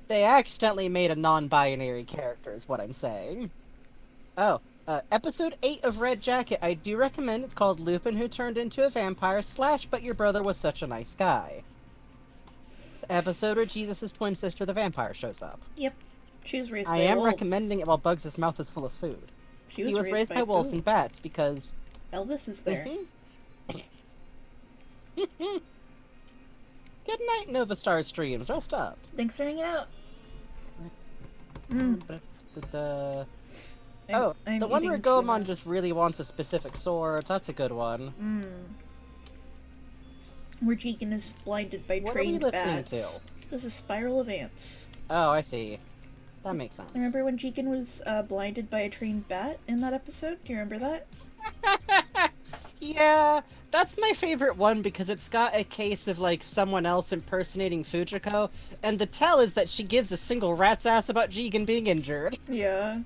[SPEAKER 1] They accidentally made a non-binary character, is what I'm saying. Oh, episode 8 of Red Jacket, I do recommend. It's called Lupin Who Turned Into a Vampire / But Your Brother Was Such a Nice Guy. The episode where Jesus' twin sister, the vampire, shows up.
[SPEAKER 2] Yep. She was raised by
[SPEAKER 1] I am
[SPEAKER 2] wolves.
[SPEAKER 1] recommending it while Bugs' mouth is full of food.
[SPEAKER 2] She was
[SPEAKER 1] He was raised by wolves and bats because...
[SPEAKER 2] Elvis is there.
[SPEAKER 1] Good night, Nova Star Streams. Rest up.
[SPEAKER 2] Thanks for hanging out.
[SPEAKER 1] Oh,
[SPEAKER 2] I'm
[SPEAKER 1] the one where
[SPEAKER 2] eating tuna.
[SPEAKER 1] Goemon just really wants a specific sword. That's a good one.
[SPEAKER 2] Where Jigen is blinded by
[SPEAKER 1] What are we
[SPEAKER 2] trained
[SPEAKER 1] listening
[SPEAKER 2] bats.
[SPEAKER 1] to?
[SPEAKER 2] This is Spiral of Ants.
[SPEAKER 1] Oh, I see. That makes sense.
[SPEAKER 2] Remember when Jigen was blinded by a trained bat in that episode? Do you remember that?
[SPEAKER 1] Yeah, that's my favorite one because it's got a case of, like, someone else impersonating Fujiko, and the tell is that she gives a single rat's ass about Jigen being injured.
[SPEAKER 2] Yeah.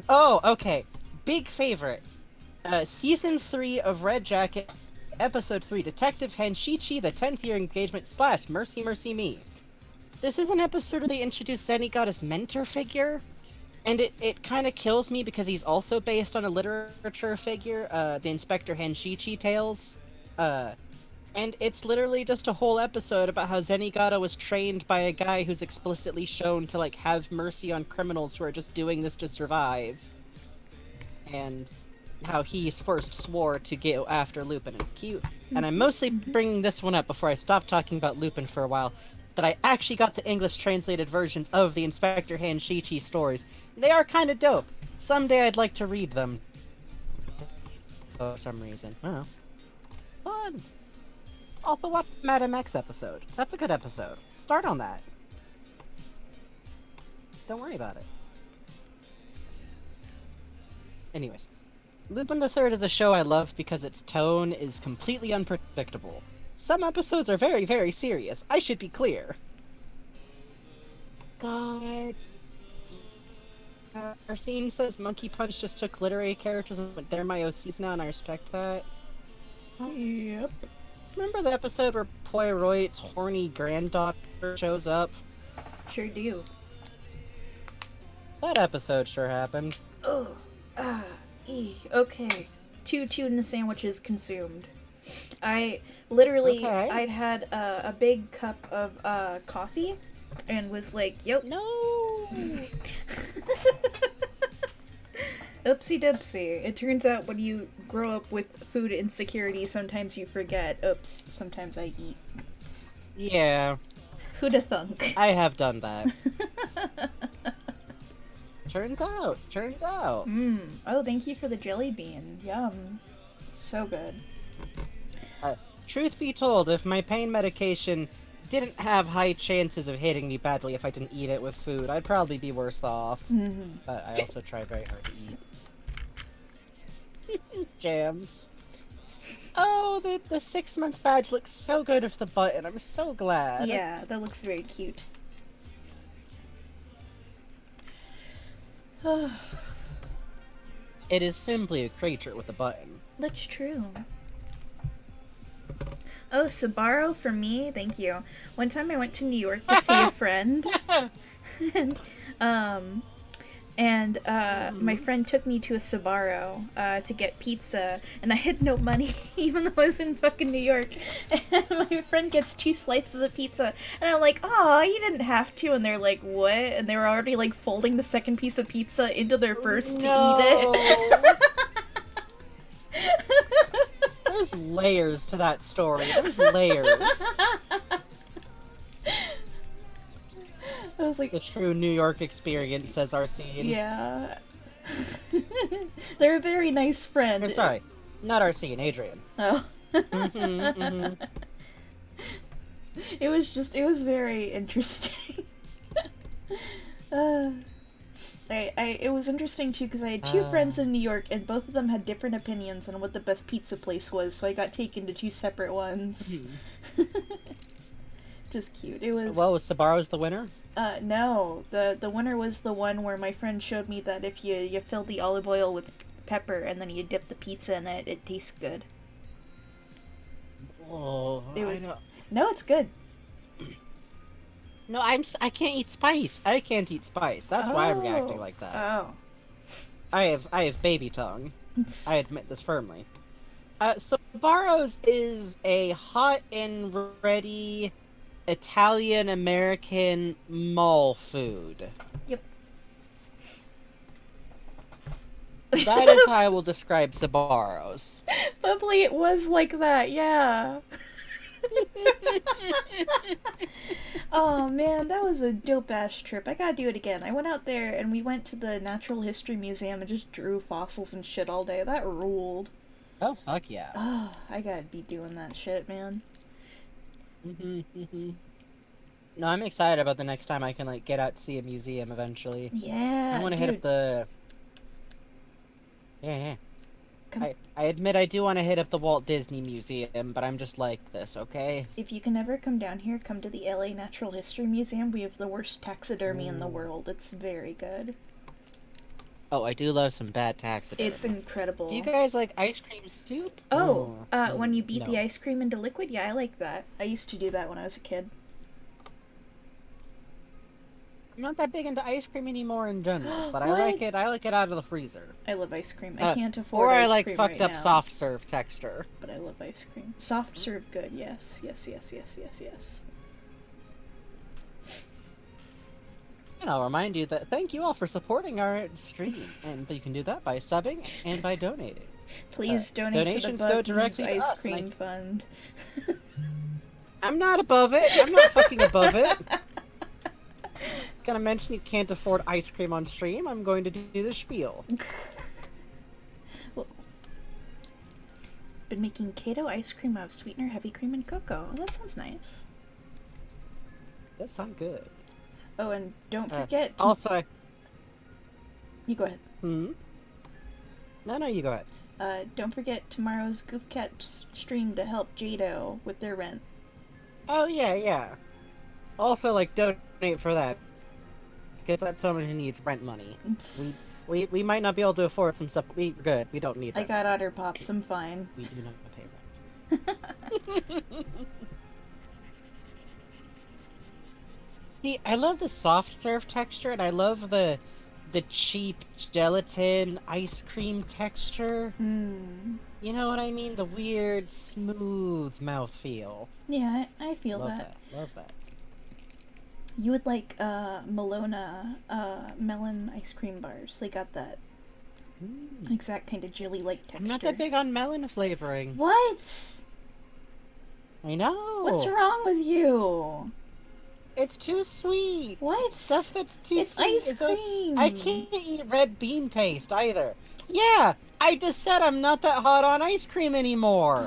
[SPEAKER 1] Oh, okay. Big favorite. Season 3 of Red Jacket, Episode 3, Detective Henshichi, the 10th Year Engagement / Mercy Mercy Me. This is an episode where they introduce Zenigata's mentor figure, and it kind of kills me because he's also based on a literature figure, the Inspector Henshichi tales. And it's literally just a whole episode about how Zenigata was trained by a guy who's explicitly shown to, like, have mercy on criminals who are just doing this to survive. And how he first swore to go after Lupin. It's cute. And I'm mostly bringing this one up before I stop talking about Lupin for a while, that I actually got the English translated versions of the Inspector Henshichi stories. They are kind of dope. Someday I'd like to read them. For some reason. Oh. Fun! Also watch the Madam X episode. That's a good episode. Start on that. Don't worry about it. Anyways. Lupin the Third is a show I love because its tone is completely unpredictable. Some episodes are very, very serious. I should be clear. God. Arsene says Monkey Punch just took literary characters and they're my OCs now, and I respect that.
[SPEAKER 2] Yep.
[SPEAKER 1] Remember the episode where Poirot's horny granddaughter shows up?
[SPEAKER 2] Sure do.
[SPEAKER 1] That episode sure happened.
[SPEAKER 2] Oh. Okay. 2 tuna sandwiches consumed. I literally,
[SPEAKER 1] Okay.
[SPEAKER 2] I'd had a big cup of coffee and was like, yep.
[SPEAKER 1] No!
[SPEAKER 2] Oopsie doopsie. It turns out when you grow up with food insecurity, sometimes you forget. Oops, sometimes I eat.
[SPEAKER 1] Yeah,
[SPEAKER 2] Who'da thunk?
[SPEAKER 1] I have done that. Turns out.
[SPEAKER 2] Oh, thank you for the jelly bean. Yum. So good.
[SPEAKER 1] Truth be told, if my pain medication didn't have high chances of hitting me badly if I didn't eat it with food, I'd probably be worse off. But I also try very hard to eat. Jams. Oh, the 6-month badge looks so good with the button. I'm so glad.
[SPEAKER 2] Yeah, that looks very cute.
[SPEAKER 1] It is simply a creature with a button.
[SPEAKER 2] That's true. Oh, Sabaro for me? Thank you. One time I went to New York to see a friend. and my friend took me to a Sabaro to get pizza, and I had no money, even though I was in fucking New York. And my friend gets 2 slices of pizza, and I'm like, "Aw, you didn't have to." And they're like, "What?" And they were already like folding the second piece of pizza into their first to eat it.
[SPEAKER 1] Those layers to that story. There's layers.
[SPEAKER 2] I was like,
[SPEAKER 1] The true New York experience, says Arsene.
[SPEAKER 2] yeah. They're a very nice friend.
[SPEAKER 1] Or, sorry, not Arsene, Adrian.
[SPEAKER 2] Oh.
[SPEAKER 1] Mm-hmm.
[SPEAKER 2] It was very interesting. It was interesting too because I had two friends in New York and both of them had different opinions on what the best pizza place was, so I got taken to two separate ones. Just cute. It was.
[SPEAKER 1] Well, was Sabaro's the winner?
[SPEAKER 2] No. The winner was the one where my friend showed me that if you fill the olive oil with pepper and then you dip the pizza in it, it tastes good.
[SPEAKER 1] Oh,
[SPEAKER 2] It was-
[SPEAKER 1] I don't...
[SPEAKER 2] No, it's good.
[SPEAKER 1] No, I can't eat spice. I can't eat spice. That's why I'm reacting like that.
[SPEAKER 2] Oh.
[SPEAKER 1] I have baby tongue. I admit this firmly. Sabaro's is a hot and ready Italian-American mall food.
[SPEAKER 2] Yep.
[SPEAKER 1] That is how I will describe Sabaro's.
[SPEAKER 2] Bubbly, it was like that, yeah. Oh man, that was a dope ass trip. I gotta do it again. I went out there and we went to the Natural History Museum and just drew fossils and shit all day. That ruled.
[SPEAKER 1] Oh, fuck yeah.
[SPEAKER 2] Oh, I gotta be doing that shit, man.
[SPEAKER 1] No, I'm excited about the next time I can, like, get out to see a museum eventually.
[SPEAKER 2] Yeah,
[SPEAKER 1] I want to hit up the... Yeah.
[SPEAKER 2] Come-
[SPEAKER 1] I admit I do want to hit up the Walt Disney Museum, but I'm just like this, okay?
[SPEAKER 2] If you can ever come down here, come to the LA Natural History Museum. We have the worst taxidermy in the world. It's very good.
[SPEAKER 1] Oh, I do love some bad taxidermy.
[SPEAKER 2] It's incredible.
[SPEAKER 1] Do you guys like ice cream soup?
[SPEAKER 2] When you beat
[SPEAKER 1] no.
[SPEAKER 2] the ice cream into liquid? Yeah, I like that. I used to do that when I was a kid.
[SPEAKER 1] I'm not that big into ice cream anymore in general, but I
[SPEAKER 2] What?
[SPEAKER 1] like it. I like it out of the freezer.
[SPEAKER 2] I love ice cream. I can't afford
[SPEAKER 1] Or
[SPEAKER 2] ice
[SPEAKER 1] I like
[SPEAKER 2] cream
[SPEAKER 1] fucked
[SPEAKER 2] right
[SPEAKER 1] up
[SPEAKER 2] now,
[SPEAKER 1] soft serve texture.
[SPEAKER 2] but I love ice cream. Soft serve good, yes. Yes.
[SPEAKER 1] And I'll remind you that thank you all for supporting our stream, and you can do that by subbing and by donating.
[SPEAKER 2] Please donate to the
[SPEAKER 1] donations go
[SPEAKER 2] Bug
[SPEAKER 1] directly to
[SPEAKER 2] Needs
[SPEAKER 1] us,
[SPEAKER 2] Ice
[SPEAKER 1] and I-
[SPEAKER 2] Cream Fund.
[SPEAKER 1] I'm not above it. I'm not fucking above it. Gonna mention you can't afford ice cream on stream. I'm going to do the spiel.
[SPEAKER 2] Been making keto ice cream out of sweetener, heavy cream, and cocoa. Oh, that sounds nice.
[SPEAKER 1] That sounds good.
[SPEAKER 2] Oh, and don't forget to...
[SPEAKER 1] Also,
[SPEAKER 2] You go ahead.
[SPEAKER 1] No, you go ahead.
[SPEAKER 2] Don't forget tomorrow's GoofCat stream to help Jado with their rent.
[SPEAKER 1] Oh, yeah. Also, like, donate for that. Because that's someone who needs rent money. We might not be able to afford some stuff. We're good. We don't need
[SPEAKER 2] I
[SPEAKER 1] rent.
[SPEAKER 2] got Otter Pops, I'm fine.
[SPEAKER 1] We do not pay rent. See, I love the soft serve texture, and I love the cheap gelatin ice cream texture. You know what I mean? The weird, smooth mouthfeel.
[SPEAKER 2] Yeah, I feel
[SPEAKER 1] Love
[SPEAKER 2] that.
[SPEAKER 1] Love that.
[SPEAKER 2] You would like Malona melon ice cream bars. They got that exact kind of jelly-like texture.
[SPEAKER 1] I'm not that big on melon flavoring.
[SPEAKER 2] What?
[SPEAKER 1] I know.
[SPEAKER 2] What's wrong with you?
[SPEAKER 1] It's too sweet.
[SPEAKER 2] What?
[SPEAKER 1] Stuff that's too
[SPEAKER 2] It's
[SPEAKER 1] sweet.
[SPEAKER 2] ice cream.
[SPEAKER 1] I can't eat red bean paste either. Yeah, I just said I'm not that hot on ice cream anymore.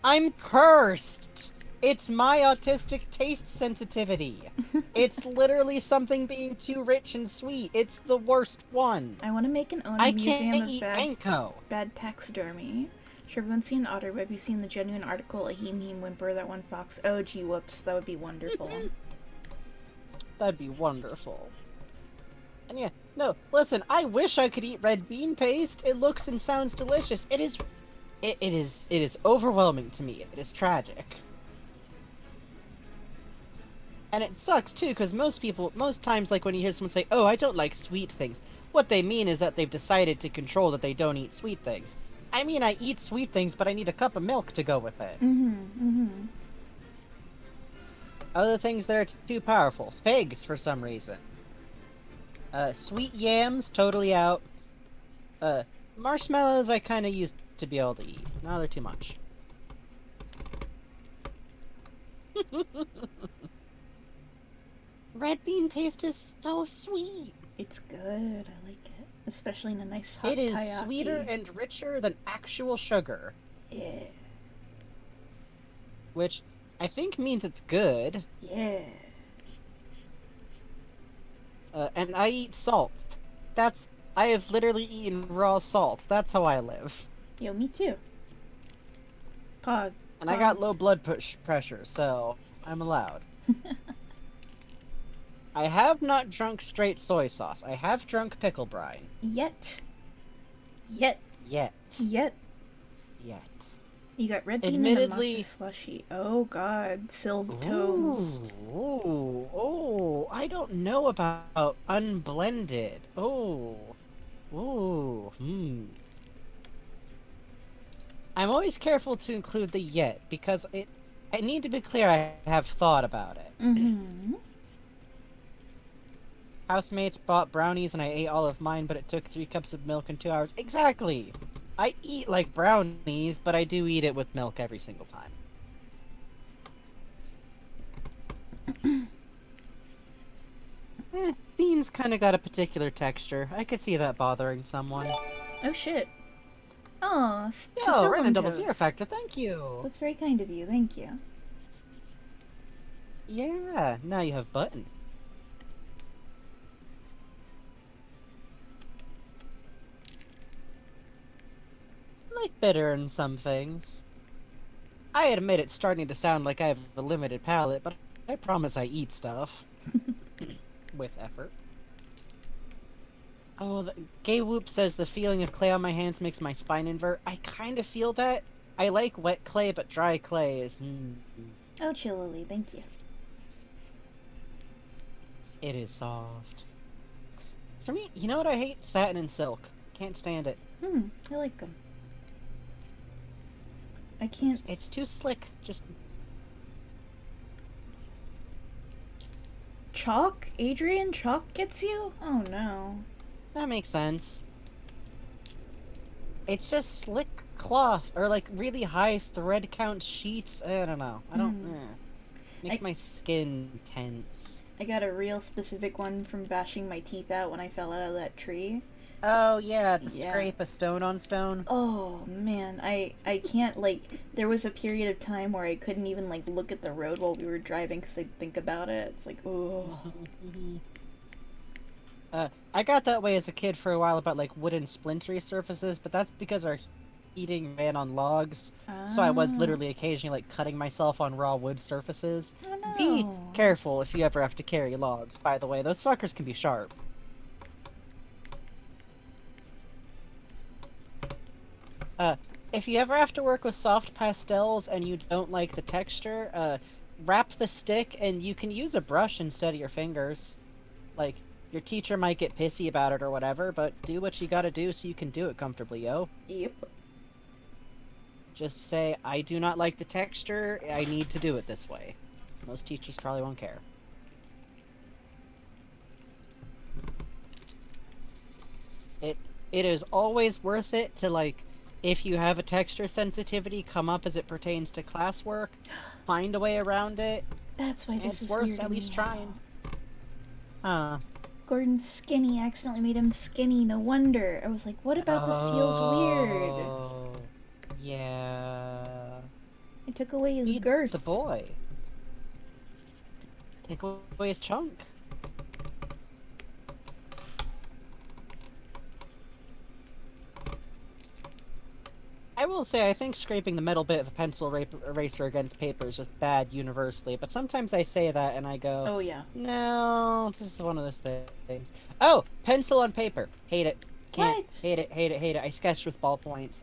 [SPEAKER 1] I'm cursed. It's my autistic taste sensitivity. It's literally something being too rich and sweet. It's the worst one.
[SPEAKER 2] I want to make an own
[SPEAKER 1] I
[SPEAKER 2] museum
[SPEAKER 1] can't
[SPEAKER 2] of
[SPEAKER 1] eat
[SPEAKER 2] bad,
[SPEAKER 1] Anko.
[SPEAKER 2] bad taxidermy. Sure, everyone's seen Otter, but have you seen the genuine article, A Heem Heem Whimper, that one fox? Oh, gee, whoops. That would be wonderful.
[SPEAKER 1] That'd be wonderful. And yeah, no, listen, I wish I could eat red bean paste. It looks and sounds delicious. It is overwhelming to me. It is tragic. And it sucks too, because most times, like when you hear someone say, oh, I don't like sweet things, what they mean is that they've decided to control that they don't eat sweet things. I mean, I eat sweet things, but I need a cup of milk to go with it. Other things that are too powerful. Figs, for some reason. Sweet yams, totally out. Marshmallows, I kind of use to be able to eat. Now they're too much. Red bean paste is so sweet.
[SPEAKER 2] It's good. I like it, especially in a nice hot
[SPEAKER 1] It is
[SPEAKER 2] taiyaki.
[SPEAKER 1] sweeter and richer than actual sugar,
[SPEAKER 2] Yeah.
[SPEAKER 1] which I think means it's good.
[SPEAKER 2] Yeah.
[SPEAKER 1] And I eat salt. I have literally eaten raw salt. That's how I live.
[SPEAKER 2] Yo, me too. Pog.
[SPEAKER 1] And I got low blood pressure, so I'm allowed. I have not drunk straight soy sauce. I have drunk pickle brine.
[SPEAKER 2] Yet.
[SPEAKER 1] Yet.
[SPEAKER 2] Yet. You got red bean
[SPEAKER 1] Admittedly...
[SPEAKER 2] and a matcha slushy. Oh god, Sylve toes.
[SPEAKER 1] Oh, I don't know about unblended. I'm always careful to include the yet, because I need to be clear I have thought about it.
[SPEAKER 2] Mm-hmm.
[SPEAKER 1] Housemates bought brownies and I ate all of mine, but it took 3 cups of milk in 2 hours. Exactly! I eat like brownies, but I do eat it with milk every single time. Beans kinda got a particular texture. I could see that bothering someone.
[SPEAKER 2] Oh shit. Aw, to
[SPEAKER 1] Yo, random double
[SPEAKER 2] toes.
[SPEAKER 1] zero factor, thank you!
[SPEAKER 2] That's very kind of you, thank you.
[SPEAKER 1] Yeah, now you have button. Like bitter in some things. I admit it's starting to sound like I have a limited palate, but I promise I eat stuff. With effort. Oh, Gay Whoop says the feeling of clay on my hands makes my spine invert. I kind of feel that. I like wet clay, but dry clay is...
[SPEAKER 2] Oh, Chillily, thank you.
[SPEAKER 1] It is soft. For me, you know what I hate? Satin and silk. Can't stand it.
[SPEAKER 2] I like them. I can't...
[SPEAKER 1] It's too slick. Just...
[SPEAKER 2] Chalk? Adrian, chalk gets you? Oh no.
[SPEAKER 1] That makes sense. It's just slick cloth, or like really high thread count sheets. I don't know. I don't... Makes my skin tense.
[SPEAKER 2] I got a real specific one from bashing my teeth out when I fell out of that tree.
[SPEAKER 1] Oh yeah, the scrape a stone on stone.
[SPEAKER 2] Oh man, I can't, like, there was a period of time where I couldn't even like look at the road while we were driving because I'd think about it. It's like, oh.
[SPEAKER 1] I got that way as a kid for a while about like wooden splintery surfaces, but that's because our heating ran on logs, so I was literally occasionally like cutting myself on raw wood surfaces.
[SPEAKER 2] Oh, no.
[SPEAKER 1] Be careful if you ever have to carry logs, by the way. Those fuckers can be sharp. If you ever have to work with soft pastels and you don't like the texture, wrap the stick and you can use a brush instead of your fingers. Like, your teacher might get pissy about it or whatever, but do what you gotta do so you can do it comfortably, yo.
[SPEAKER 2] Yep.
[SPEAKER 1] Just say, I do not like the texture, I need to do it this way. Most teachers probably won't care. It is always worth it to, like, if you have a texture sensitivity come up as it pertains to classwork, find a way around it.
[SPEAKER 2] That's why this
[SPEAKER 1] it's
[SPEAKER 2] is
[SPEAKER 1] worth
[SPEAKER 2] weird
[SPEAKER 1] at
[SPEAKER 2] to me
[SPEAKER 1] least
[SPEAKER 2] now.
[SPEAKER 1] trying. Huh.
[SPEAKER 2] Gordon's skinny accidentally made him skinny, no wonder. I was like, what about this feels weird?
[SPEAKER 1] Oh, yeah.
[SPEAKER 2] I took away his
[SPEAKER 1] Feed
[SPEAKER 2] girth.
[SPEAKER 1] the boy. Take away his chunk. I will say, I think scraping the metal bit of a pencil eraser against paper is just bad universally, but sometimes I say that and I go,
[SPEAKER 2] Oh yeah.
[SPEAKER 1] no, this is one of those things. Oh, pencil on paper. Hate it. Can't.
[SPEAKER 2] What?
[SPEAKER 1] Hate it, hate it, hate it. I sketched with ballpoints.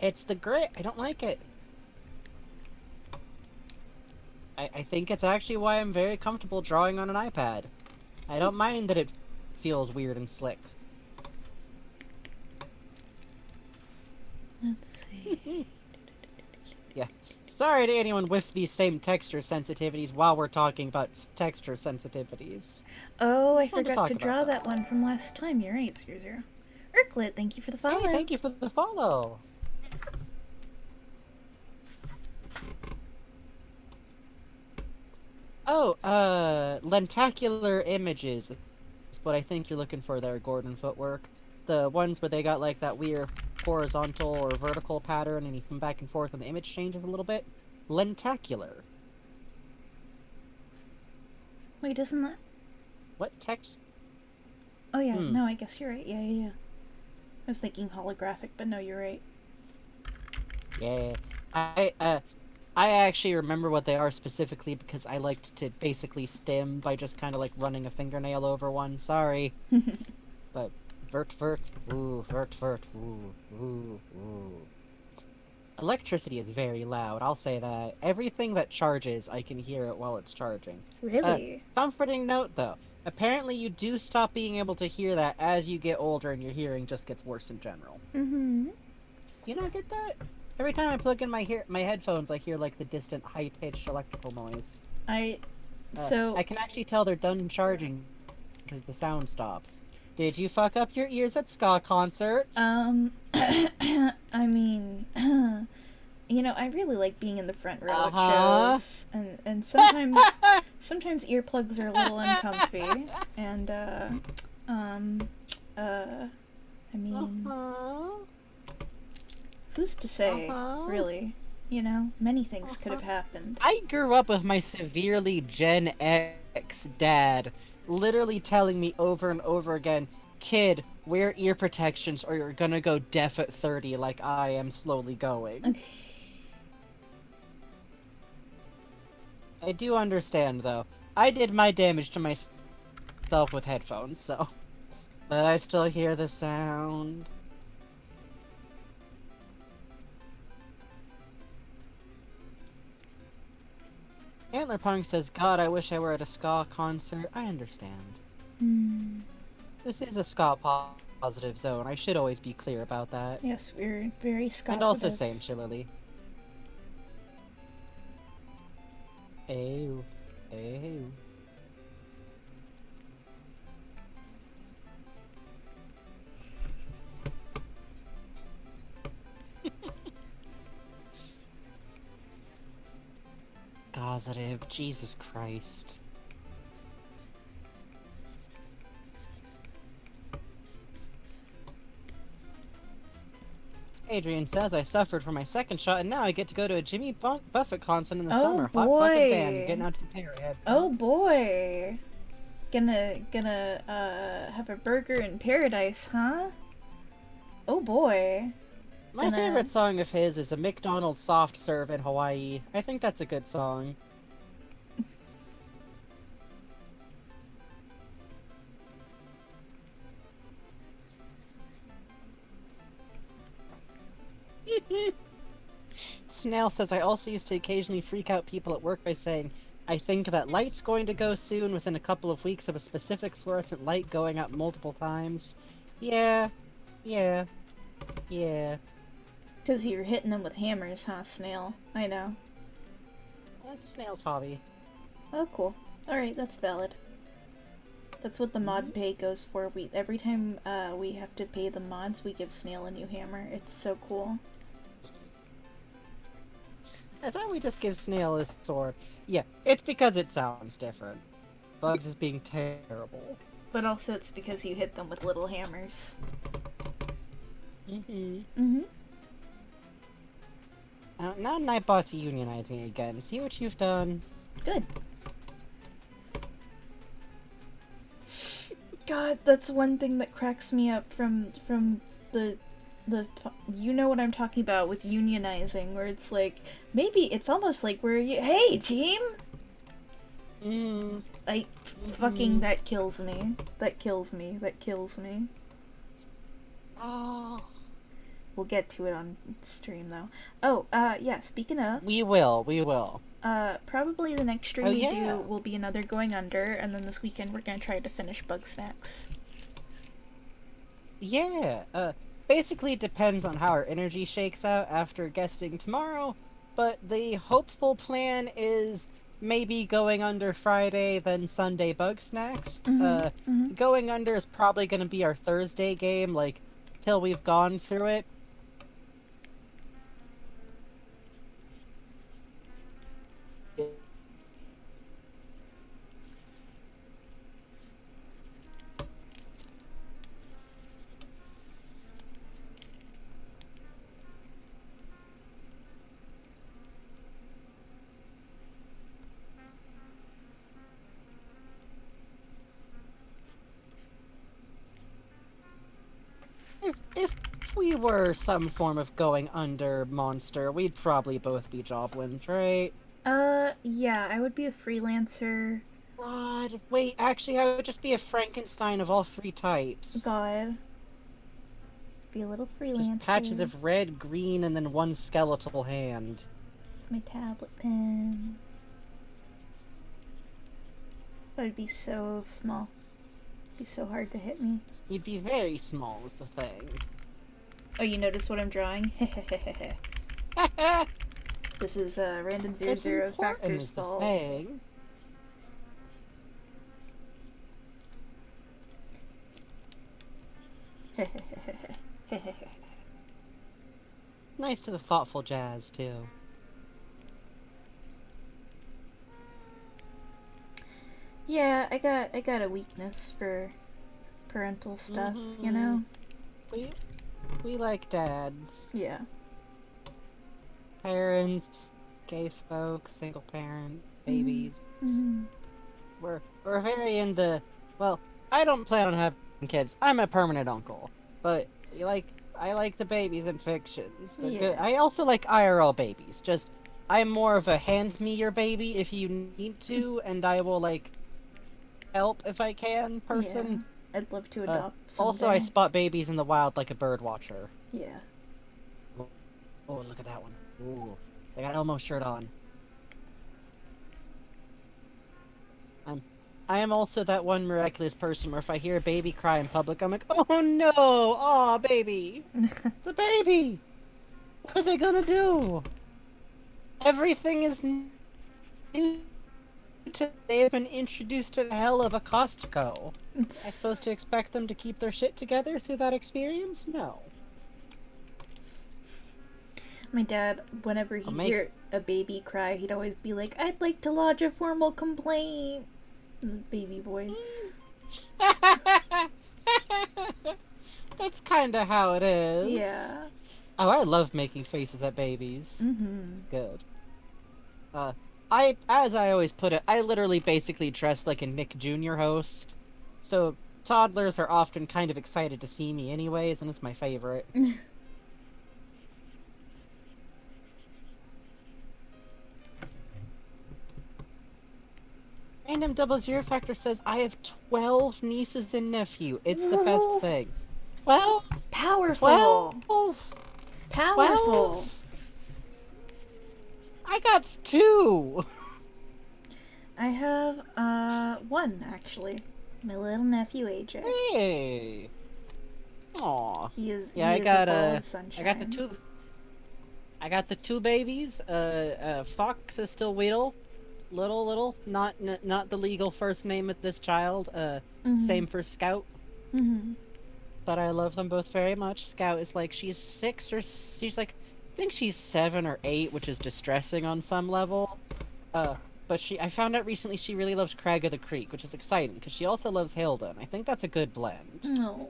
[SPEAKER 1] It's the grit. I don't like it. I think it's actually why I'm very comfortable drawing on an iPad. I don't mind that it feels weird and slick.
[SPEAKER 2] Let's see.
[SPEAKER 1] Yeah. Sorry to anyone with these same texture sensitivities while we're talking about texture sensitivities.
[SPEAKER 2] Oh, I
[SPEAKER 1] It's fun to
[SPEAKER 2] forgot
[SPEAKER 1] talk
[SPEAKER 2] to
[SPEAKER 1] about
[SPEAKER 2] draw
[SPEAKER 1] that.
[SPEAKER 2] that one from last time. You're right, 00. Darklit, thank you for the follow.
[SPEAKER 1] Hey, thank you for the follow. Oh, lentacular images is what I think you're looking for there, Gordon Footwork. The ones where they got like that weird horizontal or vertical pattern and you come back and forth and the image changes a little bit. Lentacular.
[SPEAKER 2] Wait, isn't that?
[SPEAKER 1] What text?
[SPEAKER 2] Oh yeah, no, I guess you're right. Yeah. I was thinking holographic, but no, you're right.
[SPEAKER 1] Yeah. I actually remember what they are specifically because I liked to basically stim by just kind of like running a fingernail over one. Sorry. But vert, ooh, vert, ooh. Electricity is very loud, I'll say that. Everything that charges, I can hear it while it's charging.
[SPEAKER 2] Really?
[SPEAKER 1] Comforting note, though. Apparently you do stop being able to hear that as you get older and your hearing just gets worse in general.
[SPEAKER 2] Mm-hmm.
[SPEAKER 1] Do you not get that? Every time I plug in my headphones, I hear, like, the distant, high-pitched electrical noise. I can actually tell they're done charging because the sound stops. Did you fuck up your ears at ska concerts?
[SPEAKER 2] I mean, you know, I really like being in the front row at shows, and sometimes earplugs are a little uncomfy, and I mean, who's to say, really? You know, many things could have happened.
[SPEAKER 1] I grew up with my severely Gen X dad literally telling me over and over again, kid, wear ear protections or you're gonna go deaf at 30 like I am slowly going. I do understand, though. I did my damage to myself with headphones, so... But I still hear the sound. Antlerpunk says, God, I wish I were at a ska concert. I understand. This is a ska positive zone. I should always be clear about that.
[SPEAKER 2] Yes, we're very ska.
[SPEAKER 1] And also same, Shillily. Ew. Ew. Positive. Jesus Christ. Adrian says, I suffered for my second shot, and now I get to go to a Jimmy Buffett concert in the summer.
[SPEAKER 2] Boy.
[SPEAKER 1] Hot fucking damn, getting out to the Parrotheads.
[SPEAKER 2] Oh boy. Gonna have a burger in paradise, huh? Oh boy.
[SPEAKER 1] My favorite song of his is a McDonald's soft serve in Hawaii. I think that's a good song. Snail says, I also used to occasionally freak out people at work by saying, I think that light's going to go soon within a couple of weeks of a specific fluorescent light going up multiple times. Yeah.
[SPEAKER 2] Because you're hitting them with hammers, huh, Snail? I know.
[SPEAKER 1] That's Snail's hobby.
[SPEAKER 2] Oh, cool. Alright, that's valid. That's what the mod pay goes for. Every time we have to pay the mods, we give Snail a new hammer. It's so cool.
[SPEAKER 1] I thought we just give Snail a sword. Yeah, it's because it sounds different. Bugs is being terrible.
[SPEAKER 2] But also it's because you hit them with little hammers.
[SPEAKER 1] Now Nightbot's unionizing again. See what you've done?
[SPEAKER 2] Good. God, that's one thing that cracks me up from the you know what I'm talking about with unionizing, where it's like, maybe it's almost like hey team! Fucking, that kills me. That kills me.
[SPEAKER 1] Oh.
[SPEAKER 2] We'll get to it on stream, though. Oh, yeah, speaking of...
[SPEAKER 1] We will.
[SPEAKER 2] Probably the next stream we do will be another Going Under, and then this weekend we're gonna try to finish Bug Snacks.
[SPEAKER 1] Yeah, basically it depends on how our energy shakes out after guesting tomorrow, but the hopeful plan is maybe Going Under Friday, then Sunday Bug Snacks. Going Under is probably gonna be our Thursday game, like, till we've gone through it. If we were some form of going under monster, we'd probably both be Joblins, right?
[SPEAKER 2] Yeah, I would be a freelancer.
[SPEAKER 1] God, wait, actually, I would just be a Frankenstein of all three types.
[SPEAKER 2] God. Be a little freelancer.
[SPEAKER 1] Just patches of red, green, and then one skeletal hand.
[SPEAKER 2] With my tablet pen. That would be so small. It'd be so hard to hit me.
[SPEAKER 1] You'd be very small, is the thing.
[SPEAKER 2] Oh, you noticed what I'm drawing? This is random
[SPEAKER 1] It's
[SPEAKER 2] zero
[SPEAKER 1] important
[SPEAKER 2] factors
[SPEAKER 1] is the
[SPEAKER 2] fault.
[SPEAKER 1] thing. Nice to the thoughtful jazz, too.
[SPEAKER 2] Yeah, I got a weakness for parental stuff, you know?
[SPEAKER 1] We like dads.
[SPEAKER 2] Yeah.
[SPEAKER 1] Parents, gay folk, single parent, babies.
[SPEAKER 2] Mm-hmm.
[SPEAKER 1] We're very into. Well, I don't plan on having kids. I'm a permanent uncle, but I like the babies in fictions. They're good.
[SPEAKER 2] Yeah.
[SPEAKER 1] I also like IRL babies. Just I'm more of a hand me your baby if you need to, and I will like help if I can person.
[SPEAKER 2] Yeah. I'd love to adopt
[SPEAKER 1] Also, I
[SPEAKER 2] someday.
[SPEAKER 1] spot babies in the wild like a bird watcher.
[SPEAKER 2] Yeah.
[SPEAKER 1] Oh, look at that one. Ooh, they got Elmo shirt on. I am also that one miraculous person where if I hear a baby cry in public, I'm like, oh no, aw, baby, it's a baby. What are they gonna do? Everything is new. They've been introduced to the hell of a Costco. Am I supposed to expect them to keep their shit together through that experience? No.
[SPEAKER 2] My dad, whenever he'd hear a baby cry, he'd always be like, I'd like to lodge a formal complaint. In the baby voice.
[SPEAKER 1] That's kind of how it is.
[SPEAKER 2] Yeah.
[SPEAKER 1] Oh, I love making faces at babies.
[SPEAKER 2] Mm-hmm.
[SPEAKER 1] Good. As I always put it, I literally basically dress like a Nick Jr. host. So toddlers are often kind of excited to see me anyways, and it's my favorite. Random 00 Factor says, I have 12 nieces and nephew. It's the best thing. 12?
[SPEAKER 2] Powerful.
[SPEAKER 1] 12?
[SPEAKER 2] Powerful.
[SPEAKER 1] 12? I got 2.
[SPEAKER 2] I have, one, actually. My little nephew, AJ.
[SPEAKER 1] Hey. Aw.
[SPEAKER 2] He is,
[SPEAKER 1] Yeah,
[SPEAKER 2] he is a ball of sunshine.
[SPEAKER 1] I got the 2 babies. Fox is still little, not the legal first name of this child. Same for Scout.
[SPEAKER 2] Mm-hmm.
[SPEAKER 1] But I love them both very much. Scout is like, she's 6 or she's like, I think she's 7 or 8, which is distressing on some level. But I found out recently she really loves Crag of the Creek, which is exciting because she also loves Hilda, and I think that's a good blend.
[SPEAKER 2] No.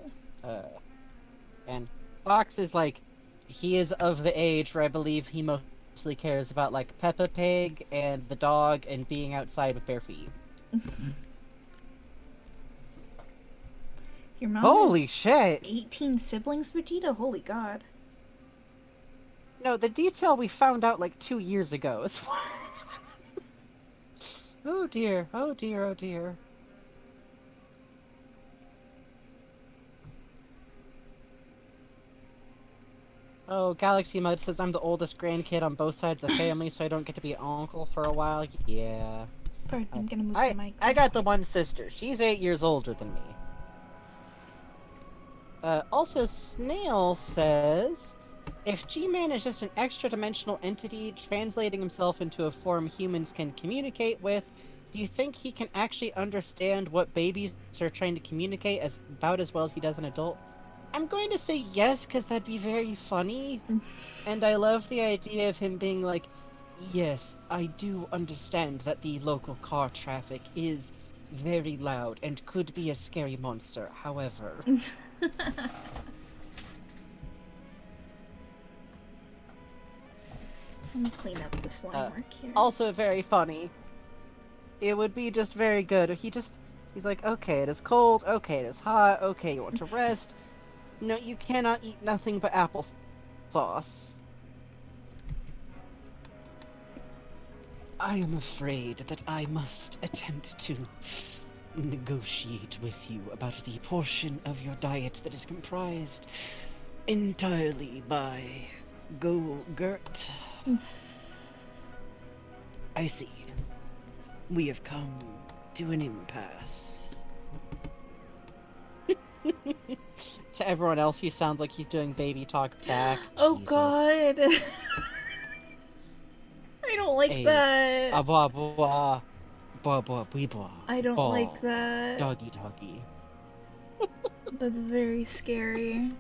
[SPEAKER 1] And Fox is like, he is of the age where I believe he mostly cares about like Peppa Pig and the dog and being outside with bare feet.
[SPEAKER 2] Your mom
[SPEAKER 1] Holy
[SPEAKER 2] has
[SPEAKER 1] shit!
[SPEAKER 2] 18 siblings, Vegeta? Holy god.
[SPEAKER 1] No, the detail we found out like 2 years ago is oh dear, oh dear, oh dear. Oh, Galaxy Mud says I'm the oldest grandkid on both sides of the family, so I don't get to be an uncle for a while. Yeah.
[SPEAKER 2] Pardon, I'm gonna move the mic.
[SPEAKER 1] I got the one sister. She's 8 years older than me. Also, Snail says, if G-Man is just an extra-dimensional entity translating himself into a form humans can communicate with, do you think he can actually understand what babies are trying to communicate about as well as he does an adult? I'm going to say yes, because that'd be very funny. And I love the idea of him being like, yes, I do understand that the local car traffic is very loud and could be a scary monster. However,
[SPEAKER 2] Let me clean up this line work here.
[SPEAKER 1] also very funny. It would be just very good. He's like, okay, it is cold, okay, it is hot, okay, you want to rest. No, you cannot eat nothing but applesauce. I am afraid that I must attempt to negotiate with you about the portion of your diet that is comprised entirely by Go-Gurt. I see. We have come to an impasse. To everyone else, he sounds like he's doing baby talk back.
[SPEAKER 2] Oh
[SPEAKER 1] Jesus.
[SPEAKER 2] god. I don't like
[SPEAKER 1] Hey,
[SPEAKER 2] that.
[SPEAKER 1] blah blah blah blah blah.
[SPEAKER 2] I don't like that.
[SPEAKER 1] Doggy doggy.
[SPEAKER 2] That's very scary.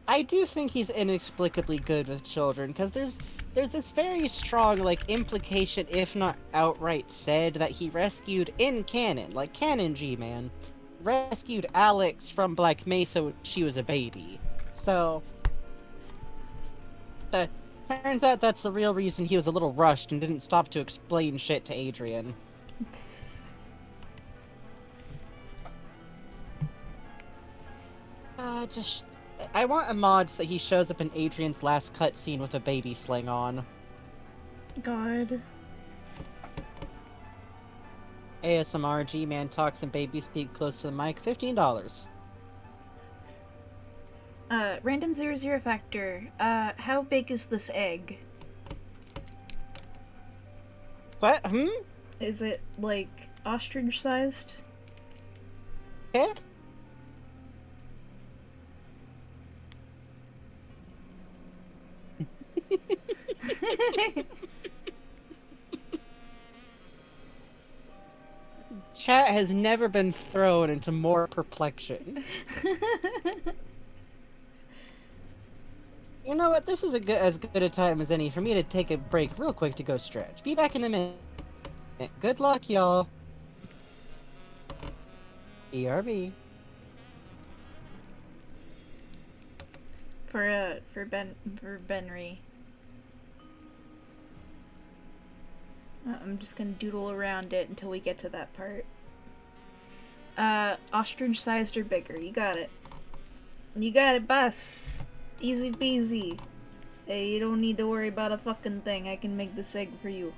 [SPEAKER 1] I do think he's inexplicably good with children, because there's this very strong, like, implication, if not outright said, that he rescued in canon, like canon G-Man, rescued Alex from Black Mesa when she was a baby. So, turns out that's the real reason he was a little rushed and didn't stop to explain shit to Adrian. I want a mod that he shows up in Adrian's last cutscene with a baby sling on.
[SPEAKER 2] God.
[SPEAKER 1] ASMR, G-Man talks and baby speak close to the mic, $15.
[SPEAKER 2] Random 00 factor. How big is this egg?
[SPEAKER 1] What?
[SPEAKER 2] Is it, like, ostrich-sized?
[SPEAKER 1] Eh? Chat has never been thrown into more perplexion. You know what? This is as good a time as any for me to take a break real quick to go stretch. Be back in a minute. Good luck, y'all. ERB.
[SPEAKER 2] For Benry. I'm just gonna doodle around it until we get to that part. Ostrich-sized or bigger. You got it. You got it, boss. Easy peasy. Hey, you don't need to worry about a fucking thing. I can make this egg for you.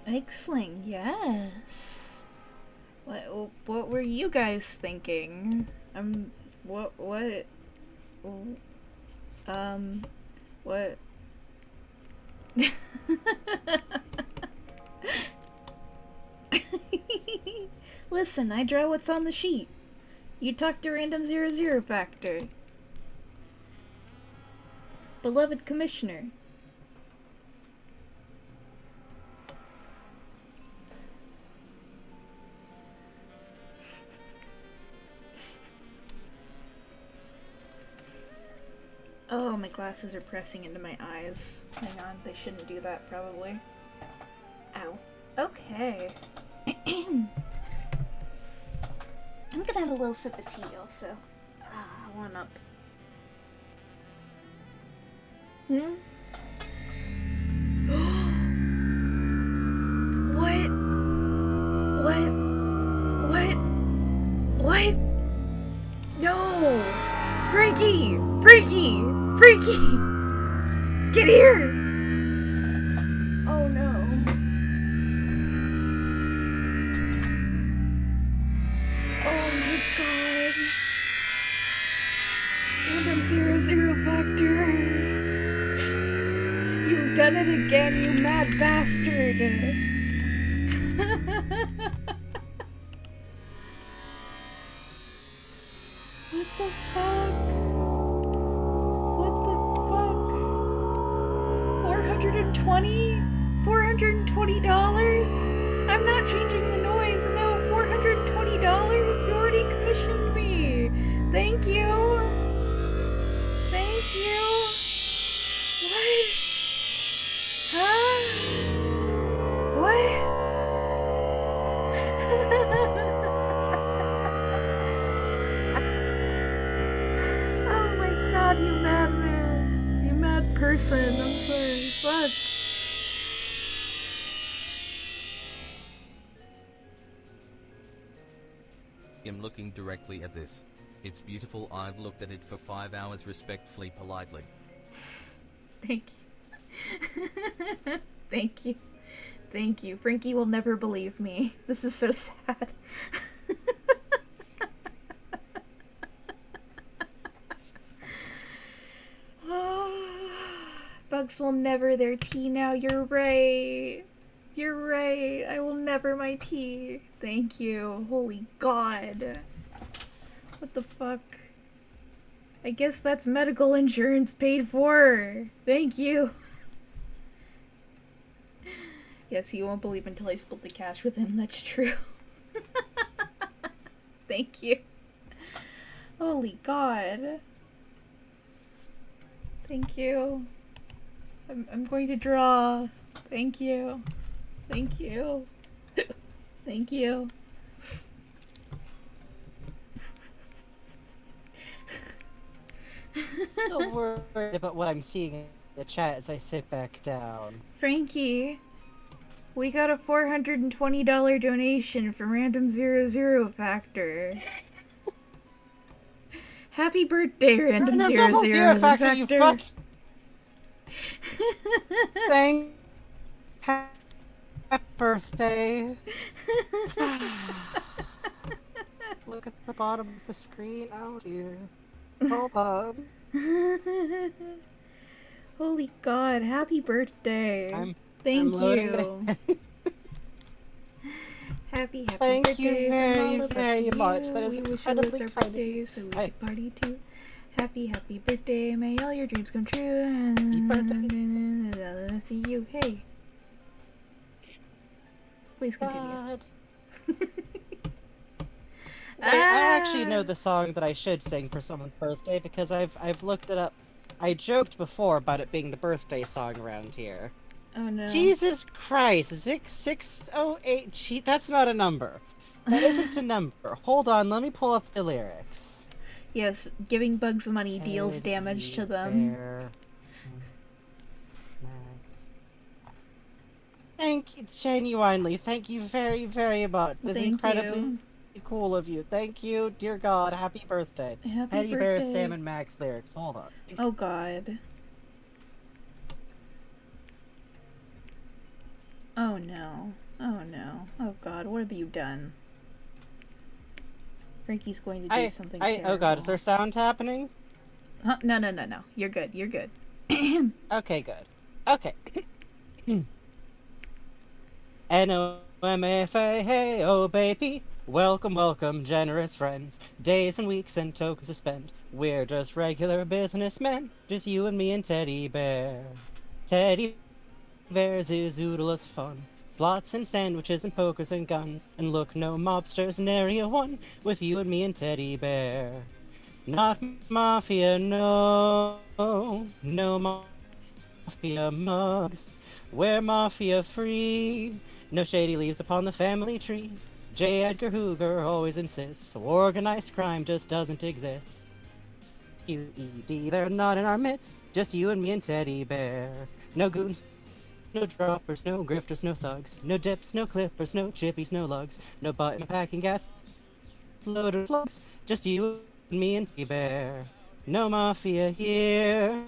[SPEAKER 2] Egg sling, yes. What were you guys thinking? What? What? Listen, I draw what's on the sheet. You talk to Random 00 Factor. Beloved Commissioner. Oh, my glasses are pressing into my eyes. Hang on, they shouldn't do that, probably. Ow. Okay. I'm gonna have a little sip of tea, also. One up. What? What? No! Frankie! Frankie! Get here! Oh no. Oh my god. Random 00 factor. You've done it again, you mad bastard. What the fuck? What the fuck? 420? $420? I'm not changing the noise, no, $420? You already commissioned me. Thank you. Thank you. What? Huh? What? Oh my god, you madman. You mad person. I'm sorry. Fuck.
[SPEAKER 4] I'm looking directly at this. It's beautiful. I've looked at it for 5 hours respectfully, politely.
[SPEAKER 2] Thank you. Thank you. Thank you. Frankie will never believe me. This is so sad. Bugs will never their tea now. You're right. You're right. I will never my tea. Thank you. Holy God. What the fuck? I guess that's medical insurance paid for. Thank you. Yes, you won't believe until I split the cash with him. That's true. Thank you. Holy God. Thank you. I'm going to draw. Thank you. Thank you. Thank you.
[SPEAKER 1] So worried about what I'm seeing in the chat as I sit back down.
[SPEAKER 2] Frankie, we got a $420 donation from Random 00 Factor. Happy birthday, Random
[SPEAKER 1] No,
[SPEAKER 2] 00
[SPEAKER 1] 00
[SPEAKER 2] Factor.
[SPEAKER 1] Factor, you fuck. Thank. Happy birthday. Look at the bottom of the screen. Oh dear. Hold on.
[SPEAKER 2] Holy God, happy birthday. Thank
[SPEAKER 1] I'm
[SPEAKER 2] you.
[SPEAKER 1] loading it.
[SPEAKER 2] Happy
[SPEAKER 1] Thank
[SPEAKER 2] birthday
[SPEAKER 1] you
[SPEAKER 2] from
[SPEAKER 1] very,
[SPEAKER 2] all of us
[SPEAKER 1] very
[SPEAKER 2] to
[SPEAKER 1] much.
[SPEAKER 2] you.
[SPEAKER 1] That is
[SPEAKER 2] We wish it was
[SPEAKER 1] incredibly
[SPEAKER 2] our
[SPEAKER 1] kind of
[SPEAKER 2] birthday
[SPEAKER 1] you.
[SPEAKER 2] so we
[SPEAKER 1] Hey.
[SPEAKER 2] could party too. Happy birthday. May all your dreams come true.
[SPEAKER 1] Happy birthday.
[SPEAKER 2] I'll see you. Hey. Please continue.
[SPEAKER 1] God. Wait, I actually know the song that I should sing for someone's birthday because I've looked it up. I joked before about it being the birthday song around here.
[SPEAKER 2] Oh no.
[SPEAKER 1] Jesus Christ, 608. Gee, that's not a number. That isn't a number. Hold on, let me pull up the lyrics.
[SPEAKER 2] Yes, giving bugs money deals
[SPEAKER 1] Teddy
[SPEAKER 2] damage to them.
[SPEAKER 1] bear. Max. Thank you, genuinely. Thank you very, very much. It's
[SPEAKER 2] Thank
[SPEAKER 1] incredibly
[SPEAKER 2] you.
[SPEAKER 1] cool of you. Thank you, dear God. Happy birthday.
[SPEAKER 2] Happy
[SPEAKER 1] Teddy bear,
[SPEAKER 2] birthday.
[SPEAKER 1] Sam, and Max lyrics. Hold on.
[SPEAKER 2] Oh God. Oh no. Oh no. Oh God, what have you done? Frankie's going to do something terrible.
[SPEAKER 1] Oh God, is there sound happening?
[SPEAKER 2] Huh? No. You're good. You're good.
[SPEAKER 1] Okay, good. Okay. N-O-M-F-A, hey, oh baby. Welcome, welcome, generous friends. Days and weeks and tokens to spend. We're just regular businessmen. Just you and me and Teddy Bear. Teddy Bears is oodleless fun. Slots and sandwiches and pokers and guns. And look, no mobsters in Area 1 with you and me and Teddy Bear. Not mafia, no. No mafia mugs. We're mafia free. No shady leaves upon the family tree. J. Edgar Hoover always insists organized crime just doesn't exist. QED, they're not in our midst. Just you and me and Teddy Bear. No goons, no droppers, no grifters, no thugs. No dips, no clippers, no chippies, no lugs. No button packing gas, loaded slugs. Just you and me and Teddy Bear. No mafia here.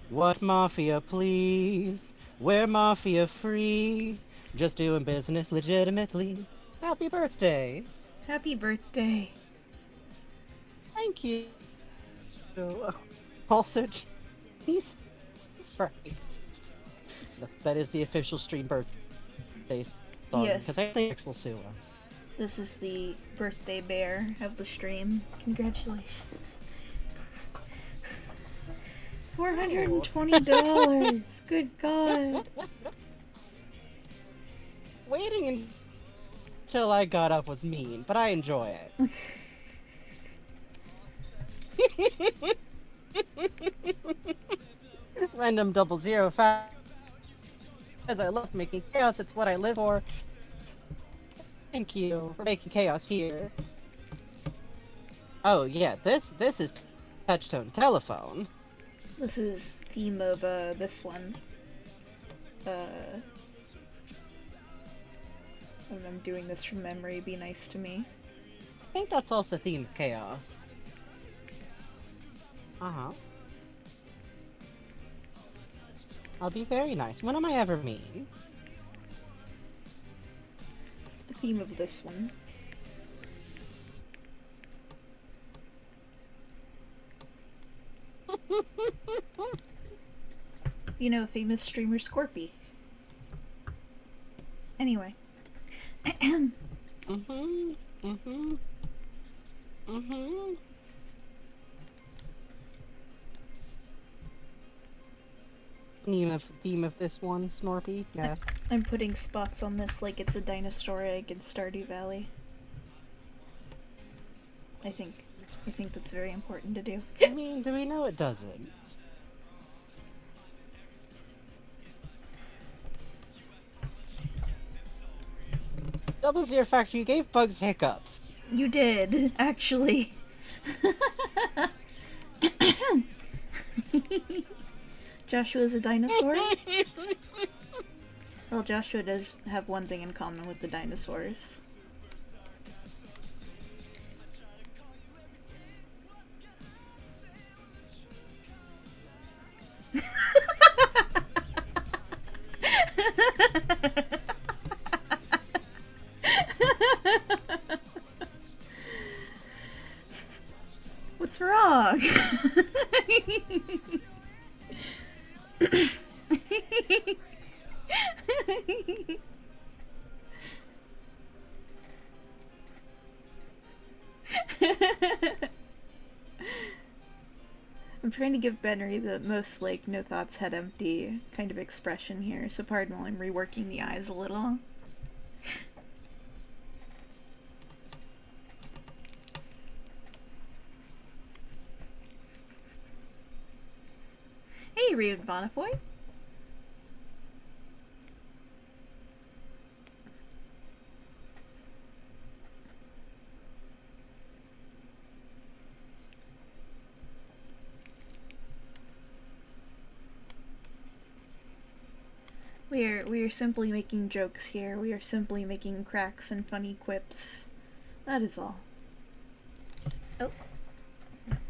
[SPEAKER 1] What mafia, please? We're mafia free. Just doing business legitimately. Happy birthday.
[SPEAKER 2] Happy birthday.
[SPEAKER 1] Thank you. Also, Jesus Christ. So that is the official stream birthday song, because I
[SPEAKER 2] Yes.
[SPEAKER 1] think X will sue us.
[SPEAKER 2] This is the birthday bear of the stream. Congratulations. $420. Good God.
[SPEAKER 1] Waiting until I got up was mean, but I enjoy it. Random 005. As I love making chaos, it's what I live for. Thank you for making chaos here. Oh yeah, this is touchtone telephone.
[SPEAKER 2] This is theme of this one. When I'm doing this from memory, be nice to me.
[SPEAKER 1] I think that's also theme of chaos. Uh-huh. I'll be very nice. When am I ever mean?
[SPEAKER 2] The theme of this one. You know, famous streamer Scorpy. Anyway.
[SPEAKER 1] Theme of this one, Snorpy? Yeah.
[SPEAKER 2] I'm putting spots on this like it's a dinosaur egg in Stardew Valley. I think that's very important to do.
[SPEAKER 1] I mean, do we know it doesn't? Double zero factor, you gave Bugs hiccups.
[SPEAKER 2] You did, actually. Joshua's a dinosaur? Well, Joshua does have one thing in common with the dinosaurs. What's wrong? I'm trying to give Benry the most, like, no thoughts, head empty kind of expression here, so pardon while I'm reworking the eyes a little. Hey, Rude Bonafoy! We are simply making jokes here. We are simply making cracks and funny quips. That is all. Oh.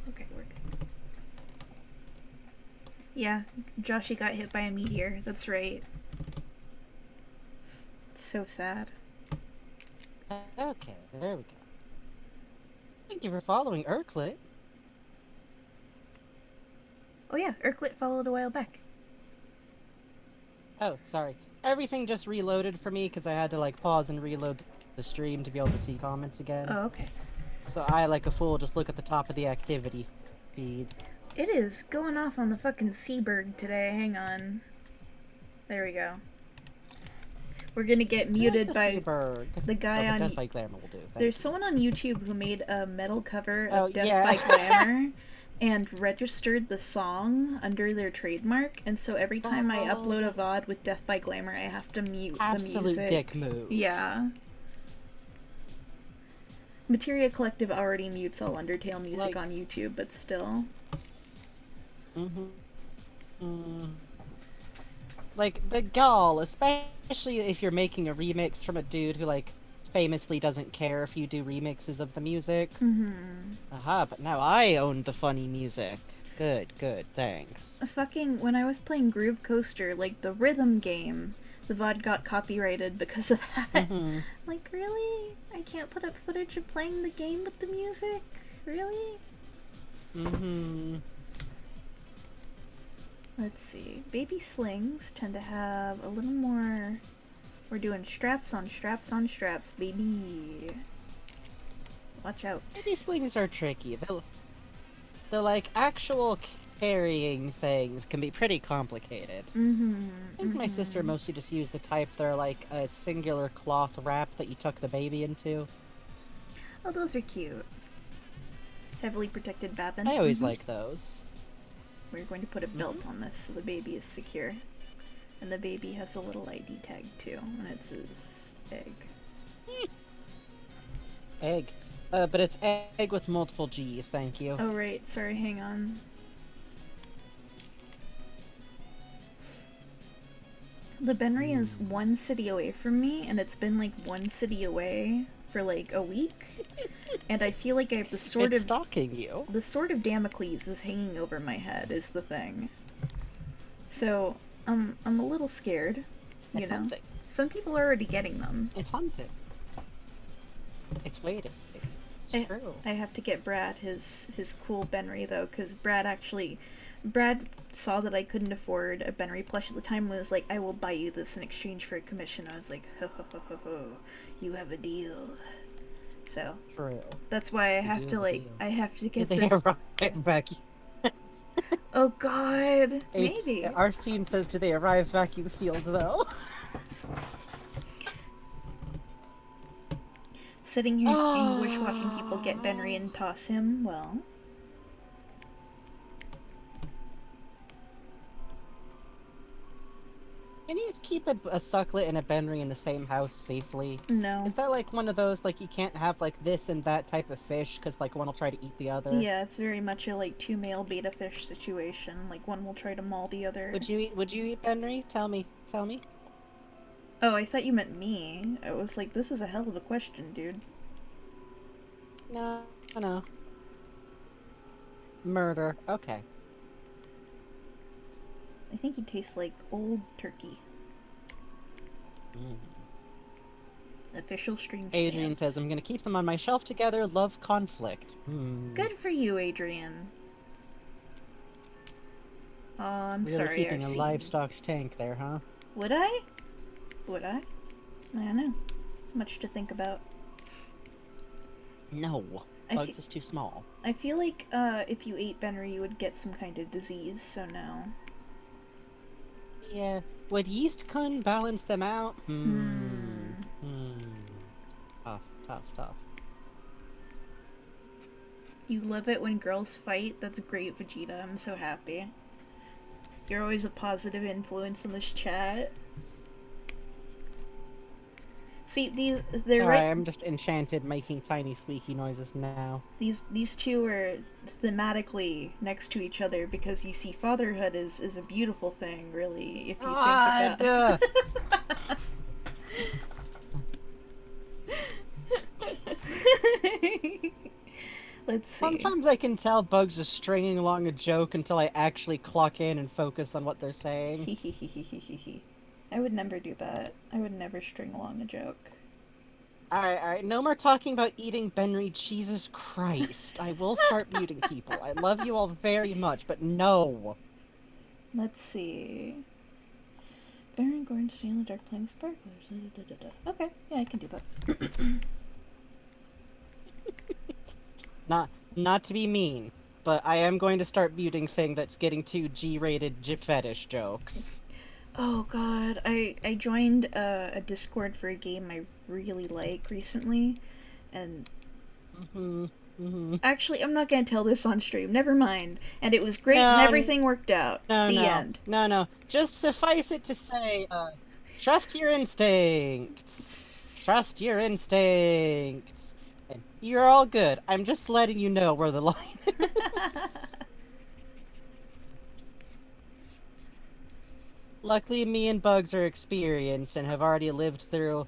[SPEAKER 2] Okay, we're good. Yeah, Joshy got hit by a meteor. That's right. So sad.
[SPEAKER 1] Okay, there we go. Thank you for following Urklet.
[SPEAKER 2] Oh yeah, Urklet followed a while back.
[SPEAKER 1] Oh, sorry. Everything just reloaded for me because I had to like pause and reload the stream to be able to see comments again.
[SPEAKER 2] Oh, okay.
[SPEAKER 1] So I, like a fool, just look at the top of the activity feed.
[SPEAKER 2] It is going off on the fucking Seaberg today. Hang on. There we go. We're gonna get muted by the guy on...
[SPEAKER 1] Death by Glamour will do.
[SPEAKER 2] There's someone on YouTube who made a metal cover of Death
[SPEAKER 1] yeah.
[SPEAKER 2] by Glamour and registered the song under their trademark, and so every time I upload a VOD with Death by Glamour, I have to mute the music.
[SPEAKER 1] Absolute dick move.
[SPEAKER 2] Yeah. Materia Collective already mutes all Undertale music on YouTube, but still.
[SPEAKER 1] Like, the gall, especially if you're making a remix from a dude who, like, famously doesn't care if you do remixes of the music. Aha, but now I own the funny music. Good, thanks.
[SPEAKER 2] When I was playing Groove Coaster, like, the rhythm game, the VOD got copyrighted because of that. Like, really? I can't put up footage of playing the game with the music? Really?
[SPEAKER 1] Mm-hmm.
[SPEAKER 2] Let's see. Baby slings tend to have a little more. We're doing straps on straps on straps, baby. Watch out.
[SPEAKER 1] Baby slings are tricky. The like actual carrying things can be pretty complicated.
[SPEAKER 2] Mm-hmm.
[SPEAKER 1] I think my sister mostly just used the type that are like a singular cloth wrap that you tuck the baby into.
[SPEAKER 2] Oh, those are cute. Heavily protected babbin.
[SPEAKER 1] I always like those.
[SPEAKER 2] We're going to put a belt on this so the baby is secure. And the baby has a little ID tag too, and it says egg.
[SPEAKER 1] Egg. But it's egg with multiple G's, thank you.
[SPEAKER 2] Oh right, sorry, hang on. The Benry is one city away from me, and it's been like one city away for like a week. And I feel like I have the sword
[SPEAKER 1] It's
[SPEAKER 2] of
[SPEAKER 1] stalking you.
[SPEAKER 2] the sword of Damocles is hanging over my head is the thing. So I'm a little scared. You
[SPEAKER 1] It's
[SPEAKER 2] know,
[SPEAKER 1] hunting.
[SPEAKER 2] some people are already getting them.
[SPEAKER 1] It's hunting. It's waiting. It's
[SPEAKER 2] I,
[SPEAKER 1] true.
[SPEAKER 2] I have to get Brad his cool Benry though, because Brad saw that I couldn't afford a Benry plush at the time and was like, I will buy you this in exchange for a commission. I was like, ho ho ho ho ho, you have a deal. So
[SPEAKER 1] True.
[SPEAKER 2] that's why I have to get
[SPEAKER 1] Did they
[SPEAKER 2] this.
[SPEAKER 1] arrive vacuum?
[SPEAKER 2] Oh god, maybe.
[SPEAKER 1] Our scene says, "Do they arrive vacuum sealed though?"
[SPEAKER 2] Sitting here in anguish watching people get Benry and toss him, well.
[SPEAKER 1] Can you just keep a sucklet and a Benry in the same house safely?
[SPEAKER 2] No.
[SPEAKER 1] Is that like one of those, like, you can't have like this and that type of fish because like one will try to eat the other?
[SPEAKER 2] Yeah, it's very much a like two male beta fish situation. Like one will try to maul the other.
[SPEAKER 1] Would you eat Benry? Tell me.
[SPEAKER 2] Oh, I thought you meant me. I was like, this is a hell of a question, dude.
[SPEAKER 1] No. Murder. Okay.
[SPEAKER 2] I think he tastes like old turkey. Official stream stance.
[SPEAKER 1] Adrian says, "I'm gonna keep them on my shelf together. Love conflict."
[SPEAKER 2] Good for you, Adrian. Oh, I'm
[SPEAKER 1] Really
[SPEAKER 2] sorry,
[SPEAKER 1] keeping
[SPEAKER 2] RC.
[SPEAKER 1] a livestock tank there, huh?
[SPEAKER 2] Would I? Would I? I don't know. Much to think about.
[SPEAKER 1] No.
[SPEAKER 2] I
[SPEAKER 1] Bugs
[SPEAKER 2] fe-
[SPEAKER 1] is too small.
[SPEAKER 2] I feel like if you ate Benry, you would get some kind of disease, so no.
[SPEAKER 1] Yeah. Would yeast con balance them out? Tough.
[SPEAKER 2] You love it when girls fight? That's great, Vegeta. I'm so happy. You're always a positive influence in this chat. See, they're
[SPEAKER 1] Alright,
[SPEAKER 2] right.
[SPEAKER 1] I'm just enchanted making tiny squeaky noises now.
[SPEAKER 2] These two are thematically next to each other because you see fatherhood is a beautiful thing, really, if you think about Let's see.
[SPEAKER 1] Sometimes I can tell Bugs is stringing along a joke until I actually clock in and focus on what they're saying.
[SPEAKER 2] I would never do that. I would never string along a joke.
[SPEAKER 1] Alright, no more talking about eating Benry. Jesus Christ. I will start muting people. I love you all very much, but no.
[SPEAKER 2] Let's see. Baron Gordon, stay in the dark playing sparklers. Okay, yeah, I can do that.
[SPEAKER 1] Not to be mean, but I am going to start muting thing that's getting too G-rated fetish jokes.
[SPEAKER 2] Oh god, I joined a Discord for a game I really like recently, and actually I'm not gonna tell this on stream. Never mind. And it was great, and everything worked out. The end.
[SPEAKER 1] No. Just suffice it to say, trust your instincts. Trust your instincts. And you're all good. I'm just letting you know where the line is. Luckily, me and Bugs are experienced and have already lived through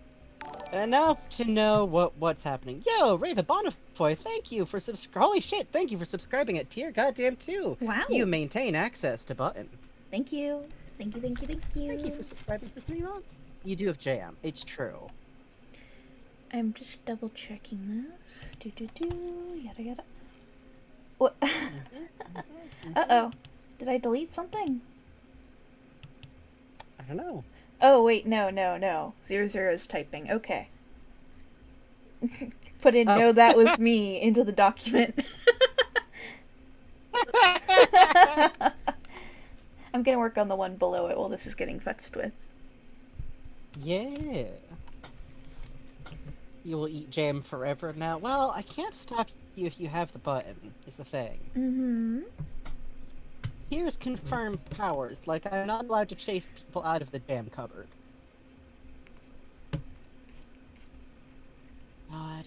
[SPEAKER 1] enough to know what's happening. Yo, Rava Bonifoy, thank you for holy shit, thank you for subscribing at tier goddamn 2.
[SPEAKER 2] Wow.
[SPEAKER 1] You maintain access to button.
[SPEAKER 2] Thank you. Thank you.
[SPEAKER 1] Thank you for subscribing for 3 months. You do have jam. It's true.
[SPEAKER 2] I'm just double checking this. Yada yada. What? Uh-oh. Did I delete something?
[SPEAKER 1] I don't know.
[SPEAKER 2] Oh, wait, no. 00 is typing. Okay. Put in,
[SPEAKER 1] Oh.
[SPEAKER 2] no, that was me, into the document. I'm gonna work on the one below it while this is getting futzed with.
[SPEAKER 1] Yeah. You will eat jam forever now. Well, I can't stop you if you have the button, is the thing.
[SPEAKER 2] Mm-hmm.
[SPEAKER 1] Here's confirmed powers, like I'm not allowed to chase people out of the jam cupboard. God.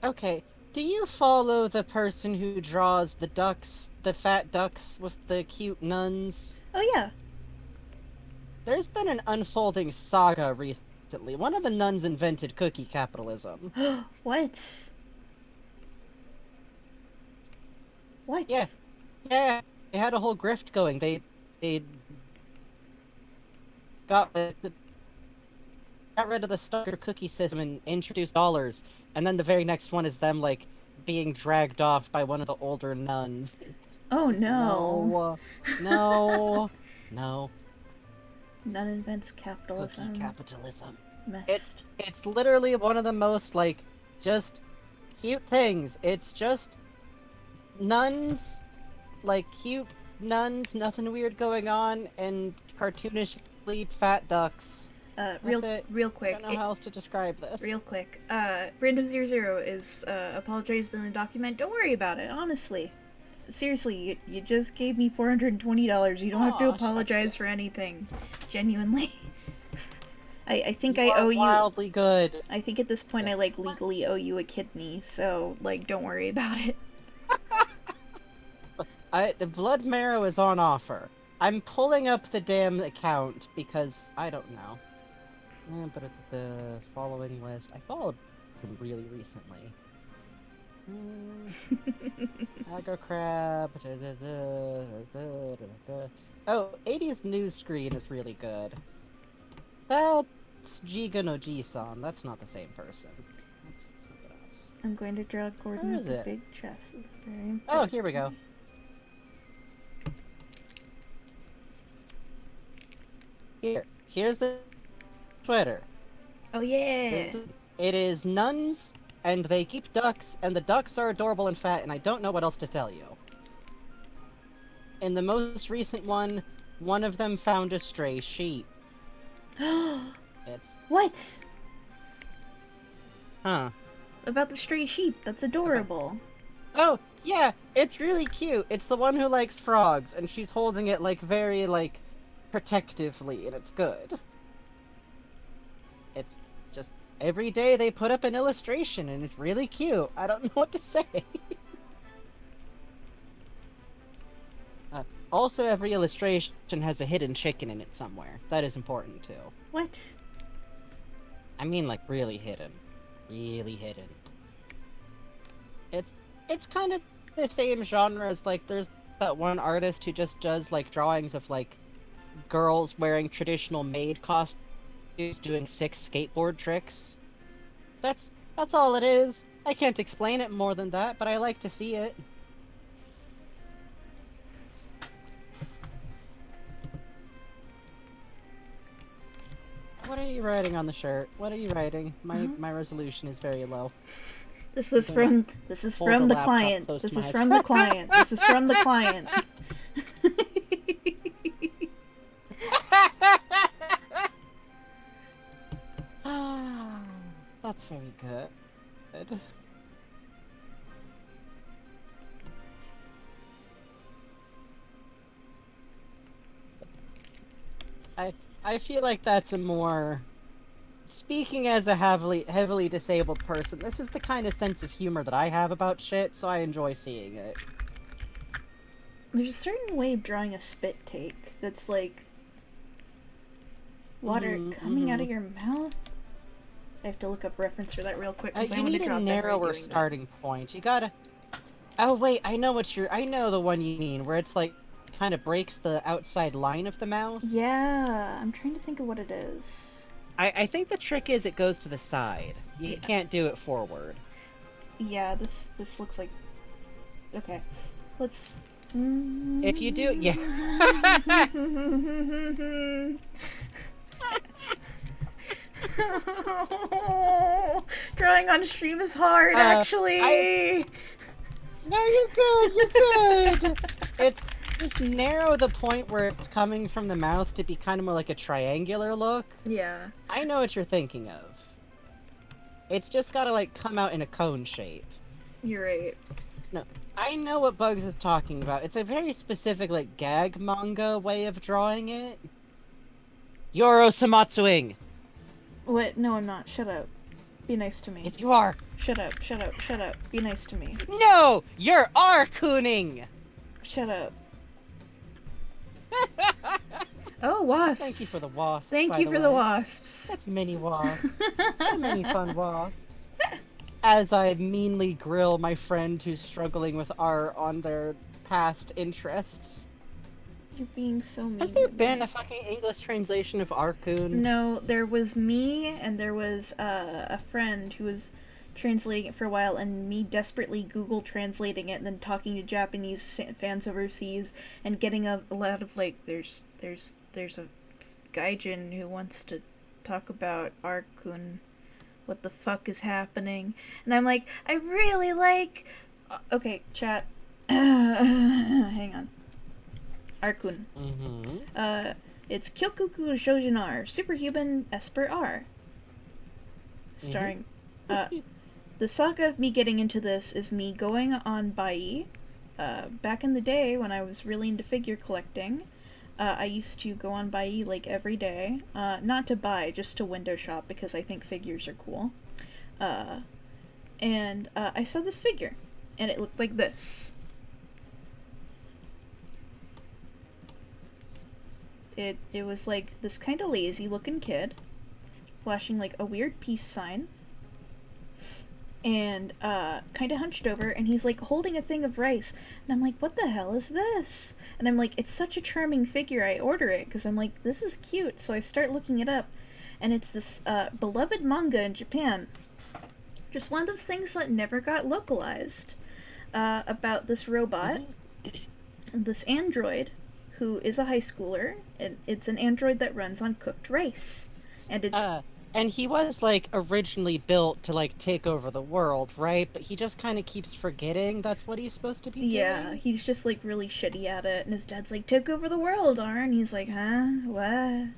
[SPEAKER 1] Okay, do you follow the person who draws the ducks, the fat ducks with the cute nuns?
[SPEAKER 2] Oh, yeah.
[SPEAKER 1] There's been an unfolding saga recently. One of the nuns invented cookie capitalism.
[SPEAKER 2] What? What?
[SPEAKER 1] Yeah. Yeah, they had a whole grift going. They got got rid of the starter cookie system and introduced dollars. And then the very next one is them like being dragged off by one of the older nuns.
[SPEAKER 2] Oh, no.
[SPEAKER 1] No.
[SPEAKER 2] None invents
[SPEAKER 1] Cookie
[SPEAKER 2] capitalism.
[SPEAKER 1] capitalism.
[SPEAKER 2] Messed.
[SPEAKER 1] It's literally one of the most like just cute things. It's just nuns, like cute nuns, nothing weird going on, and cartoonishly fat ducks.
[SPEAKER 2] Real
[SPEAKER 1] I
[SPEAKER 2] quick.
[SPEAKER 1] don't know how else to describe this.
[SPEAKER 2] Real quick. Random00 is apologized in the document. Don't worry about it, honestly. Seriously, you just gave me $420. You don't have to
[SPEAKER 1] Aw,
[SPEAKER 2] apologize for anything. Genuinely. I think
[SPEAKER 1] You
[SPEAKER 2] I
[SPEAKER 1] are
[SPEAKER 2] owe you.
[SPEAKER 1] wildly good.
[SPEAKER 2] I think at this point I like legally owe you a kidney, so like don't worry about it.
[SPEAKER 1] The blood marrow is on offer. I'm pulling up the damn account because I don't know. But at the following list, I followed them really recently. Aggro crab. Oh, 80's news screen is really good. That's Jiga no Ji-san. That's not the same person. That's something else.
[SPEAKER 2] I'm going to draw Gordon
[SPEAKER 1] Where
[SPEAKER 2] with
[SPEAKER 1] is
[SPEAKER 2] the
[SPEAKER 1] it?
[SPEAKER 2] big chest. It's very important.
[SPEAKER 1] Oh, here we go. Here's the Twitter.
[SPEAKER 2] Oh yeah.
[SPEAKER 1] It is nuns, and they keep ducks, and the ducks are adorable and fat, and I don't know what else to tell you. In the most recent one of them found a stray sheep. It's...
[SPEAKER 2] What?
[SPEAKER 1] Huh.
[SPEAKER 2] About the stray sheep. That's adorable.
[SPEAKER 1] Oh, yeah, it's really cute. It's the one who likes frogs, and she's holding it, like, very, like, protectively, and it's good. It's just, every day they put up an illustration, and it's really cute. I don't know what to say. Also, every illustration has a hidden chicken in it somewhere. That is important, too.
[SPEAKER 2] What?
[SPEAKER 1] I mean, like, really hidden. Really hidden. It's kind of the same genre as, like, there's that one artist who just does, like, drawings of, like, girls wearing traditional maid costumes doing 6 skateboard tricks. That's all it is. I can't explain it more than that, but I like to see it. What are you writing on the shirt? What are you writing? My resolution is very low.
[SPEAKER 2] This was
[SPEAKER 1] I'm
[SPEAKER 2] from
[SPEAKER 1] gonna
[SPEAKER 2] this is
[SPEAKER 1] hold
[SPEAKER 2] from
[SPEAKER 1] the
[SPEAKER 2] the
[SPEAKER 1] laptop
[SPEAKER 2] client.
[SPEAKER 1] close to
[SPEAKER 2] This
[SPEAKER 1] my
[SPEAKER 2] is
[SPEAKER 1] eyes.
[SPEAKER 2] from the client. This is from the client.
[SPEAKER 1] That's very good. I feel like that's a more... Speaking as a heavily disabled person, this is the kind of sense of humor that I have about shit, so I enjoy seeing it.
[SPEAKER 2] There's a certain way of drawing a spit take that's like water coming out of your mouth. I have to look up reference for that real quick because I
[SPEAKER 1] You
[SPEAKER 2] want to
[SPEAKER 1] need
[SPEAKER 2] draw
[SPEAKER 1] a
[SPEAKER 2] Benry
[SPEAKER 1] narrower
[SPEAKER 2] doing that.
[SPEAKER 1] starting point. You gotta... Oh wait, I know the one you mean, where it's like, kind of breaks the outside line of the mouth.
[SPEAKER 2] Yeah, I'm trying to think of what it is.
[SPEAKER 1] I think the trick is it goes to the side. You can't do it forward.
[SPEAKER 2] Yeah, this looks like... Okay. Let's.
[SPEAKER 1] If you do, yeah.
[SPEAKER 2] Drawing on stream is hard, actually.
[SPEAKER 1] No, you're good. You're good. It's just narrow the point where it's coming from the mouth to be kind of more like a triangular look.
[SPEAKER 2] Yeah.
[SPEAKER 1] I know what you're thinking of. It's just gotta like come out in a cone shape.
[SPEAKER 2] You're right.
[SPEAKER 1] No, I know what Bugs is talking about. It's a very specific like gag manga way of drawing it. Yoro Samatsuing.
[SPEAKER 2] What? No, I'm not. Shut up. Be nice to me.
[SPEAKER 1] Yes, you are.
[SPEAKER 2] Shut up, shut up, shut up. Be nice to me.
[SPEAKER 1] No, you're Arcooning.
[SPEAKER 2] Shut up. Oh, wasps.
[SPEAKER 1] Thank you for the wasps.
[SPEAKER 2] Thank
[SPEAKER 1] by
[SPEAKER 2] you
[SPEAKER 1] the
[SPEAKER 2] for the
[SPEAKER 1] way.
[SPEAKER 2] wasps.
[SPEAKER 1] That's mini wasps. So many fun wasps. As I meanly grill my friend who's struggling with art on their past interests.
[SPEAKER 2] You're being so mean.
[SPEAKER 1] Has there been a fucking English translation of Arcoon?
[SPEAKER 2] No, there was me and there was a friend who was translating it for a while, and me desperately Google translating it and then talking to Japanese fans overseas and getting a lot of like, there's a gaijin who wants to talk about Arcoon. What the fuck is happening? And I'm like, I really like. Okay, chat. Hang on. Arcoon.
[SPEAKER 1] Mm-hmm.
[SPEAKER 2] It's Kyokuku Shoujin R, Superhuman Esper R. Starring, the saga of me getting into this is me going on Bai. Back in the day when I was really into figure collecting, I used to go on Bai like every day. Not to buy, just to window shop because I think figures are cool. And I saw this figure, and it looked like this. It was like this kind of lazy looking kid flashing like a weird peace sign and kind of hunched over, and he's like holding a thing of rice, and I'm like, what the hell is this? And I'm like, it's such a charming figure. I order it because I'm like, this is cute. So I start looking it up, and it's this beloved manga in Japan, just one of those things that never got localized, about this robot, this android who is a high schooler, and it's an android that runs on cooked rice. And it's
[SPEAKER 1] and he was like originally built to like take over the world, right? But he just kind of keeps forgetting that's what he's supposed to be doing.
[SPEAKER 2] Yeah, he's just like really shitty at it, and his dad's like, "Take over the world, Ar," and he's like, "Huh? What?"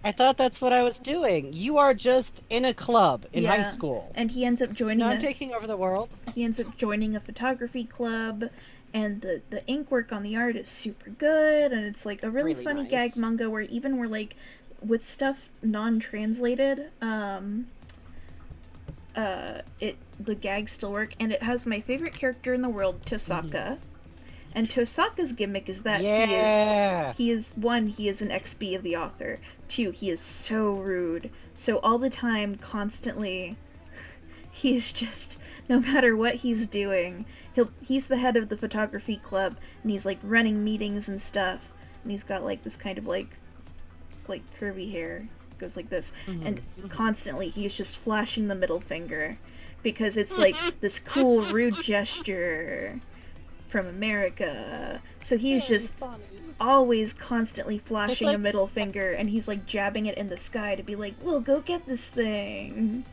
[SPEAKER 1] I thought that's what I was doing. You are just in a club in high school.
[SPEAKER 2] And he ends up joining
[SPEAKER 1] Not taking over the world.
[SPEAKER 2] He ends up joining a photography club, and the ink work on the art is super good, and it's like a really funny
[SPEAKER 1] nice.
[SPEAKER 2] gag manga where even we're like, with stuff non-translated, the gags still work, and it has my favorite character in the world, Tosaka. And Tosaka's gimmick is that he is one, he is an XB of the author. Two, he is so rude. So all the time, constantly, he is just, no matter what he's doing, he's the head of the photography club, and he's like running meetings and stuff, and he's got like this kind of like curvy hair, goes like this, and constantly he's just flashing the middle finger, because it's like this cool rude gesture from America. So he's just always constantly flashing a middle finger, and he's like jabbing it in the sky to be like, we'll go get this thing.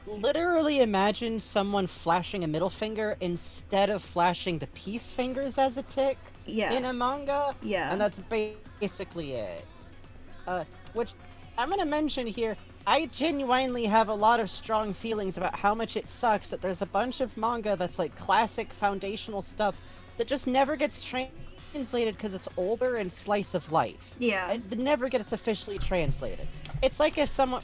[SPEAKER 1] Literally imagine someone flashing a middle finger instead of flashing the peace fingers as a tick in a manga.
[SPEAKER 2] Yeah.
[SPEAKER 1] And that's basically it. Which I'm gonna mention here, I genuinely have a lot of strong feelings about how much it sucks that there's a bunch of manga that's like classic foundational stuff that just never gets translated because it's older and slice of life.
[SPEAKER 2] Yeah.
[SPEAKER 1] It never gets officially translated. It's like if someone,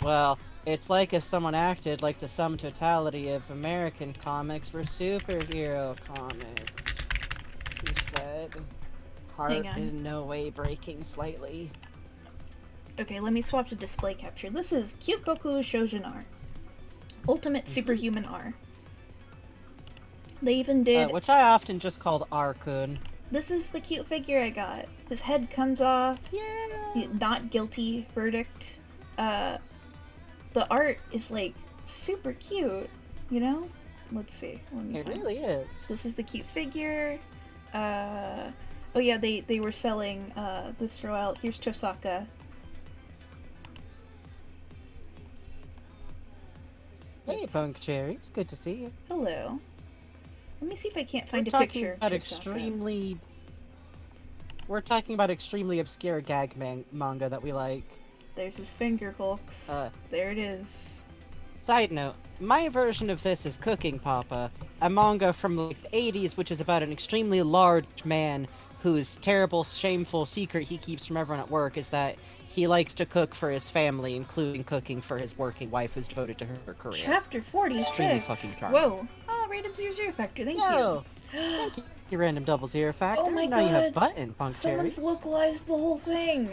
[SPEAKER 1] acted like the sum totality of American comics were superhero comics. He said, heart in no way breaking slightly.
[SPEAKER 2] Okay, let me swap to display capture. This is Kyokoku Shoujin R. Ultimate Superhuman R. They even did...
[SPEAKER 1] which I often just called R-kun.
[SPEAKER 2] This is the cute figure I got. His head comes off.
[SPEAKER 1] Yeah!
[SPEAKER 2] Not guilty verdict. The art is, like, super cute, you know? Let's see. Let me
[SPEAKER 1] It
[SPEAKER 2] find.
[SPEAKER 1] really is.
[SPEAKER 2] This is the cute figure. Oh yeah, they were selling this for a while. Here's Tosaka.
[SPEAKER 1] Hey, Punk Cherry. It's good to see you.
[SPEAKER 2] Hello. Let me see if I can't find
[SPEAKER 1] We're
[SPEAKER 2] a
[SPEAKER 1] talking
[SPEAKER 2] picture of
[SPEAKER 1] about
[SPEAKER 2] Tosaka.
[SPEAKER 1] We're talking about extremely obscure gag manga that we like.
[SPEAKER 2] There's his finger hulks. There it is.
[SPEAKER 1] Side note, my version of this is Cooking Papa, a manga from like the 80s which is about an extremely large man whose terrible, shameful secret he keeps from everyone at work is that he likes to cook for his family, including cooking for his working wife who's devoted to her career.
[SPEAKER 2] Chapter 46.
[SPEAKER 1] Extremely fucking charming.
[SPEAKER 2] Whoa. Oh, random 00 factor. Thank
[SPEAKER 1] Yo!
[SPEAKER 2] you.
[SPEAKER 1] Thank you, random 00 factor.
[SPEAKER 2] Oh my
[SPEAKER 1] now you have
[SPEAKER 2] god.
[SPEAKER 1] button, Punk
[SPEAKER 2] Someone's
[SPEAKER 1] Cherries.
[SPEAKER 2] localized the whole thing.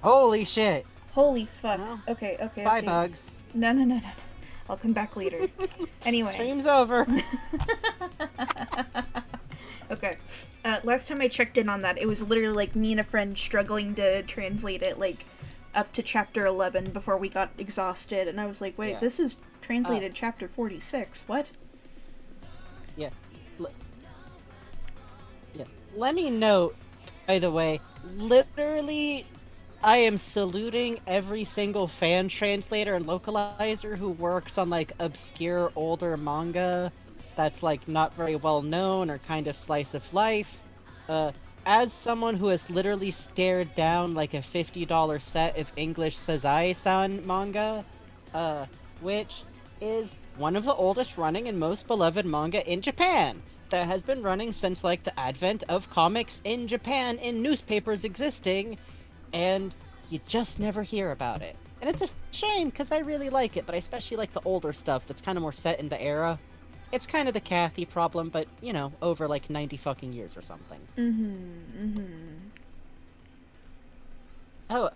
[SPEAKER 1] Holy shit!
[SPEAKER 2] Holy fuck.
[SPEAKER 1] Well,
[SPEAKER 2] Okay.
[SPEAKER 1] Bye, bugs.
[SPEAKER 2] No. I'll come back later. Anyway.
[SPEAKER 1] Stream's over.
[SPEAKER 2] Okay. Last time I checked in on that, it was literally like me and a friend struggling to translate it, like, up to chapter 11 before we got exhausted, and I was like, wait,
[SPEAKER 1] Yeah.
[SPEAKER 2] this is translated chapter 46, what?
[SPEAKER 1] Yeah. Yeah. Let me note, by the way, literally, I am saluting every single fan translator and localizer who works on, like, obscure older manga that's, like, not very well known or kind of slice of life. As someone who has literally stared down, like, a $50 set of English Sazai-san manga, which is one of the oldest running and most beloved manga in Japan, that has been running since, like, the advent of comics in Japan in newspapers existing, and you just never hear about it. And it's a shame, because I really like it, but I especially like the older stuff that's kind of more set in the era. It's kind of the Kathy problem, but, you know, over, like, 90 fucking years or something. Oh,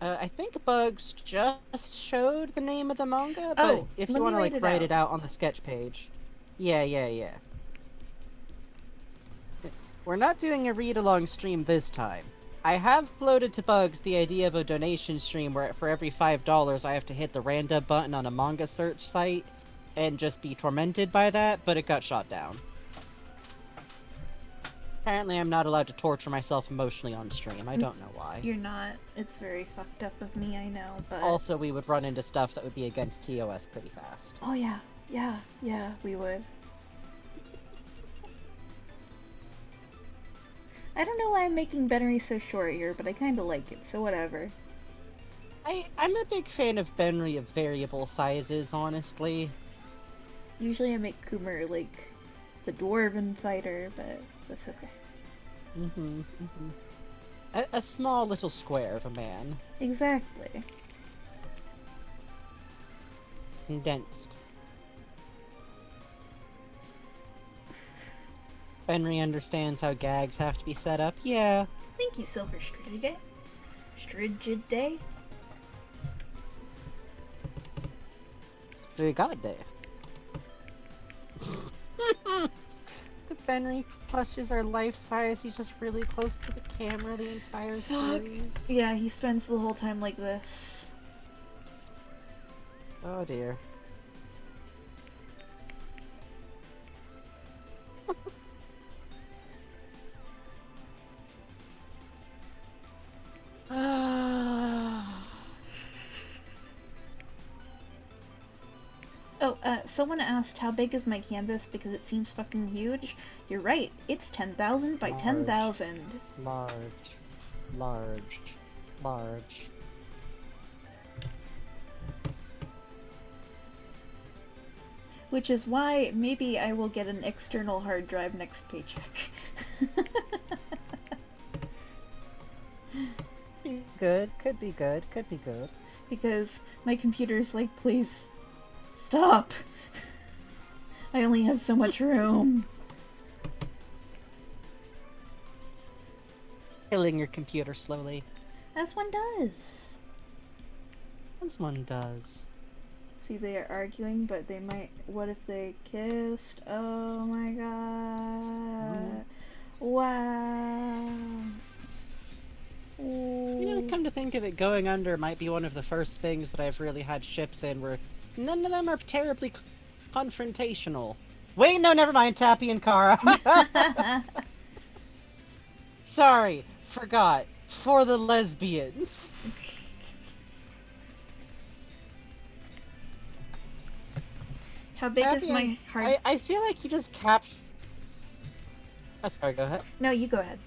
[SPEAKER 1] I think Bugs just showed the name of the manga, but
[SPEAKER 2] Oh,
[SPEAKER 1] if
[SPEAKER 2] let
[SPEAKER 1] you
[SPEAKER 2] me
[SPEAKER 1] want to, like,
[SPEAKER 2] write it
[SPEAKER 1] write
[SPEAKER 2] out.
[SPEAKER 1] it out on the sketch page. Yeah. We're not doing a read-along stream this time. I have floated to Bugs the idea of a donation stream where for every $5 I have to hit the random button on a manga search site and just be tormented by that, but it got shot down. Apparently I'm not allowed to torture myself emotionally on stream. I don't know why.
[SPEAKER 2] You're not. It's very fucked up of me, I know, but...
[SPEAKER 1] Also, we would run into stuff that would be against TOS pretty fast.
[SPEAKER 2] Oh yeah, we would. I don't know why I'm making Benry so short here, but I kinda like it, so whatever.
[SPEAKER 1] I'm a big fan of Benry of variable sizes, honestly.
[SPEAKER 2] Usually I make Kumar like the dwarven fighter, but that's okay.
[SPEAKER 1] A small little square of a man.
[SPEAKER 2] Exactly.
[SPEAKER 1] Condensed. Benry understands how gags have to be set up. Yeah.
[SPEAKER 2] Thank you, Silver Strigid. Strigide?
[SPEAKER 1] God damn. The Benry plushes are life size. He's just really close to the camera the entire series.
[SPEAKER 2] Yeah, he spends the whole time like this.
[SPEAKER 1] Oh dear.
[SPEAKER 2] Oh, someone asked how big is my canvas because it seems fucking huge. You're right, it's 10,000 by
[SPEAKER 1] Large.
[SPEAKER 2] 10,000.
[SPEAKER 1] Large.
[SPEAKER 2] Which is why maybe I will get an external hard drive next paycheck.
[SPEAKER 1] Could be good.
[SPEAKER 2] Because my computer's like, please, stop. I only have so much room.
[SPEAKER 1] Killing your computer slowly.
[SPEAKER 2] As one does.
[SPEAKER 1] As one does.
[SPEAKER 2] See, they are arguing, but they might... What if they kissed? Oh my god. Wow.
[SPEAKER 1] You know, come to think of it, Going Under might be one of the first things that I've really had ships in where none of them are terribly confrontational. Wait, no, never mind. Tappy and Kara. Sorry, forgot. For the lesbians.
[SPEAKER 2] How big is
[SPEAKER 1] Tappy
[SPEAKER 2] my
[SPEAKER 1] and-
[SPEAKER 2] hard?
[SPEAKER 1] I feel like you just captured. Sorry, go ahead.
[SPEAKER 2] No, you go ahead.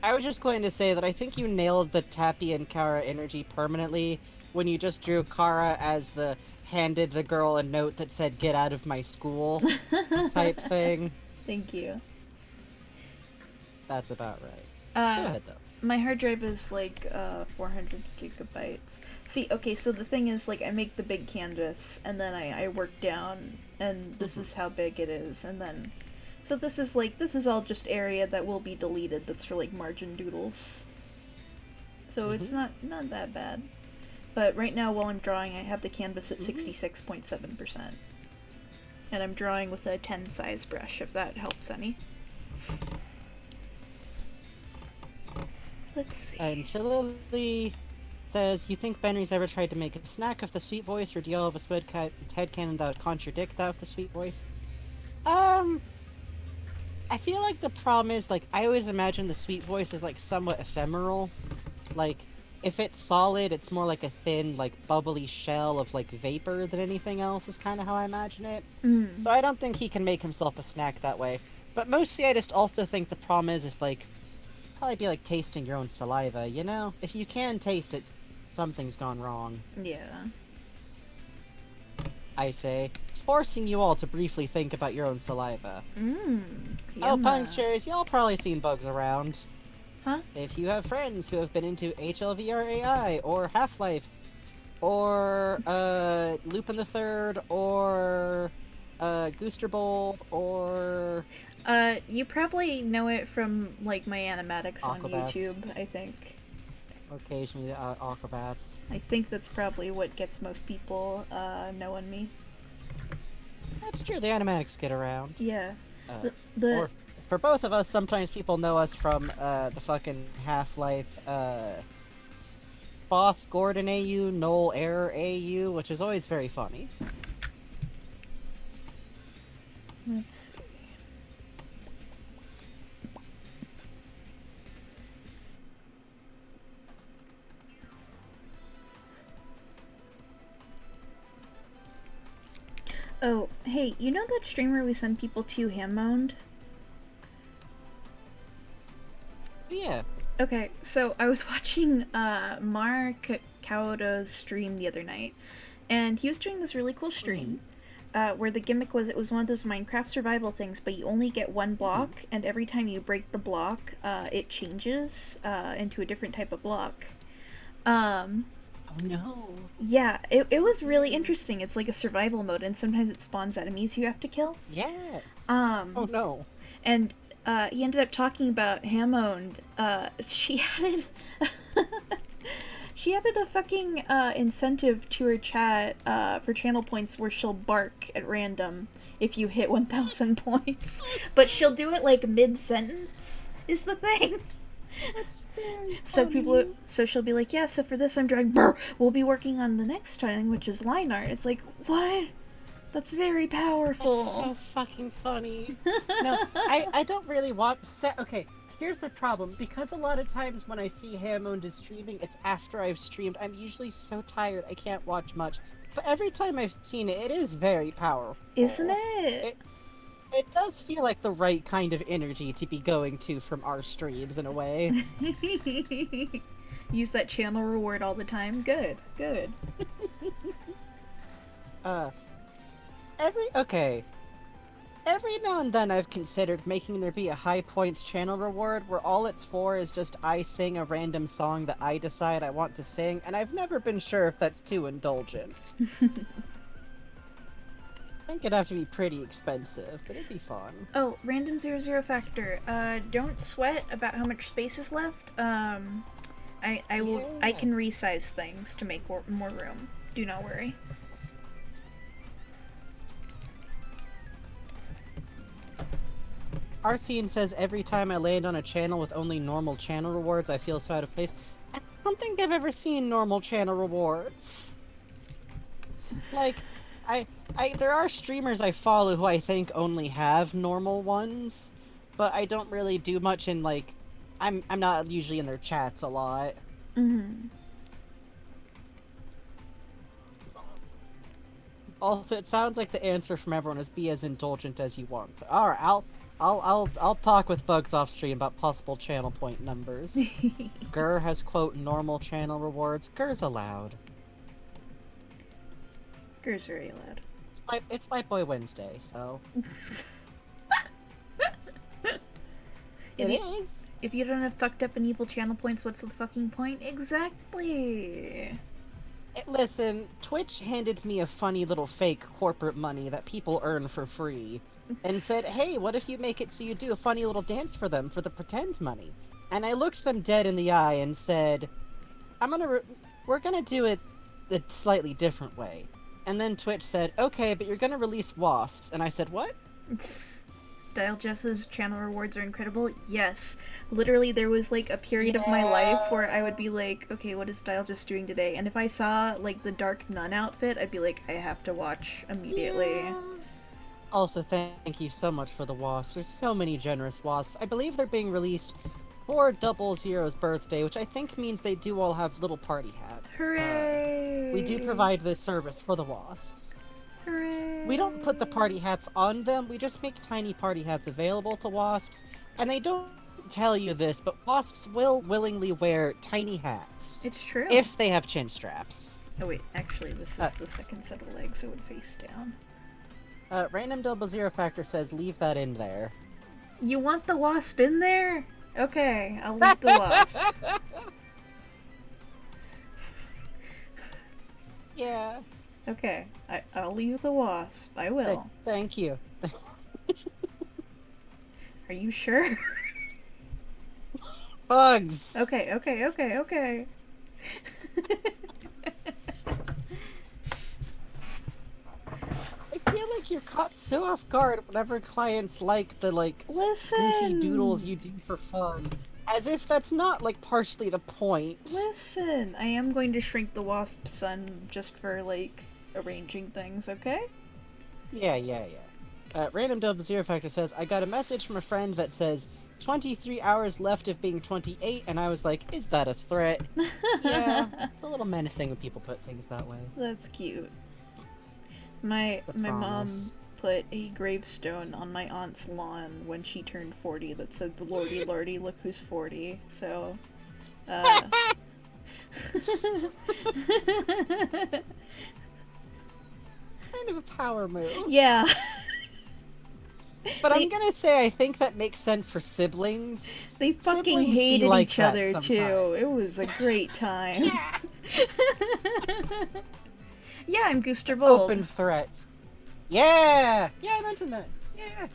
[SPEAKER 1] I was just going to say that I think you nailed the Tappy and Kara energy permanently when you just drew Kara as the handed the girl a note that said "get out of my school" type thing.
[SPEAKER 2] Thank you.
[SPEAKER 1] That's about right. Go
[SPEAKER 2] Uh,
[SPEAKER 1] ahead though.
[SPEAKER 2] my hard drive is like 400 gigabytes. See, okay, so the thing is, like, I make the big canvas, and then I work down, and this is how big it is, and then... So this is all just area that will be deleted that's for, like, margin doodles. So it's not that bad. But right now, while I'm drawing, I have the canvas at 66.7%. And I'm drawing with a 10 size brush, if that helps any. Let's see.
[SPEAKER 1] And Chilili says, "You think Benry's ever tried to make a snack of the sweet voice, or do y'all have a spud headcanon that would contradict that of the sweet voice?" I feel like the problem is, like, I always imagine the sweet voice as, like, somewhat ephemeral. Like, if it's solid, it's more like a thin, like, bubbly shell of, like, vapor than anything else is kind of how I imagine it. So I don't think he can make himself a snack that way. But mostly I just also think the problem is like, probably be like tasting your own saliva, you know? If you can taste it, something's gone wrong.
[SPEAKER 2] Yeah.
[SPEAKER 1] I say, forcing you all to briefly think about your own saliva. Oh,
[SPEAKER 2] Yumma.
[SPEAKER 1] punctures, y'all probably seen bugs around.
[SPEAKER 2] Huh?
[SPEAKER 1] If you have friends who have been into HLVRAI, or Half-Life, or, Lupin the Third, or, Gooster Bowl, or...
[SPEAKER 2] You probably know it from, like, my animatics on
[SPEAKER 1] Aquabats.
[SPEAKER 2] YouTube, I think.
[SPEAKER 1] Occasionally, Aquabats.
[SPEAKER 2] I think that's probably what gets most people, knowing me.
[SPEAKER 1] That's true, the animatics get around.
[SPEAKER 2] Yeah.
[SPEAKER 1] Uh,
[SPEAKER 2] The
[SPEAKER 1] Or, for both of us, sometimes people know us from, the fucking Half-Life, Boss Gordon AU, Noel Error AU, which is always very funny.
[SPEAKER 2] let's see. Oh, hey, you know that streamer we send people to, Ham-Moaned?
[SPEAKER 1] Yeah.
[SPEAKER 2] Okay, so I was watching Mark Kaodo's stream the other night, and he was doing this really cool stream where the gimmick was it was one of those Minecraft survival things, but you only get one block, and every time you break the block, it changes into a different type of block.
[SPEAKER 1] Oh no.
[SPEAKER 2] Yeah, it was really interesting. It's like a survival mode, and sometimes it spawns enemies you have to kill.
[SPEAKER 1] Yeah.
[SPEAKER 2] Oh
[SPEAKER 1] no.
[SPEAKER 2] And he ended up talking about Hammond. She added she added a fucking incentive to her chat for channel points where she'll bark at random if you hit 1,000 points. But she'll do it like mid-sentence is the thing.
[SPEAKER 1] That's very
[SPEAKER 2] So she'll be like, yeah, so for this I'm drawing brr, we'll be working on the next thing, which is line art. It's like, what? That's very powerful.
[SPEAKER 1] That's so fucking funny. No, I don't really want... Okay, here's the problem. Because a lot of times when I see Hammond is streaming, it's after I've streamed. I'm usually so tired I can't watch much. But every time I've seen it, it is very powerful.
[SPEAKER 2] Isn't it?
[SPEAKER 1] It does feel like the right kind of energy to be going to from our streams, in a way.
[SPEAKER 2] Use that channel reward all the time. Good, good.
[SPEAKER 1] Every now and then I've considered making there be a high points channel reward where all it's for is just I sing a random song that I decide I want to sing, and I've never been sure if that's too indulgent. I think it'd have to be pretty expensive, but it'd be fun.
[SPEAKER 2] Oh, random 00 factor. Don't sweat about how much space is left. I can resize things to make more room. Do not worry.
[SPEAKER 1] Arsene says every time I land on a channel with only normal channel rewards, I feel so out of place. I don't think I've ever seen normal channel rewards. Like, there are streamers I follow who I think only have normal ones, but I don't really do much in, like, I'm not usually in their chats a lot.
[SPEAKER 2] Mm-hmm.
[SPEAKER 1] Also, it sounds like the answer from everyone is be as indulgent as you want. So, all right, I'll talk with Bugs off stream about possible channel point numbers. Gur has quote normal channel rewards. Gur's allowed.
[SPEAKER 2] Gur's very loud.
[SPEAKER 1] It's my boy Wednesday, so it is.
[SPEAKER 2] If you don't have fucked up and evil channel points, what's the fucking point? Exactly.
[SPEAKER 1] Listen, Twitch handed me a funny little fake corporate money that people earn for free, and said, "Hey, what if you make it so you do a funny little dance for them for the pretend money?" And I looked them dead in the eye and said, we're gonna do it a slightly different way." And then Twitch said, "Okay, but you're gonna release wasps." And I said, "What?"
[SPEAKER 2] Dial Jess's channel rewards are incredible. Yes. Literally, there was like a period of my life where I would be like, okay, what is Dial Jess doing today? And if I saw like the Dark Nun outfit, I'd be like, I have to watch immediately.
[SPEAKER 1] Yeah. Also, thank you so much for the wasps. There's so many generous wasps. I believe they're being released for 00's birthday, which I think means they do all have little party hats.
[SPEAKER 2] Hooray!
[SPEAKER 1] We do provide this service for the wasps.
[SPEAKER 2] Hooray!
[SPEAKER 1] We don't put the party hats on them, we just make tiny party hats available to wasps, and they don't tell you this, but wasps will willingly wear tiny hats.
[SPEAKER 2] It's true.
[SPEAKER 1] If they have chin straps.
[SPEAKER 2] Oh wait, actually this is the second set of legs, it would face down.
[SPEAKER 1] Random Double Zero Factor says leave that in there.
[SPEAKER 2] You want the wasp in there? Okay, I'll leave the wasp.
[SPEAKER 1] Yeah.
[SPEAKER 2] Okay, I'll leave the wasp. I will.
[SPEAKER 1] Thank you.
[SPEAKER 2] Are you sure?
[SPEAKER 1] Bugs!
[SPEAKER 2] Okay.
[SPEAKER 1] I feel like you're caught so off guard whenever clients like the, like,
[SPEAKER 2] Listen!
[SPEAKER 1] goofy doodles you do for fun. As if that's not, like, partially the point.
[SPEAKER 2] Listen! I am going to shrink the wasp son just for, like, arranging things, okay?
[SPEAKER 1] Yeah. Random Double Zero Factor says, I got a message from a friend that says, 23 hours left of being 28, and I was like, is that a threat? Yeah, it's a little menacing when people put things that way.
[SPEAKER 2] That's cute. My mom put a gravestone on my aunt's lawn when she turned 40 that said, Lordy, Lordy, look who's 40. So,
[SPEAKER 1] Kind of a power move.
[SPEAKER 2] yeah.
[SPEAKER 1] But I'm gonna say I think that makes sense for siblings.
[SPEAKER 2] They fucking
[SPEAKER 1] Siblings be
[SPEAKER 2] hated
[SPEAKER 1] like
[SPEAKER 2] each
[SPEAKER 1] that
[SPEAKER 2] other too.
[SPEAKER 1] sometimes.
[SPEAKER 2] It was a great time.
[SPEAKER 1] Yeah.
[SPEAKER 2] Yeah, I'm Gooster Bold.
[SPEAKER 1] Open threats. Yeah! I mentioned that. Yeah.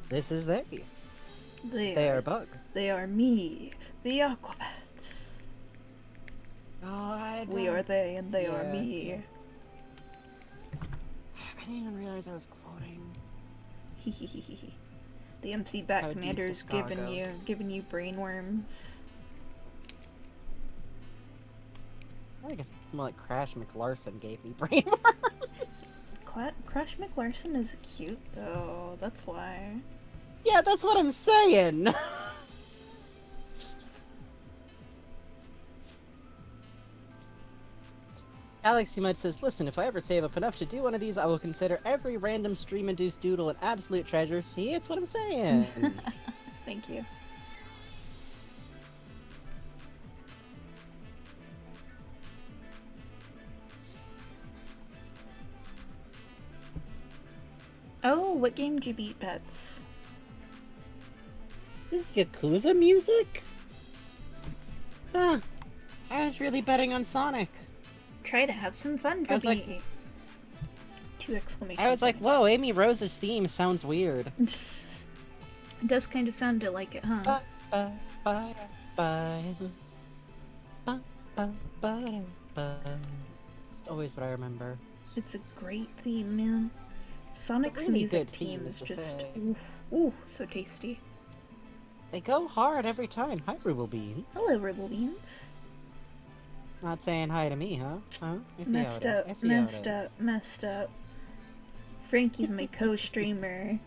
[SPEAKER 1] This is they. They are Bug.
[SPEAKER 2] They are me, the Aquabats.
[SPEAKER 1] Oh,
[SPEAKER 2] We are they, and they are
[SPEAKER 1] Yeah.
[SPEAKER 2] me.
[SPEAKER 1] I didn't even realize I was quoting.
[SPEAKER 2] The MC Bat
[SPEAKER 1] How deep
[SPEAKER 2] Commander's
[SPEAKER 1] the ska goes.
[SPEAKER 2] giving you brainworms.
[SPEAKER 1] I guess it's more like Crash McLarson gave me brainworms.
[SPEAKER 2] Crash McLarson is cute though. That's why.
[SPEAKER 1] Yeah, that's what I'm saying. Alex Humud says, listen, if I ever save up enough to do one of these, I will consider every random stream-induced doodle an absolute treasure. See, it's what I'm saying.
[SPEAKER 2] Thank you. Oh, what game did you beat, Pets?
[SPEAKER 1] This is Yakuza music? Huh. I was really betting on Sonic.
[SPEAKER 2] Try to have some fun,
[SPEAKER 1] I was
[SPEAKER 2] Gubby.
[SPEAKER 1] like-
[SPEAKER 2] 2 exclamation
[SPEAKER 1] I was like,
[SPEAKER 2] points.
[SPEAKER 1] whoa, Amy Rose's theme sounds weird.
[SPEAKER 2] It does kind of sound like it, huh?
[SPEAKER 1] Always what I remember.
[SPEAKER 2] It's a great theme, man. Sonic's
[SPEAKER 1] really
[SPEAKER 2] music
[SPEAKER 1] good theme
[SPEAKER 2] team
[SPEAKER 1] is
[SPEAKER 2] is
[SPEAKER 1] the
[SPEAKER 2] just
[SPEAKER 1] thing.
[SPEAKER 2] ooh, so tasty.
[SPEAKER 1] They go hard every time. Hi, Ruble Bean.
[SPEAKER 2] Hello, Ribble Beans.
[SPEAKER 1] Not saying hi to me, huh? Huh? I see
[SPEAKER 2] Messed
[SPEAKER 1] how it is.
[SPEAKER 2] up,
[SPEAKER 1] I see how it
[SPEAKER 2] messed
[SPEAKER 1] is.
[SPEAKER 2] up, messed up. Frankie's my co-streamer.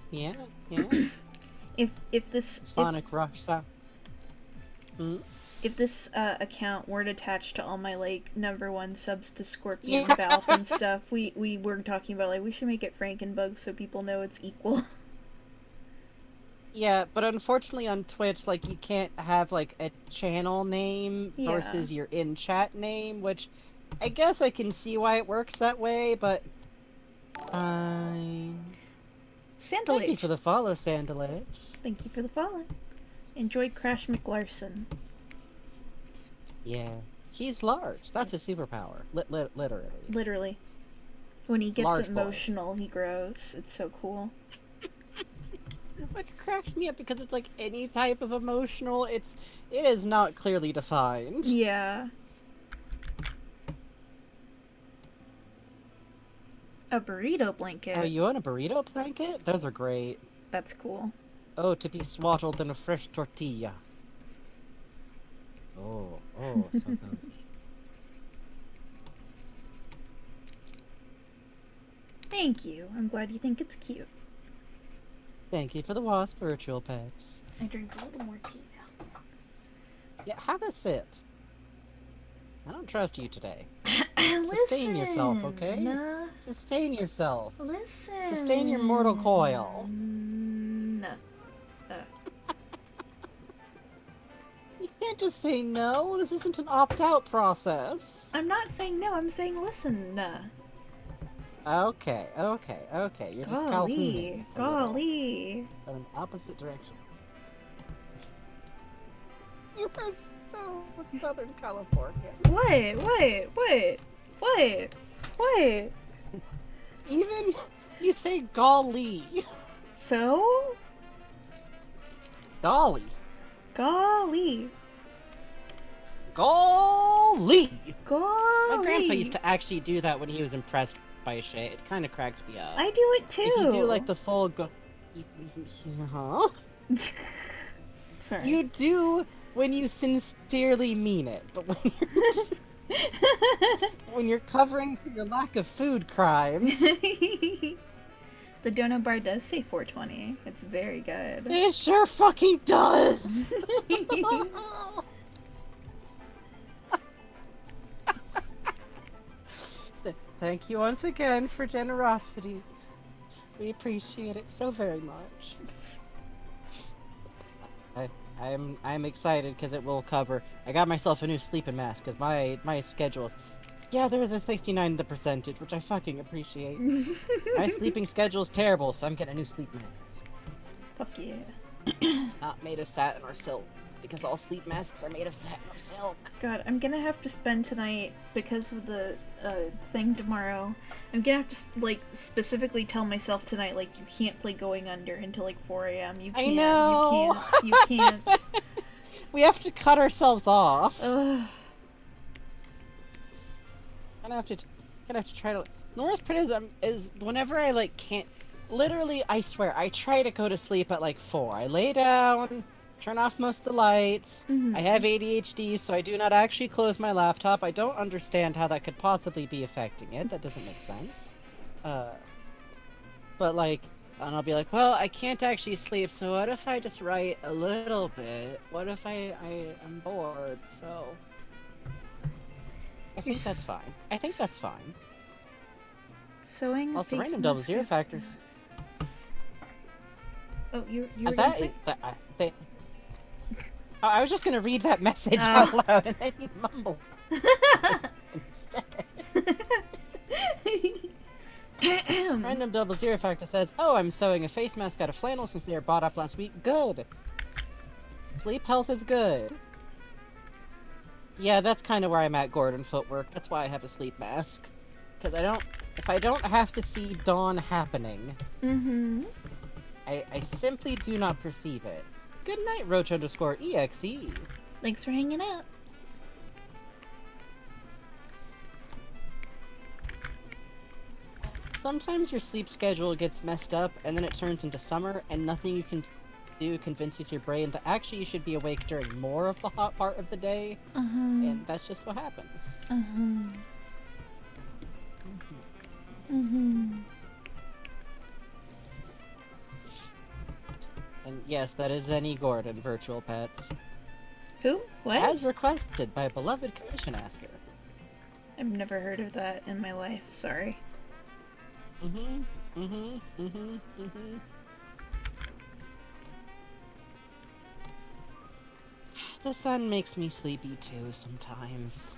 [SPEAKER 1] Yeah, yeah.
[SPEAKER 2] If this
[SPEAKER 1] Sonic Rush sound. Hmm?
[SPEAKER 2] if this account weren't attached to all my like #1 subs to Scorpion,
[SPEAKER 1] Yeah.
[SPEAKER 2] Balp, and stuff, we were talking about like we should make it Frankenbug so people know it's equal.
[SPEAKER 1] Yeah, but unfortunately on Twitch, like, you can't have, like, a channel name
[SPEAKER 2] Yeah.
[SPEAKER 1] versus your in-chat name, which I guess I can see why it works that way, but...
[SPEAKER 2] Sandal
[SPEAKER 1] Thank you for the follow, Sandalage.
[SPEAKER 2] Thank you for the follow. Enjoyed Crash McLarson.
[SPEAKER 1] Yeah. He's large. That's his superpower. Literally.
[SPEAKER 2] Literally. When he gets
[SPEAKER 1] Large boy.
[SPEAKER 2] emotional, he grows. It's so cool.
[SPEAKER 1] Which cracks me up because it's like any type of emotional, it is not clearly defined.
[SPEAKER 2] Yeah. A burrito blanket.
[SPEAKER 1] Oh, you want a burrito blanket? Those are great.
[SPEAKER 2] That's cool.
[SPEAKER 1] Oh, to be swaddled in a fresh tortilla. Oh, so cozy.
[SPEAKER 2] Thank you. I'm glad you think it's cute.
[SPEAKER 1] Thank you for the wasp virtual pets.
[SPEAKER 2] I drink a little more tea now.
[SPEAKER 1] Yeah, have a sip. I don't trust you today.
[SPEAKER 2] Listen.
[SPEAKER 1] Sustain yourself, okay?
[SPEAKER 2] Nah.
[SPEAKER 1] Sustain yourself.
[SPEAKER 2] Listen.
[SPEAKER 1] Sustain your mortal coil.
[SPEAKER 2] No.
[SPEAKER 1] You can't just say no. This isn't an opt-out process.
[SPEAKER 2] I'm not saying no. I'm saying listen.
[SPEAKER 1] Okay. You're just calculating.
[SPEAKER 2] Golly.
[SPEAKER 1] But in the opposite direction. You are so Southern California.
[SPEAKER 2] What?
[SPEAKER 1] Even you say golly.
[SPEAKER 2] So?
[SPEAKER 1] Golly.
[SPEAKER 2] Golly.
[SPEAKER 1] Golly.
[SPEAKER 2] Golly.
[SPEAKER 1] My grandpa used to actually do that when he was impressed by shit. It kind of cracked me up.
[SPEAKER 2] I do it too.
[SPEAKER 1] If you do like the full huh?
[SPEAKER 2] Sorry.
[SPEAKER 1] You do when you sincerely mean it, but when you're covering for your lack of food crimes,
[SPEAKER 2] The donut bar does say 420. It's very good.
[SPEAKER 1] it sure fucking does. Thank you once again for generosity. We appreciate it so very much. I'm excited because it will cover. I got myself a new sleeping mask because my schedule is. Yeah, there is a 69 in the percentage, which I fucking appreciate. My sleeping schedule is terrible, so I'm getting a new sleep mask.
[SPEAKER 2] Fuck yeah.
[SPEAKER 1] It's not made of satin or silk because all sleep masks are made of satin or silk.
[SPEAKER 2] God, I'm gonna have to spend tonight because of the thing tomorrow. I'm gonna have to like specifically tell myself tonight, like, you can't play Going Under until like 4 a.m. You can't.
[SPEAKER 1] I know.
[SPEAKER 2] You can't.
[SPEAKER 1] We have to cut ourselves off.
[SPEAKER 2] Ugh.
[SPEAKER 1] Gonna have to try to. The worst part is whenever I like can't. Literally, I swear, I try to go to sleep at like 4. I lay down, turn off most of the lights.
[SPEAKER 2] Mhm.
[SPEAKER 1] I have ADHD, so I do not actually close my laptop. I don't understand how that could possibly be affecting it. That doesn't make sense. But like, and I'll be like, well, I can't actually sleep, so what if I just write a little bit? What if I am bored? So I think that's fine. I think that's fine.
[SPEAKER 2] Sewing.
[SPEAKER 1] Also,
[SPEAKER 2] face
[SPEAKER 1] random double
[SPEAKER 2] mask
[SPEAKER 1] zero
[SPEAKER 2] of-
[SPEAKER 1] factors.
[SPEAKER 2] Oh, you were gonna say?
[SPEAKER 1] I was just gonna read that message
[SPEAKER 2] Oh.
[SPEAKER 1] out loud and then you mumble instead. Random double zero factor says, "Oh, I'm sewing a face mask out of flannel since they were bought up last week. Good. Sleep health is good." Yeah, that's kind of where I'm at, Gordon Footwork. That's why I have a sleep mask. Because if I don't have to see dawn happening,
[SPEAKER 2] Mm-hmm.
[SPEAKER 1] I simply do not perceive it. Good night, Roach_EXE.
[SPEAKER 2] Thanks for hanging out.
[SPEAKER 1] Sometimes your sleep schedule gets messed up, and then it turns into summer, and nothing you can do convinces your brain that actually you should be awake during more of the hot part of the day, and that's just what happens. And yes, that is Zenny Gordon, Virtual Pets.
[SPEAKER 2] Who? What?
[SPEAKER 1] As requested by beloved commission asker.
[SPEAKER 2] I've never heard of that in my life. Sorry.
[SPEAKER 1] The sun makes me sleepy too sometimes.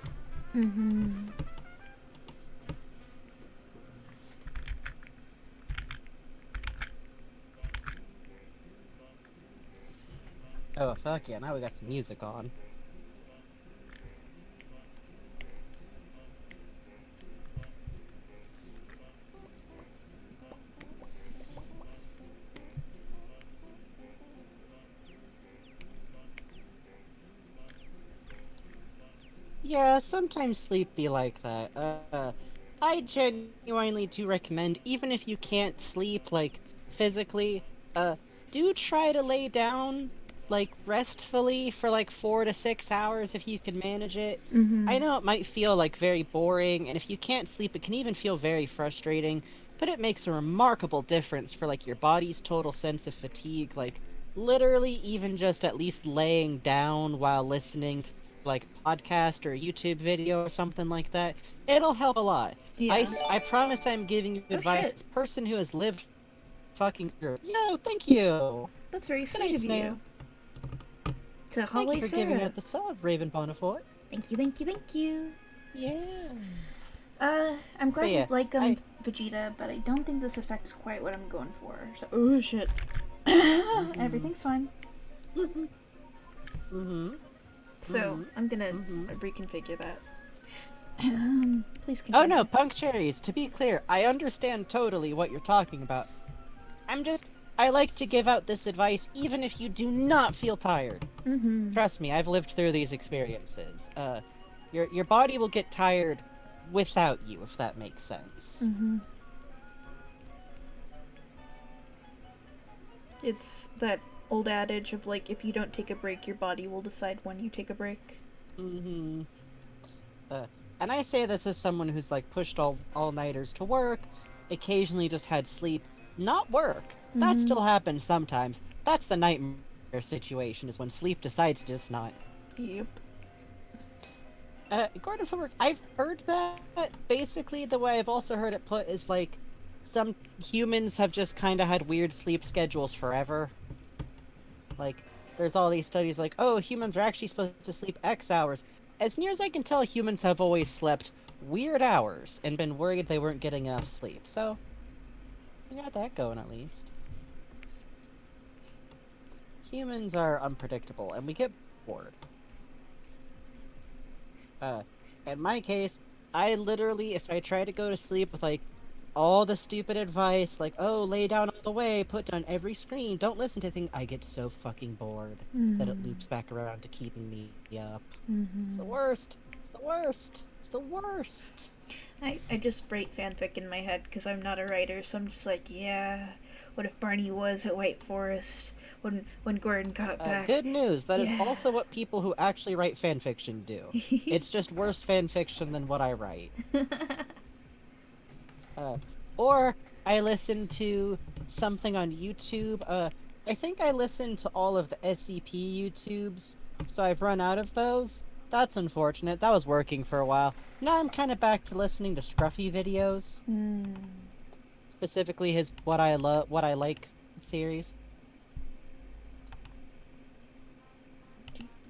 [SPEAKER 1] Oh, fuck yeah, now we got some music on. Yeah, sometimes sleep be like that. I genuinely do recommend, even if you can't sleep, like, physically, do try to lay down, like, restfully for, like, 4 to 6 hours if you can manage it. I know it might feel, like, very boring, and if you can't sleep, it can even feel very frustrating, but it makes a remarkable difference for, like, your body's total sense of fatigue, like, literally even just at least laying down while listening to like podcast or a YouTube video or something like that, it'll help a lot.
[SPEAKER 2] Yeah.
[SPEAKER 1] I promise I'm giving you
[SPEAKER 2] Oh,
[SPEAKER 1] advice
[SPEAKER 2] shit.
[SPEAKER 1] as a person who has lived fucking through. No, thank you.
[SPEAKER 2] That's very
[SPEAKER 1] Good
[SPEAKER 2] sweet
[SPEAKER 1] night,
[SPEAKER 2] of
[SPEAKER 1] Snail.
[SPEAKER 2] you. To
[SPEAKER 1] Thank
[SPEAKER 2] Holly
[SPEAKER 1] you for giving
[SPEAKER 2] Sarah.
[SPEAKER 1] out the sub, Raven Bonifort.
[SPEAKER 2] Thank you, thank you, thank you.
[SPEAKER 1] Yeah.
[SPEAKER 2] I'm glad
[SPEAKER 1] yeah,
[SPEAKER 2] you like Vegeta, but I don't think this affects quite what I'm going for. So, oh shit. Everything's fine. So, I'm gonna reconfigure that. Please continue.
[SPEAKER 1] Oh no, Punk Cherries, to be clear, I understand totally what you're talking about. I like to give out this advice even if you do not feel tired. Trust me, I've lived through these experiences. Your body will get tired without you, if that makes sense.
[SPEAKER 2] It's that old adage of like, if you don't take a break, your body will decide when you take a break.
[SPEAKER 1] And I say this as someone who's like pushed all-nighters to work, occasionally just had sleep, not work. That still happens sometimes. That's the nightmare situation, is when sleep decides to just not.
[SPEAKER 2] Yep.
[SPEAKER 1] Gordon for work, I've heard that. Basically, the way I've also heard it put is like, some humans have just kind of had weird sleep schedules forever. Like, there's all these studies like, oh, humans are actually supposed to sleep X hours. As near as I can tell, humans have always slept weird hours and been worried they weren't getting enough sleep. So, we got that going at least. Humans are unpredictable, and we get bored. In my case, I literally, if I try to go to sleep with, like, all the stupid advice, like, oh, lay down all the way, put down every screen, don't listen to things, I get so fucking bored that it loops back around to keeping me up. It's the worst. It's the worst. It's the worst.
[SPEAKER 2] I just write fanfic in my head because I'm not a writer, so I'm just like, yeah, what if Barney was at White Forest when Gordon got back?
[SPEAKER 1] Good news. That is
[SPEAKER 2] Yeah.
[SPEAKER 1] also what people who actually write fanfiction do. It's just worse fanfiction than what I write. Or I listen to something on YouTube. I think I listened to all of the SCP YouTubes, so I've run out of those. That's unfortunate. That was working for a while. Now I'm kind of back to listening to Scruffy videos. Specifically his What I Like series.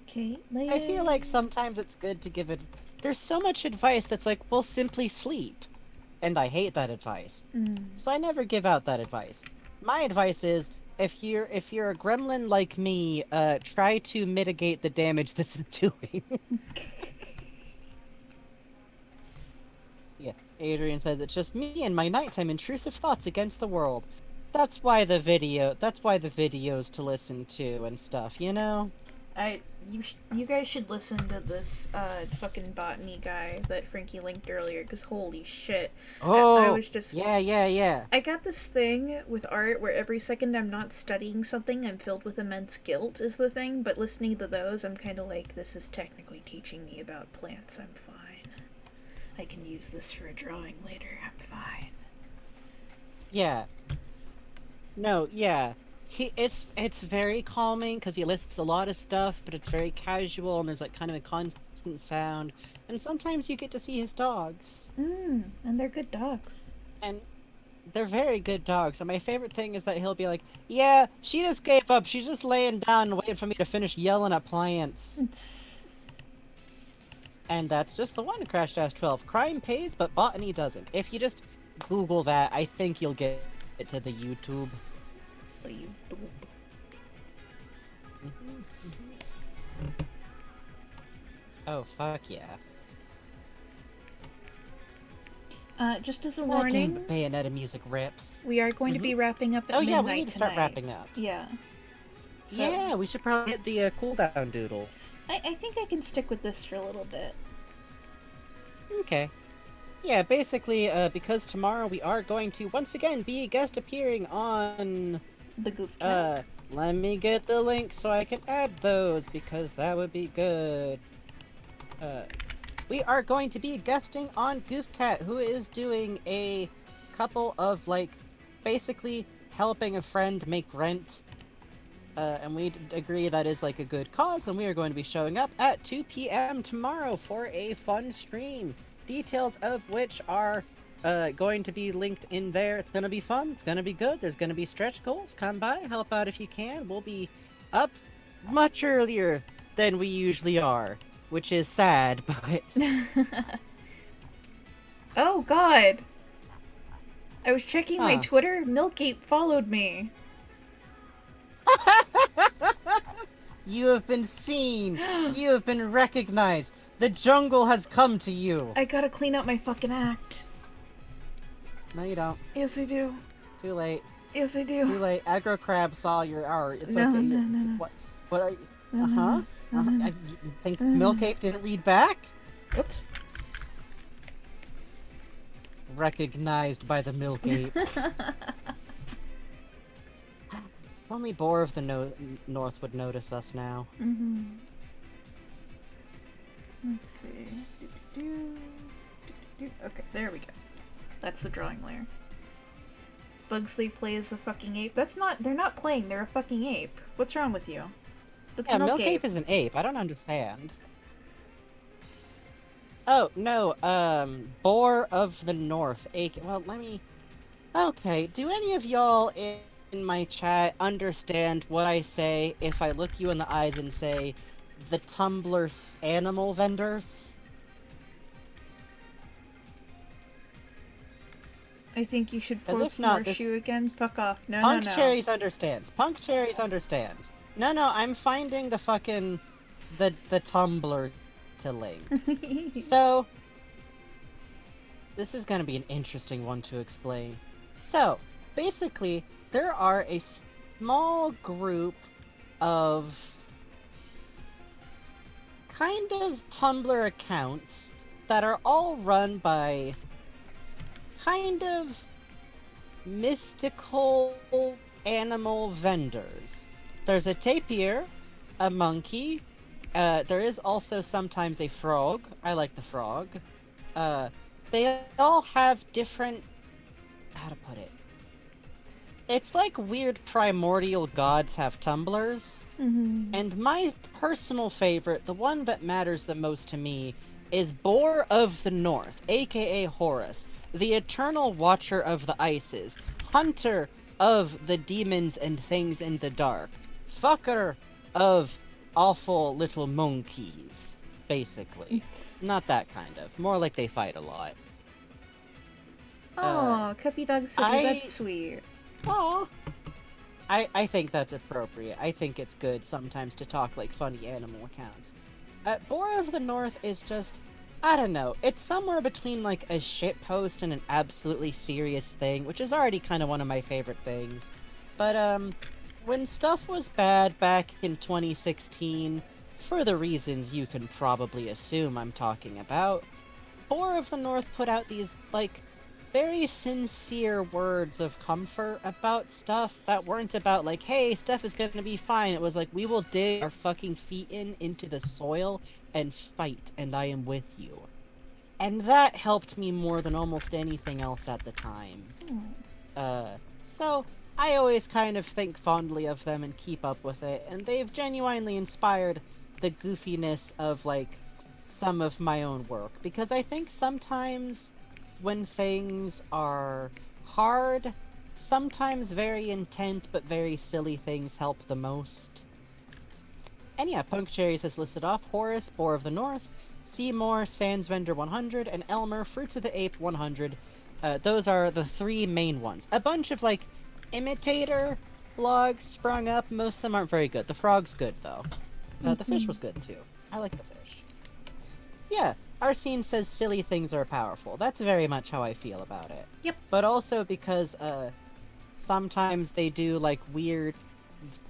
[SPEAKER 2] Okay,
[SPEAKER 1] I feel like sometimes it's good to give it. There's so much advice that's like, well, simply sleep. And I hate that advice. So I never give out that advice. My advice is, if you're a gremlin like me, try to mitigate the damage this is doing. Yeah, Adrian says it's just me and my nighttime intrusive thoughts against the world. That's why the videos to listen to and stuff, you know?
[SPEAKER 2] You guys should listen to this fucking botany guy that Frankie linked earlier, because holy shit. I
[SPEAKER 1] Oh,
[SPEAKER 2] was just
[SPEAKER 1] yeah.
[SPEAKER 2] I got this thing with art where every second I'm not studying something, I'm filled with immense guilt, is the thing, but listening to those, I'm kind of like, this is technically teaching me about plants, I'm fine. I can use this for a drawing later, I'm fine.
[SPEAKER 1] Yeah. No, yeah. It's very calming because he lists a lot of stuff, but it's very casual and there's like kind of a constant sound. And sometimes you get to see his dogs.
[SPEAKER 2] And they're good dogs.
[SPEAKER 1] And they're very good dogs. And my favorite thing is that he'll be like, yeah, she just gave up. She's just laying down and waiting for me to finish yelling at plants. And that's just the one, Crash Dash 12. Crime pays, but botany doesn't. If you just Google that, I think you'll get it to the YouTube. Oh, fuck yeah.
[SPEAKER 2] Just as a
[SPEAKER 1] That
[SPEAKER 2] warning,
[SPEAKER 1] damn Bayonetta music rips.
[SPEAKER 2] we are going to be wrapping up at
[SPEAKER 1] Oh
[SPEAKER 2] midnight
[SPEAKER 1] yeah, we need to start
[SPEAKER 2] tonight.
[SPEAKER 1] wrapping up.
[SPEAKER 2] Yeah. So,
[SPEAKER 1] Yeah, we should probably hit the cooldown doodles.
[SPEAKER 2] I think I can stick with this for a little bit.
[SPEAKER 1] Okay. Yeah, basically, because tomorrow we are going to once again be guest appearing on...
[SPEAKER 2] The goof cat.
[SPEAKER 1] Let me get the link so I can add those, because that would be good. We are going to be guesting on Goofcat, who is doing a couple of, like, basically helping a friend make rent. And we agree that is, like, a good cause, and we are going to be showing up at 2 p.m. tomorrow for a fun stream. Details of which are going to be linked in there. It's going to be fun. It's going to be good. There's going to be stretch goals. Come by, help out if you can. We'll be up much earlier than we usually are, which is sad, but...
[SPEAKER 2] Oh god! I was checking my
[SPEAKER 1] Huh.
[SPEAKER 2] Twitter, Milkape followed me.
[SPEAKER 1] You have been seen. You have been recognized. The jungle has come to you.
[SPEAKER 2] I gotta clean up my fucking act.
[SPEAKER 1] No, you don't.
[SPEAKER 2] Yes, I do.
[SPEAKER 1] Too late.
[SPEAKER 2] Yes, I
[SPEAKER 1] Too
[SPEAKER 2] do.
[SPEAKER 1] late. Aggro Crab saw your art. It's
[SPEAKER 2] No,
[SPEAKER 1] okay.
[SPEAKER 2] no.
[SPEAKER 1] What are you?
[SPEAKER 2] No, no,
[SPEAKER 1] Uh-huh.
[SPEAKER 2] no.
[SPEAKER 1] You think Milkape didn't read back?
[SPEAKER 2] Oops.
[SPEAKER 1] Recognized by the Milkape. Only Boar of the North would notice us now.
[SPEAKER 2] Let's see. Okay, there we go. That's the drawing layer. Bugsley plays a fucking ape. They're not playing, they're a fucking ape. What's wrong with you? That's
[SPEAKER 1] Yeah,
[SPEAKER 2] a milk
[SPEAKER 1] Milkape
[SPEAKER 2] ape.
[SPEAKER 1] is an ape. I don't understand. Oh, no, Boar of the North. Well, let me... Okay, do any of y'all in my chat understand what I say if I look you in the eyes and say, the Tumblr animal vendors?
[SPEAKER 2] I think you should
[SPEAKER 1] And
[SPEAKER 2] pour
[SPEAKER 1] if not,
[SPEAKER 2] more
[SPEAKER 1] this-
[SPEAKER 2] shoe again. Fuck off. No,
[SPEAKER 1] Punk
[SPEAKER 2] no.
[SPEAKER 1] Cherries understands. Punk Cherries understands. No, I'm finding the fucking... the Tumblr to link. So... This is gonna be an interesting one to explain. So, basically, there are a small group of... kind of Tumblr accounts that are all run by... kind of... mystical animal vendors. There's a tapir, a monkey, there is also sometimes a frog. I like the frog. They all have different... how to put it? It's like weird primordial gods have tumblers. And my personal favorite, the one that matters the most to me, is Boar of the North, aka Horus, the eternal watcher of the ices, hunter of the demons and things in the dark, fucker of awful little monkeys, basically. Not that kind of. More like they fight a lot.
[SPEAKER 2] Oh, Cuppy Dog City, that's sweet.
[SPEAKER 1] Aw. I think that's appropriate. I think it's good sometimes to talk like funny animal accounts. Boar of the North is just... I don't know. It's somewhere between like a shitpost and an absolutely serious thing, which is already kind of one of my favorite things. But when stuff was bad back in 2016, for the reasons you can probably assume I'm talking about, Boar of the North put out these, like, very sincere words of comfort about stuff that weren't about, like, hey, stuff is gonna be fine. It was like, we will dig our fucking feet into the soil and fight, and I am with you. And that helped me more than almost anything else at the time. So I always kind of think fondly of them and keep up with it, and they've genuinely inspired the goofiness of, like, some of my own work. Because I think sometimes when things are hard, sometimes very intent but very silly things help the most. And yeah, Punk Cherries has listed off Horace, Boar of the North, Seymour, Sans Vendor 100, and Elmer, Fruits of the Ape 100. Those are the three main ones. A bunch of, like, imitator blogs sprung up. Most of them aren't very good. The frog's good, though. The fish was good, too. I like the fish. Yeah, our scene says silly things are powerful. That's very much how I feel about it.
[SPEAKER 2] Yep.
[SPEAKER 1] But also because, sometimes they do, like, weird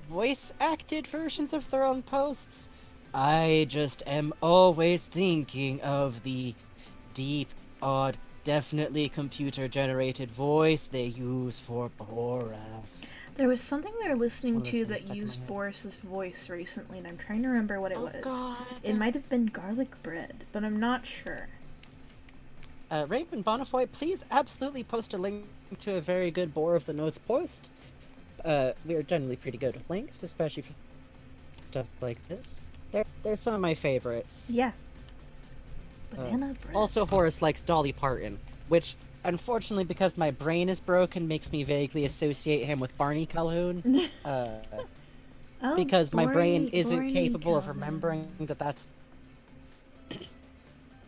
[SPEAKER 1] voice-acted versions of their own posts. I just am always thinking of the deep, odd, definitely computer-generated voice they use for Boris.
[SPEAKER 2] There was something we were listening
[SPEAKER 1] One of those
[SPEAKER 2] to
[SPEAKER 1] things
[SPEAKER 2] that
[SPEAKER 1] stuck in my
[SPEAKER 2] used
[SPEAKER 1] head.
[SPEAKER 2] Boris's voice recently, and I'm trying to remember what it was.
[SPEAKER 1] God.
[SPEAKER 2] It might have been garlic bread, but I'm not sure.
[SPEAKER 1] Raven Bonifoy, please absolutely post a link to a very good Boar of the North post. We are generally pretty good with links, especially for stuff like this. They're some of my favorites.
[SPEAKER 2] Yeah. Banana bread.
[SPEAKER 1] Also, Horace likes Dolly Parton, which, unfortunately, because my brain is broken, makes me vaguely associate him with Barney Calhoun.
[SPEAKER 2] Oh,
[SPEAKER 1] Because my brain isn't
[SPEAKER 2] Barney
[SPEAKER 1] capable of
[SPEAKER 2] Calhoun.
[SPEAKER 1] remembering that that's...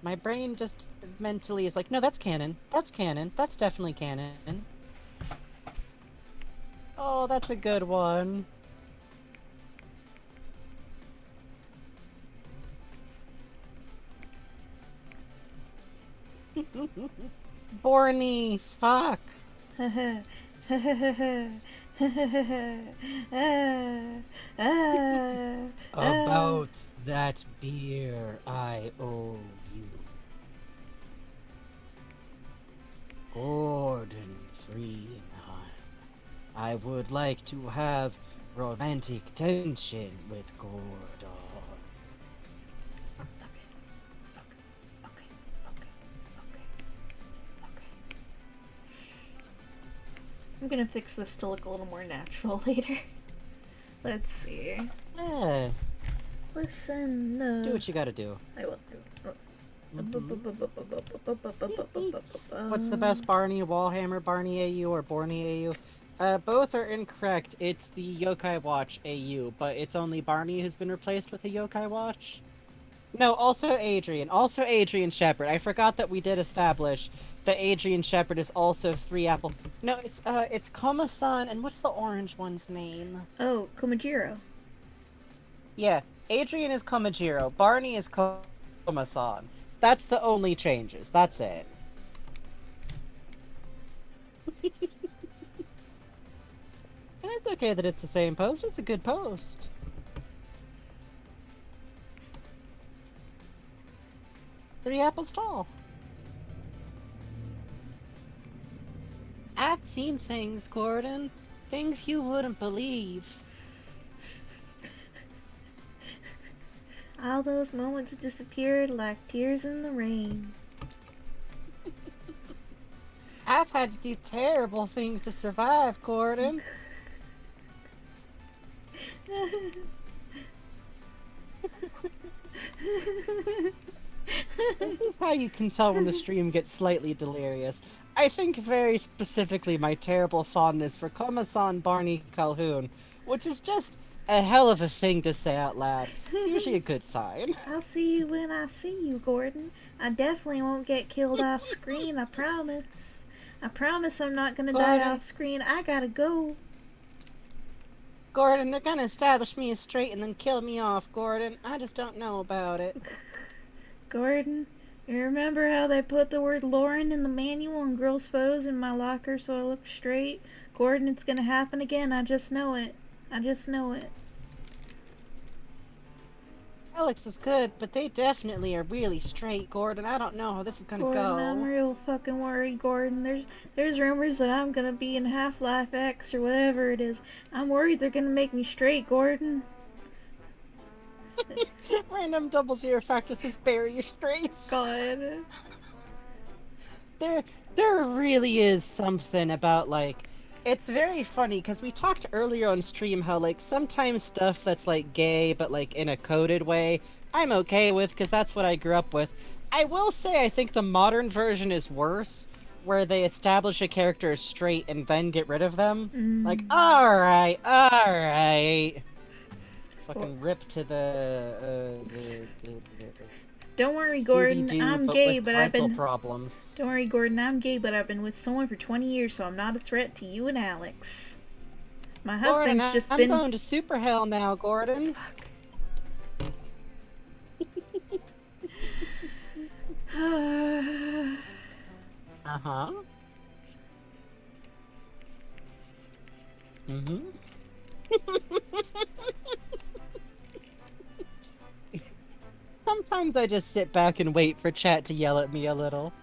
[SPEAKER 1] My brain just mentally is like, no, that's canon. That's canon. That's definitely canon. Oh, that's a good one. Borny, fuck. About that beer I owe you. Gordon Freeman. I would like to have romantic tension with Gordon.
[SPEAKER 2] I'm gonna fix this to look a little more natural later. Let's see.
[SPEAKER 1] Yeah,
[SPEAKER 2] Listen.
[SPEAKER 1] do what you gotta do.
[SPEAKER 2] I will.
[SPEAKER 1] What's the best Barney? Wallhammer Barney AU or Borney AU? Both are incorrect. It's the Yokai Watch AU, but it's only Barney who's been replaced with a Yokai Watch. No, also Adrian. Also Adrian Shepard. I forgot that we did establish that Adrian Shepard is also 3 Apple... No, it's Koma-san, and what's the orange one's name?
[SPEAKER 2] Oh, Komajiro.
[SPEAKER 1] Yeah, Adrian is Komajiro. Barney is Koma-san. That's the only changes. That's it. And it's okay that it's the same post. It's a good post. Three apples tall. I've seen things, Gordon. Things you wouldn't believe.
[SPEAKER 2] All those moments disappeared like tears in the rain.
[SPEAKER 1] I've had to do terrible things to survive, Gordon. This is how you can tell when the stream gets slightly delirious. I think very specifically my terrible fondness for Koma-san Barney Calhoun, which is just a hell of a thing to say out loud. It's usually a good sign.
[SPEAKER 2] I'll see you when I see you, Gordon. I definitely won't get killed off screen, I promise. I promise I'm not gonna die
[SPEAKER 1] Gordon.
[SPEAKER 2] off screen. I gotta go.
[SPEAKER 1] Gordon, they're gonna establish me as straight and then kill me off, Gordon. I just don't know about it.
[SPEAKER 2] Gordon, you remember how they put the word Lauren in the manual and girls' photos in my locker so I look straight? Gordon, it's gonna happen again. I just know it. I just know it.
[SPEAKER 1] Alex was good, but they definitely are really straight, Gordon. I don't know how this is gonna
[SPEAKER 2] Gordon, I'm
[SPEAKER 1] go.
[SPEAKER 2] real fucking worried, Gordon. There's rumors that I'm gonna be in Half-Life X or whatever it is. I'm worried they're gonna make me straight, Gordon.
[SPEAKER 1] Random double zero factor says bury your straights.
[SPEAKER 2] God.
[SPEAKER 1] There really is something about, like, it's very funny because we talked earlier on stream how, like, sometimes stuff that's like gay but like in a coded way I'm okay with because that's what I grew up with. I will say I think the modern version is worse, where they establish a character as straight and then get rid of them. Like, alright. Fucking rip to the
[SPEAKER 2] Don't worry, Gordon.
[SPEAKER 1] Scooby-Doo,
[SPEAKER 2] I'm
[SPEAKER 1] but
[SPEAKER 2] gay,
[SPEAKER 1] with
[SPEAKER 2] but I've
[SPEAKER 1] parental
[SPEAKER 2] been.
[SPEAKER 1] problems.
[SPEAKER 2] Don't worry, Gordon. I'm gay, but I've been with someone for 20 years, so I'm not a threat to you and Alex. My husband's
[SPEAKER 1] Gordon,
[SPEAKER 2] just
[SPEAKER 1] I'm
[SPEAKER 2] been.
[SPEAKER 1] going to super hell now, Gordon. Uh-huh. Mm-hmm. Sometimes I just sit back and wait for chat to yell at me a little.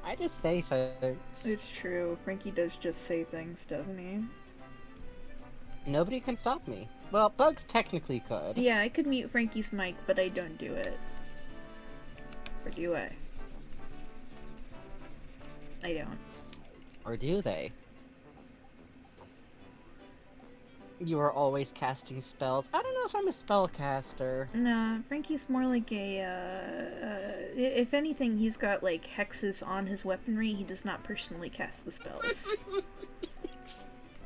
[SPEAKER 1] I just say things.
[SPEAKER 2] It's true. Frankie does just say things, doesn't he?
[SPEAKER 1] Nobody can stop me. Well, Bugs technically could.
[SPEAKER 2] Yeah, I could mute Frankie's mic, but I don't do it. Or do I? I don't.
[SPEAKER 1] Or do they? You are always casting spells. I don't know if I'm a spellcaster.
[SPEAKER 2] Nah, Frankie's more like a, if anything, he's got, like, hexes on his weaponry. He does not personally cast the spells.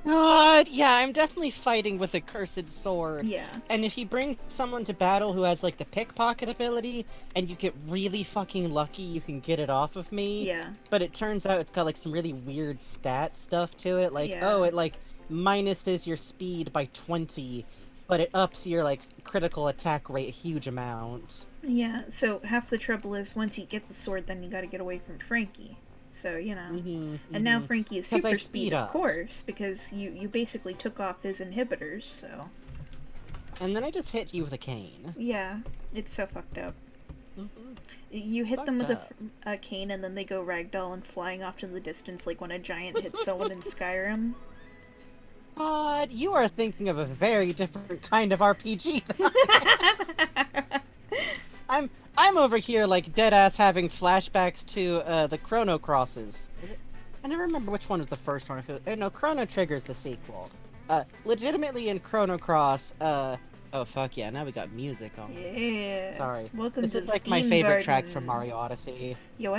[SPEAKER 1] God, yeah, I'm definitely fighting with a cursed sword.
[SPEAKER 2] Yeah.
[SPEAKER 1] And if you bring someone to battle who has, like, the pickpocket ability, and you get really fucking lucky, you can get it off of me.
[SPEAKER 2] Yeah.
[SPEAKER 1] But it turns out it's got, like, some really weird stat stuff to it. Like,
[SPEAKER 2] Yeah.
[SPEAKER 1] oh, it, like, minuses your speed by 20, but it ups your, like, critical attack rate a huge amount.
[SPEAKER 2] Yeah, so half the trouble is once you get the sword, then you gotta get away from Frankie. So, you know. And now Frankie is
[SPEAKER 1] 'Cause I
[SPEAKER 2] super
[SPEAKER 1] speed
[SPEAKER 2] speed,
[SPEAKER 1] up.
[SPEAKER 2] of course, because you basically took off his inhibitors, so.
[SPEAKER 1] And then I just hit you with a cane.
[SPEAKER 2] Yeah, it's so fucked up. You hit them with
[SPEAKER 1] Fucked
[SPEAKER 2] a cane, and then they go ragdoll and flying off to the distance like when a giant hits someone in Skyrim.
[SPEAKER 1] God, you are thinking of a very different kind of RPG. I'm over here like deadass having flashbacks to the Chrono Crosses. Is it? I never remember which one was the first one. If it was, no, Chrono Trigger's the sequel. Legitimately in Chrono Cross. Oh fuck yeah! Now we got music on.
[SPEAKER 2] Yeah.
[SPEAKER 1] Sorry.
[SPEAKER 2] Welcome
[SPEAKER 1] This
[SPEAKER 2] to
[SPEAKER 1] is
[SPEAKER 2] the
[SPEAKER 1] like my
[SPEAKER 2] Steam
[SPEAKER 1] favorite
[SPEAKER 2] Garden.
[SPEAKER 1] track from Mario Odyssey.
[SPEAKER 2] Yo,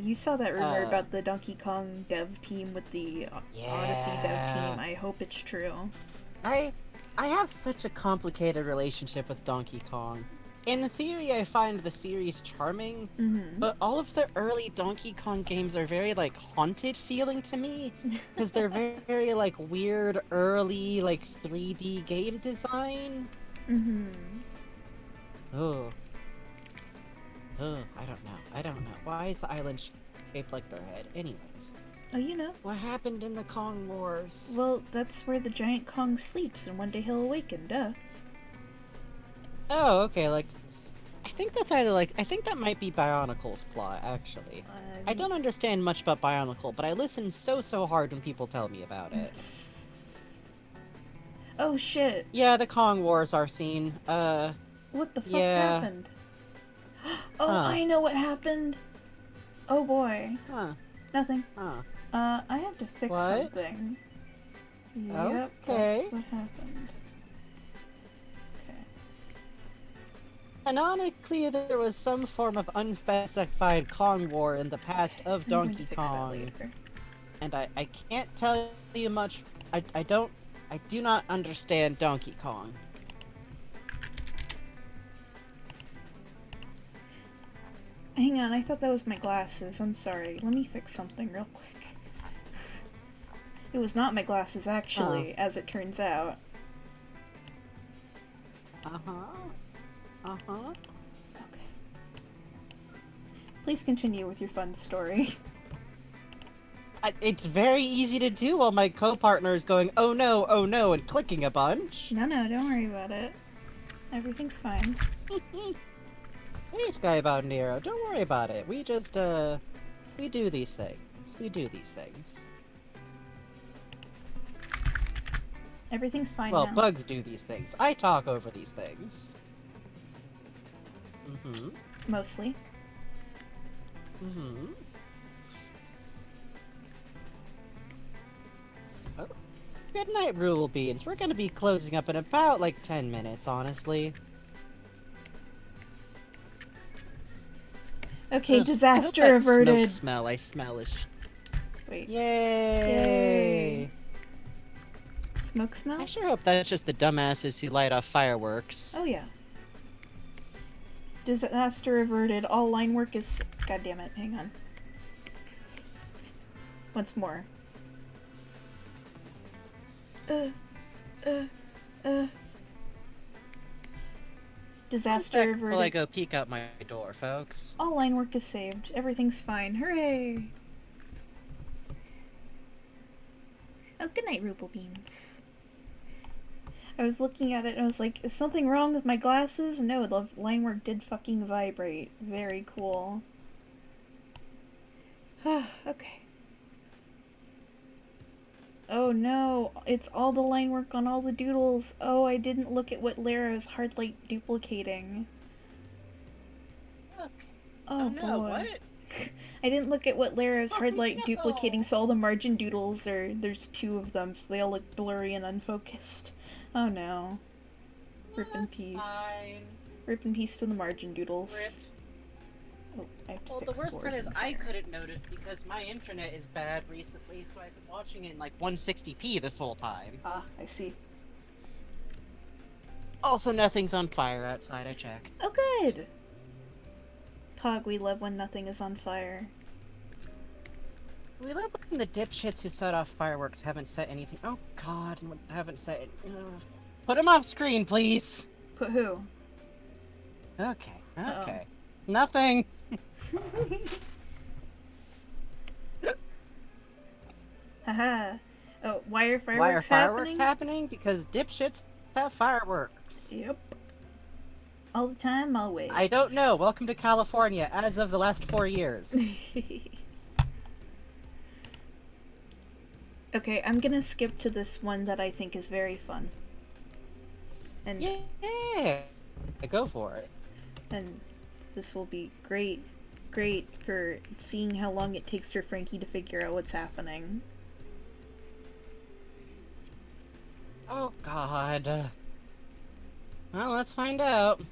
[SPEAKER 2] you saw that rumor
[SPEAKER 1] Uh,
[SPEAKER 2] about the Donkey Kong dev team with the Odyssey dev team. I hope it's true.
[SPEAKER 1] I have such a complicated relationship with Donkey Kong. In theory, I find the series charming, but all of the early Donkey Kong games are very, like, haunted feeling to me, because they're very, very, like, weird, early, like, 3D game design. Oh. Oh, I don't know. Why is the island shaped like their head? Anyways.
[SPEAKER 2] Oh, you know.
[SPEAKER 1] What happened in the Kong Wars?
[SPEAKER 2] Well, that's where the giant Kong sleeps, and one day he'll awaken, duh.
[SPEAKER 1] Oh, okay, like, I think that's either, like, I think that might be Bionicle's plot, actually. I don't understand much about Bionicle, but I listen so hard when people tell me about it.
[SPEAKER 2] Oh, shit.
[SPEAKER 1] Yeah, the Kong Wars are seen.
[SPEAKER 2] What the fuck
[SPEAKER 1] yeah.
[SPEAKER 2] happened? Oh,
[SPEAKER 1] Huh.
[SPEAKER 2] I know what happened. Oh, boy.
[SPEAKER 1] Huh.
[SPEAKER 2] Nothing.
[SPEAKER 1] Huh.
[SPEAKER 2] I have to fix
[SPEAKER 1] What?
[SPEAKER 2] something. Yep,
[SPEAKER 1] Okay.
[SPEAKER 2] that's what happened. Okay.
[SPEAKER 1] Canonically, there was some form of unspecified Kong War in the past of
[SPEAKER 2] I'm going to
[SPEAKER 1] Donkey
[SPEAKER 2] fix that
[SPEAKER 1] Kong.
[SPEAKER 2] later.
[SPEAKER 1] And I can't tell you much. I do not understand Donkey Kong.
[SPEAKER 2] Hang on, I thought that was my glasses. I'm sorry. Let me fix something real quick. It was not my glasses, actually, as it turns out.
[SPEAKER 1] Uh-huh.
[SPEAKER 2] Okay. Please continue with your fun story.
[SPEAKER 1] It's very easy to do while my co-partner is going, oh no, and clicking a bunch.
[SPEAKER 2] No, don't worry about it. Everything's fine.
[SPEAKER 1] Hey, Skybound Nero, don't worry about it. We just, we do these things. We do these things.
[SPEAKER 2] Everything's fine
[SPEAKER 1] Well,
[SPEAKER 2] now.
[SPEAKER 1] bugs do these things. I talk over these things. Mm-hmm.
[SPEAKER 2] Mostly.
[SPEAKER 1] Mm-hmm. Oh. Good night, Rule Beans. We're gonna be closing up in about, like, 10 minutes, honestly.
[SPEAKER 2] Okay,
[SPEAKER 1] Ugh,
[SPEAKER 2] disaster
[SPEAKER 1] I hope that
[SPEAKER 2] averted.
[SPEAKER 1] Smoke smell I smell is...
[SPEAKER 2] Wait.
[SPEAKER 1] Yay!
[SPEAKER 2] Smoke smell?
[SPEAKER 1] I sure hope that's just the dumbasses who light off fireworks.
[SPEAKER 2] Oh yeah. Disaster averted. All line work is... God damn it, hang on. Once more. Disaster
[SPEAKER 1] While I
[SPEAKER 2] averted.
[SPEAKER 1] go peek out my door, folks.
[SPEAKER 2] All line work is saved. Everything's fine. Hooray! Oh, good night, Ruble Beans. I was looking at it and I was like, is something wrong with my glasses? No, the line work did fucking vibrate. Very cool. Okay. Oh no, it's all the line work on all the doodles. Oh, I didn't look at what Lara is hard light duplicating.
[SPEAKER 1] Okay.
[SPEAKER 2] Oh,
[SPEAKER 1] no,
[SPEAKER 2] boy.
[SPEAKER 1] what?
[SPEAKER 2] I didn't look at what Lara's hard light
[SPEAKER 1] no.
[SPEAKER 2] duplicating, so all the margin doodles are, there's two of them, so they all look blurry and unfocused. Oh no. Rip in peace.
[SPEAKER 1] Fine.
[SPEAKER 2] Rip in peace to the margin doodles.
[SPEAKER 1] Rip.
[SPEAKER 2] Oh, I have to
[SPEAKER 1] Well, the
[SPEAKER 2] fix
[SPEAKER 1] worst part is
[SPEAKER 2] fluorescence
[SPEAKER 1] I
[SPEAKER 2] here.
[SPEAKER 1] couldn't notice because my internet is bad recently, so I've been watching it in like 160p this whole time.
[SPEAKER 2] Ah, I see.
[SPEAKER 1] Also, nothing's on fire outside, I checked.
[SPEAKER 2] Oh good! Pog, we love when nothing is on fire.
[SPEAKER 1] We love when the dipshits who set off fireworks haven't set anything. Oh god, haven't set. Put them off screen, please!
[SPEAKER 2] Put who?
[SPEAKER 1] Okay,
[SPEAKER 2] Uh-oh.
[SPEAKER 1] okay. Nothing!
[SPEAKER 2] Haha. Oh, why are fireworks
[SPEAKER 1] Why are fireworks
[SPEAKER 2] happening?
[SPEAKER 1] happening? Because dipshits have fireworks.
[SPEAKER 2] Yep. All the time, always.
[SPEAKER 1] I don't know. Welcome to California, as of the last 4 years.
[SPEAKER 2] Okay, I'm gonna skip to this one that I think is very fun. And
[SPEAKER 1] Yeah! Go for it.
[SPEAKER 2] and this will be great for seeing how long it takes for Frankie to figure out what's happening.
[SPEAKER 1] Oh god. Well, let's find out.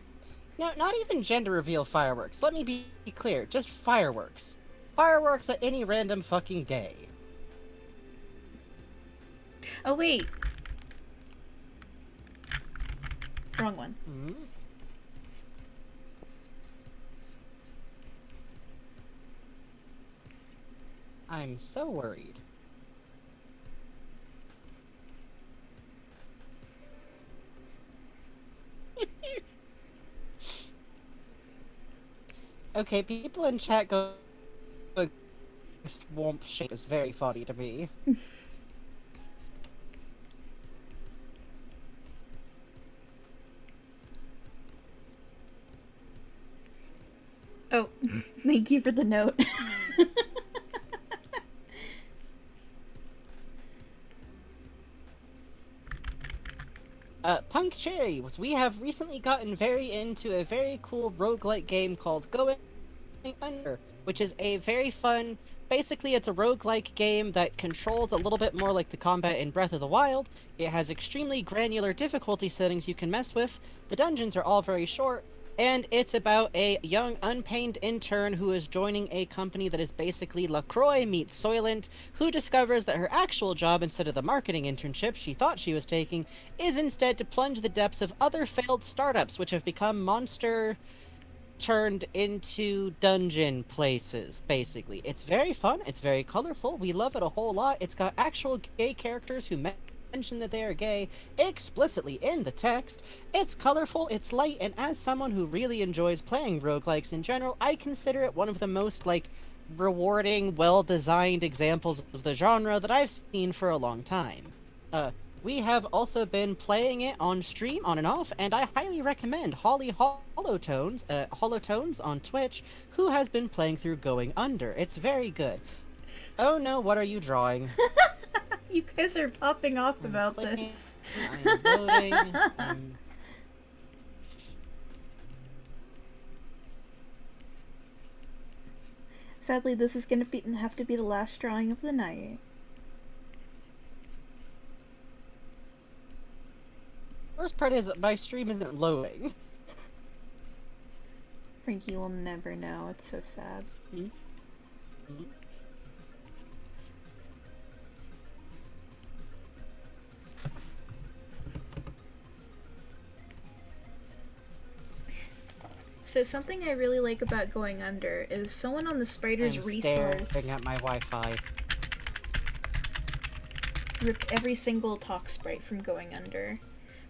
[SPEAKER 1] No, not even gender reveal fireworks. Let me be clear. Just fireworks. Fireworks at any random fucking day.
[SPEAKER 2] Oh wait! Wrong one.
[SPEAKER 1] Hmm? I'm so worried. Okay, people in chat go swamp shape is very funny to me.
[SPEAKER 2] Oh, thank you for the note.
[SPEAKER 1] Punk Cherry, we have recently gotten very into a very cool roguelike game called Going Under, which is a very fun, basically it's a roguelike game that controls a little bit more like the combat in Breath of the Wild. It has extremely granular difficulty settings you can mess with, the dungeons are all very short, and it's about a young unpaid intern who is joining a company that is basically LaCroix meets Soylent, who discovers that her actual job, instead of the marketing internship she thought she was taking, is instead to plunge the depths of other failed startups which have become monster turned into dungeon places, basically. It's very fun, it's very colorful, we love it a whole lot. It's got actual gay characters who mention that they are gay explicitly in the text. It's colorful, it's light, and as someone who really enjoys playing roguelikes in general, I consider it one of the most, like, rewarding, well-designed examples of the genre that I've seen for a long time. We have also been playing it on stream, on and off, and I highly recommend Holotones on Twitch, who has been playing through Going Under. It's very good. Oh no, what are you drawing?
[SPEAKER 2] You guys are popping off
[SPEAKER 1] I'm
[SPEAKER 2] about
[SPEAKER 1] clicking,
[SPEAKER 2] this.
[SPEAKER 1] I'm loading.
[SPEAKER 2] Sadly, this is gonna have to be the last drawing of the night.
[SPEAKER 1] Worst part is my stream isn't loading.
[SPEAKER 2] Frankie will never know. It's so sad. So something I really like about Going Under is someone on the Spider's
[SPEAKER 1] I'm
[SPEAKER 2] resource
[SPEAKER 1] staring at my Wi-Fi.
[SPEAKER 2] ripped every single talk sprite from Going Under.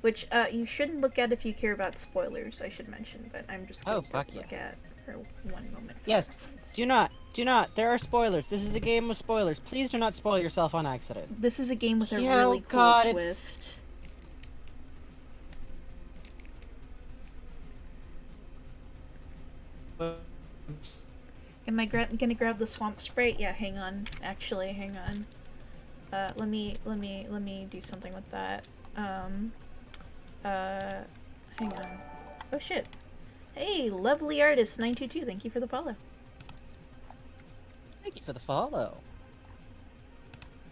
[SPEAKER 2] Which, you shouldn't look at if you care about spoilers, I should mention, but I'm just going to look at for one moment.
[SPEAKER 1] Yes, do not. There are spoilers. This is a game with spoilers. Please do not spoil yourself on accident.
[SPEAKER 2] This is a game with a really cool twist. Am I gonna grab the swamp sprite? Yeah, hang on. Actually, hang on. Let me do something with that. Hang on. Oh shit. Hey, lovely artist 922, thank you for the follow.
[SPEAKER 1] Thank you for the follow.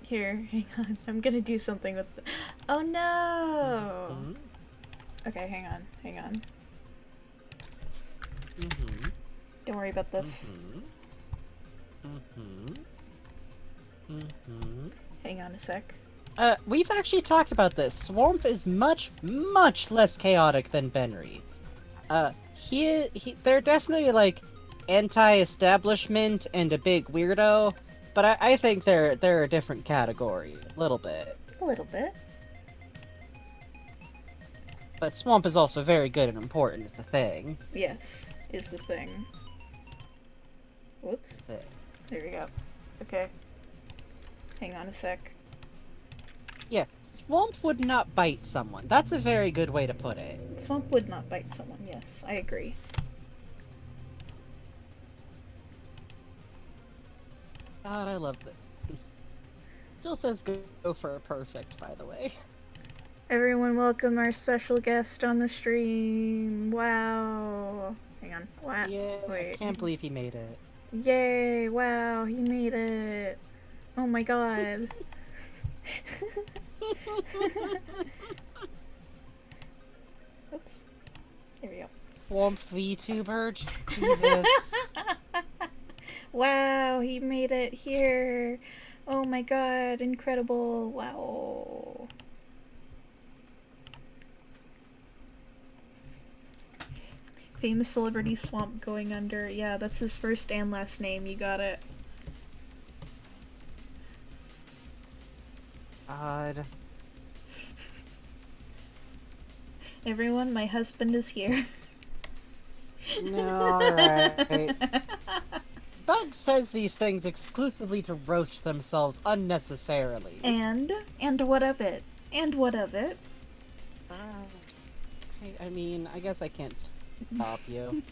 [SPEAKER 2] Here, hang on. I'm gonna do something with the... Oh no!
[SPEAKER 1] Mm-hmm.
[SPEAKER 2] Okay, hang on.
[SPEAKER 1] Mm-hmm.
[SPEAKER 2] Don't worry about this. Hang on a sec.
[SPEAKER 1] We've actually talked about this. Swamp is much less chaotic than Benry. They're definitely like anti-establishment and a big weirdo, but I think they're a different category, a little bit.
[SPEAKER 2] A little bit.
[SPEAKER 1] But Swamp is also very good and important, is the thing.
[SPEAKER 2] Yes, is the thing. Whoops. There we go. Okay. Hang on a sec.
[SPEAKER 1] Yeah, Swamp would not bite someone. That's a very good way to put it.
[SPEAKER 2] Swamp would not bite someone, yes, I agree.
[SPEAKER 1] God, I love this. Still says go for a perfect, by the way.
[SPEAKER 2] Everyone welcome our special guest on the stream. Wow. Hang on. Wow.
[SPEAKER 1] Yeah,
[SPEAKER 2] Wait.
[SPEAKER 1] I can't believe he made it.
[SPEAKER 2] Yay, wow, he made it. Oh my god. Oops. Here we go.
[SPEAKER 1] Swamp VTuber? Jesus.
[SPEAKER 2] Wow, he made it here. Oh my god, incredible. Wow. Famous celebrity Swamp Going Under. Yeah, that's his first and last name. You got it.
[SPEAKER 1] God.
[SPEAKER 2] Everyone, my husband is here.
[SPEAKER 1] No, alright. Bug says these things exclusively to roast themselves unnecessarily.
[SPEAKER 2] And what of it? And what of it?
[SPEAKER 1] I mean, I guess I can't stop you.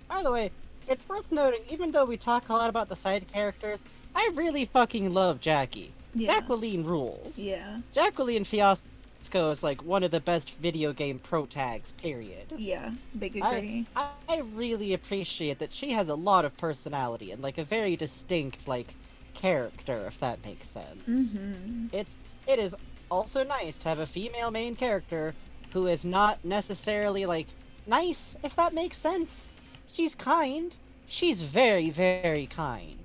[SPEAKER 1] By the way, it's worth noting, even though we talk a lot about the side characters, I really fucking love Jackie.
[SPEAKER 2] Yeah.
[SPEAKER 1] Jacqueline rules.
[SPEAKER 2] Yeah.
[SPEAKER 1] Jacqueline Fiasco is like one of the best video game pro tags, period.
[SPEAKER 2] Yeah, big agree.
[SPEAKER 1] I really appreciate that she has a lot of personality and like a very distinct like character, if that makes sense.
[SPEAKER 2] Mm-hmm.
[SPEAKER 1] It is also nice to have a female main character who is not necessarily like nice, if that makes sense. She's kind. She's very, very kind.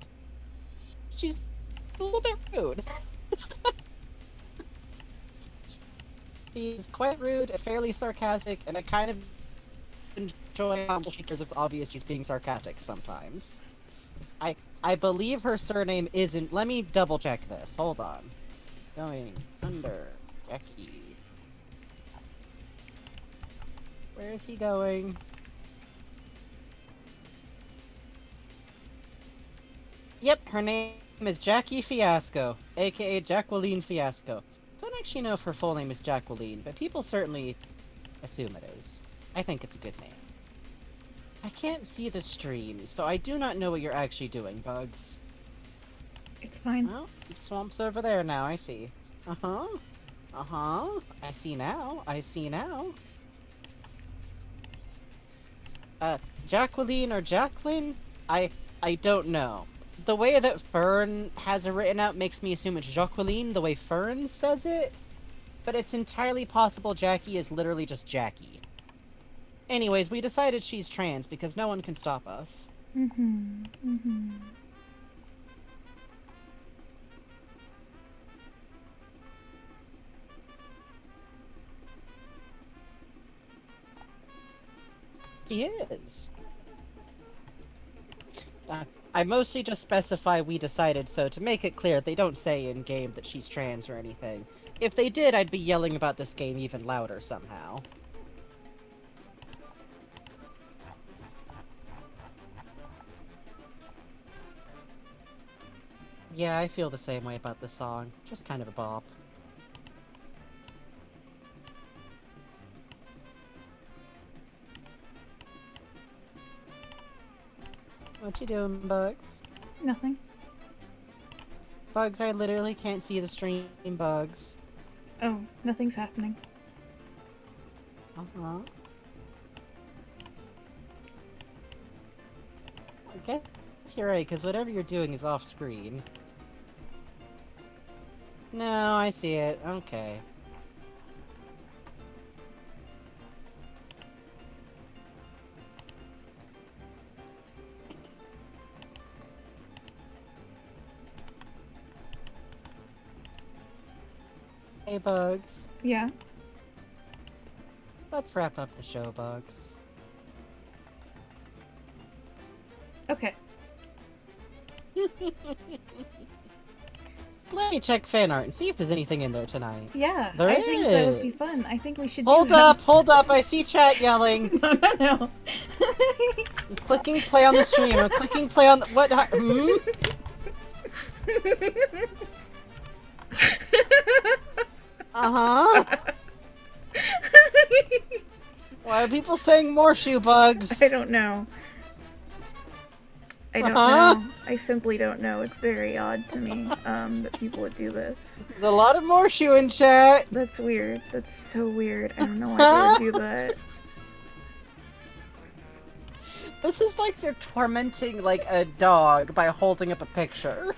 [SPEAKER 1] She's a little bit rude. She's quite rude and fairly sarcastic, and I kind of enjoy how she cares it's obvious she's being sarcastic sometimes. I believe her surname isn't... Let me double check this. Hold on. Going under Becky. Where is he going? Yep, her name is Jackie Fiasco, aka Jacqueline Fiasco. Don't actually know if her full name is Jacqueline, but people certainly assume it is. I think it's a good name. I can't see the stream, so I do not know what you're actually doing, Bugs.
[SPEAKER 2] It's fine.
[SPEAKER 1] Well, the swamp's over there now, I see. Uh-huh. Uh-huh. I see now. I see now. Jacqueline or Jacqueline? I don't know. The way that Fern has it written out makes me assume it's Jacqueline, the way Fern says it. But it's entirely possible Jackie is literally just Jackie. Anyways, we decided she's trans because no one can stop us.
[SPEAKER 2] Mm-hmm. Mm-hmm.
[SPEAKER 1] He is. I mostly just specify we decided so to make it clear they don't say in-game that she's trans or anything. If they did, I'd be yelling about this game even louder somehow. Yeah, I feel the same way about this song. Just kind of a bop. What you doing, Bugs?
[SPEAKER 2] Nothing.
[SPEAKER 1] Bugs, I literally can't see the stream, Bugs.
[SPEAKER 2] Oh, nothing's happening.
[SPEAKER 1] Uh-huh. I guess you're right, because whatever you're doing is off-screen. No, I see it. Okay. Hey, Bugs.
[SPEAKER 2] Yeah.
[SPEAKER 1] Let's wrap up the show, Bugs.
[SPEAKER 2] Okay.
[SPEAKER 1] Let me check fan art and see if there's anything in there tonight.
[SPEAKER 2] Yeah,
[SPEAKER 1] There
[SPEAKER 2] I think that would be
[SPEAKER 1] is.
[SPEAKER 2] fun. I think we should
[SPEAKER 1] Hold
[SPEAKER 2] do that.
[SPEAKER 1] hold up, I see chat yelling.
[SPEAKER 2] No, no, no.
[SPEAKER 1] I'm clicking play on the stream, I'm clicking play on the- what? Hmm? Uh-huh. Why are people saying more shoe bugs?
[SPEAKER 2] I don't know. I don't
[SPEAKER 1] Uh-huh.
[SPEAKER 2] know. I simply don't know. It's very odd to me that people would do this.
[SPEAKER 1] There's a lot of more shoe in chat.
[SPEAKER 2] That's weird. That's so weird. I don't know why they would do that.
[SPEAKER 1] This is like they're tormenting like a dog by holding up a picture.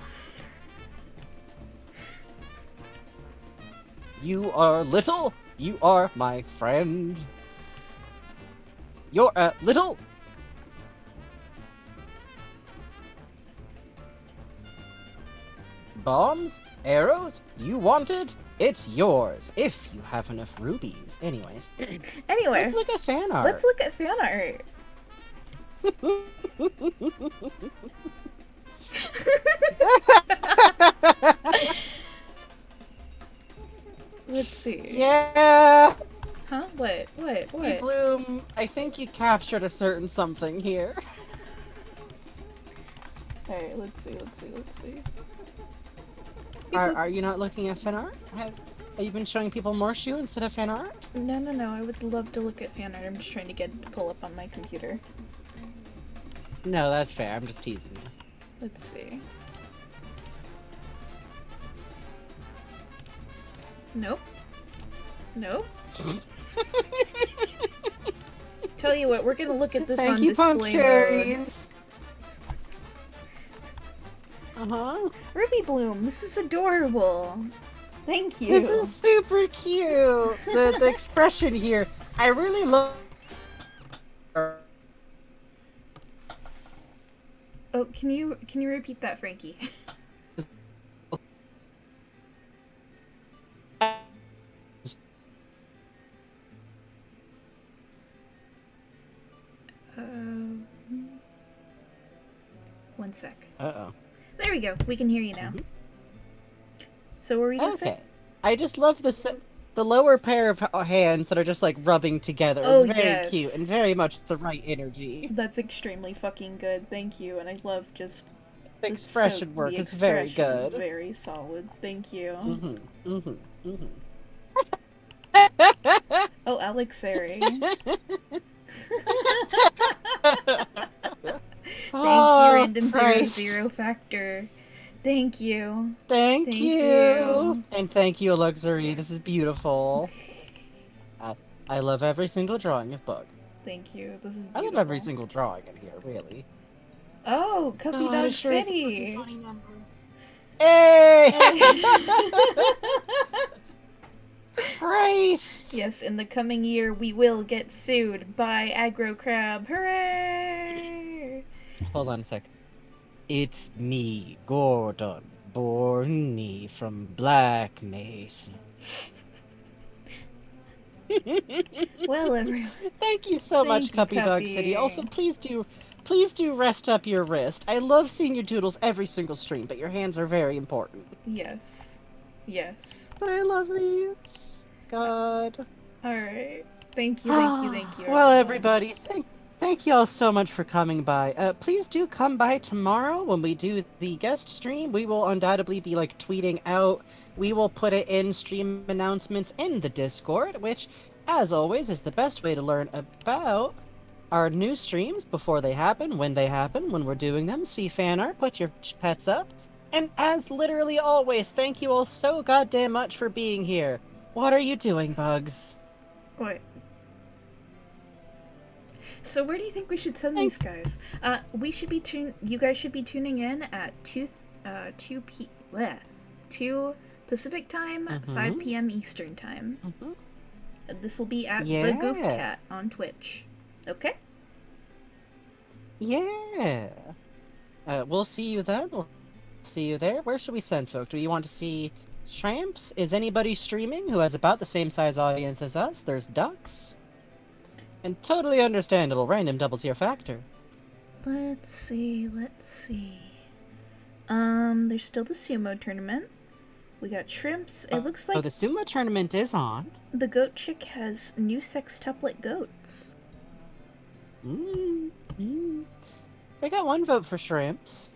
[SPEAKER 1] You are little, you are my friend. You're little. Bombs? Arrows? You want it? It's yours, if you have enough rubies. Anyways,
[SPEAKER 2] Anyway,
[SPEAKER 1] let's look at fan art.
[SPEAKER 2] let's look at fan art. Let's see.
[SPEAKER 1] Yeah!
[SPEAKER 2] Huh? What?
[SPEAKER 1] Hey,
[SPEAKER 2] What?
[SPEAKER 1] Bloom, I think you captured a certain something here.
[SPEAKER 2] Alright, let's see.
[SPEAKER 1] Are you not looking at fan art? Have you been showing people more shoe instead of fan art?
[SPEAKER 2] No. I would love to look at fan art. I'm just trying to get it to pull up on my computer.
[SPEAKER 1] No, that's fair. I'm just teasing you.
[SPEAKER 2] Let's see. Nope. Tell you what, we're gonna look at this
[SPEAKER 1] Thank
[SPEAKER 2] on
[SPEAKER 1] you,
[SPEAKER 2] display
[SPEAKER 1] Punk
[SPEAKER 2] mode.
[SPEAKER 1] Cherries. Uh-huh.
[SPEAKER 2] Ruby Bloom, this is adorable. Thank you.
[SPEAKER 1] This is super cute. The expression here. I really love.
[SPEAKER 2] Oh, can you repeat that, Frankie? One sec.
[SPEAKER 1] Uh-oh.
[SPEAKER 2] There we go. We can hear you now. So what were you gonna say?
[SPEAKER 1] Okay. I just love the the lower pair of hands that are just like rubbing together
[SPEAKER 2] Oh,
[SPEAKER 1] is very cute and
[SPEAKER 2] yes.
[SPEAKER 1] very much the right energy.
[SPEAKER 2] That's extremely fucking good. Thank you. And I love just
[SPEAKER 1] The
[SPEAKER 2] it's so
[SPEAKER 1] expression
[SPEAKER 2] the
[SPEAKER 1] work is very
[SPEAKER 2] expression is
[SPEAKER 1] good.
[SPEAKER 2] very solid. Thank you. Oh, Alex Sari. Thank you,
[SPEAKER 1] Oh,
[SPEAKER 2] Random Zero
[SPEAKER 1] Christ.
[SPEAKER 2] Zero Factor. Thank you.
[SPEAKER 1] Thank
[SPEAKER 2] Thank
[SPEAKER 1] you.
[SPEAKER 2] you.
[SPEAKER 1] And thank you, Luxury. This is beautiful. I, I love every single drawing of Bug.
[SPEAKER 2] Thank you. This is
[SPEAKER 1] I love every
[SPEAKER 2] beautiful.
[SPEAKER 1] single drawing in here, really.
[SPEAKER 2] Oh, Cuppy
[SPEAKER 1] Oh,
[SPEAKER 2] Dog
[SPEAKER 1] it sure is a fucking
[SPEAKER 2] City.
[SPEAKER 1] funny number. Hey! Christ!
[SPEAKER 2] Yes, in the coming year, we will get sued by Aggro Crab. Hooray!
[SPEAKER 1] Hold on a sec. It's me, Gordon, Borny from Black Mesa.
[SPEAKER 2] Well, everyone.
[SPEAKER 1] Thank you so much,
[SPEAKER 2] Thank you,
[SPEAKER 1] Cuppy Dog City. Also,
[SPEAKER 2] Cuppy.
[SPEAKER 1] please do rest up your wrist. I love seeing your doodles every single stream, but your hands are very important.
[SPEAKER 2] Yes. Yes.
[SPEAKER 1] But I love these. God.
[SPEAKER 2] Alright. Thank you, thank you, thank you,
[SPEAKER 1] Well,
[SPEAKER 2] everyone.
[SPEAKER 1] everybody, thank you all so much for coming by. Please do come by tomorrow when we do the guest stream. We will undoubtedly be like tweeting out. We will put it in stream announcements in the Discord, which, as always, is the best way to learn about our new streams before they happen, when we're doing them. See fan art, put your pets up. And as literally always, thank you all so goddamn much for being here. What are you doing, Bugs?
[SPEAKER 2] What? So where do you think we should send these guys? We should be you guys should be tuning in at 2 Pacific time, 5 p.m. Eastern time. This will be at the Goof Cat on Twitch. Okay?
[SPEAKER 1] Yeah. We'll see you then. We'll see you there. Where should we send folk? Do you want to see Shrimps? Is anybody streaming who has about the same size audience as us? There's Ducks. And totally understandable, random double zero factor.
[SPEAKER 2] Let's see. There's still the sumo tournament. We got Shrimps. It looks like
[SPEAKER 1] the sumo tournament is on.
[SPEAKER 2] the goat chick has new sextuplet goats.
[SPEAKER 1] They got one vote for Shrimps.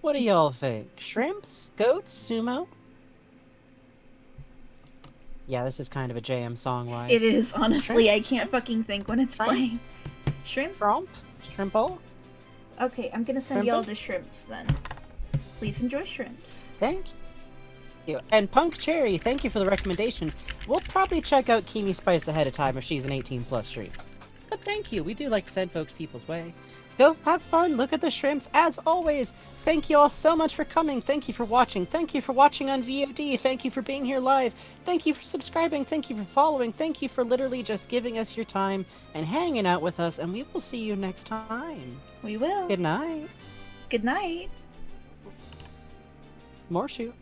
[SPEAKER 1] What do y'all think? Shrimps? Goats? Sumo? Yeah, this is kind of a jam song-wise.
[SPEAKER 2] It is, honestly.
[SPEAKER 1] Shrimp?
[SPEAKER 2] I can't fucking think when it's playing. Shrimp?
[SPEAKER 1] Shrimp? Shrimple?
[SPEAKER 2] Okay, I'm gonna send
[SPEAKER 1] Shrimple?
[SPEAKER 2] y'all the shrimps then. Please enjoy shrimps.
[SPEAKER 1] Thank you. And Punk Cherry, thank you for the recommendations. We'll probably check out Kimi Spice ahead of time if she's an 18+ stream. But thank you, we do like to send folks people's way. Go have fun, look at the shrimps. As always, thank you all so much for coming. Thank you for watching. Thank you for watching on VOD. Thank you for being here live. Thank you for subscribing. Thank you for following. Thank you for literally just giving us your time and hanging out with us. And we will see you next time.
[SPEAKER 2] We will.
[SPEAKER 1] Good night.
[SPEAKER 2] Good night.
[SPEAKER 1] More shoot.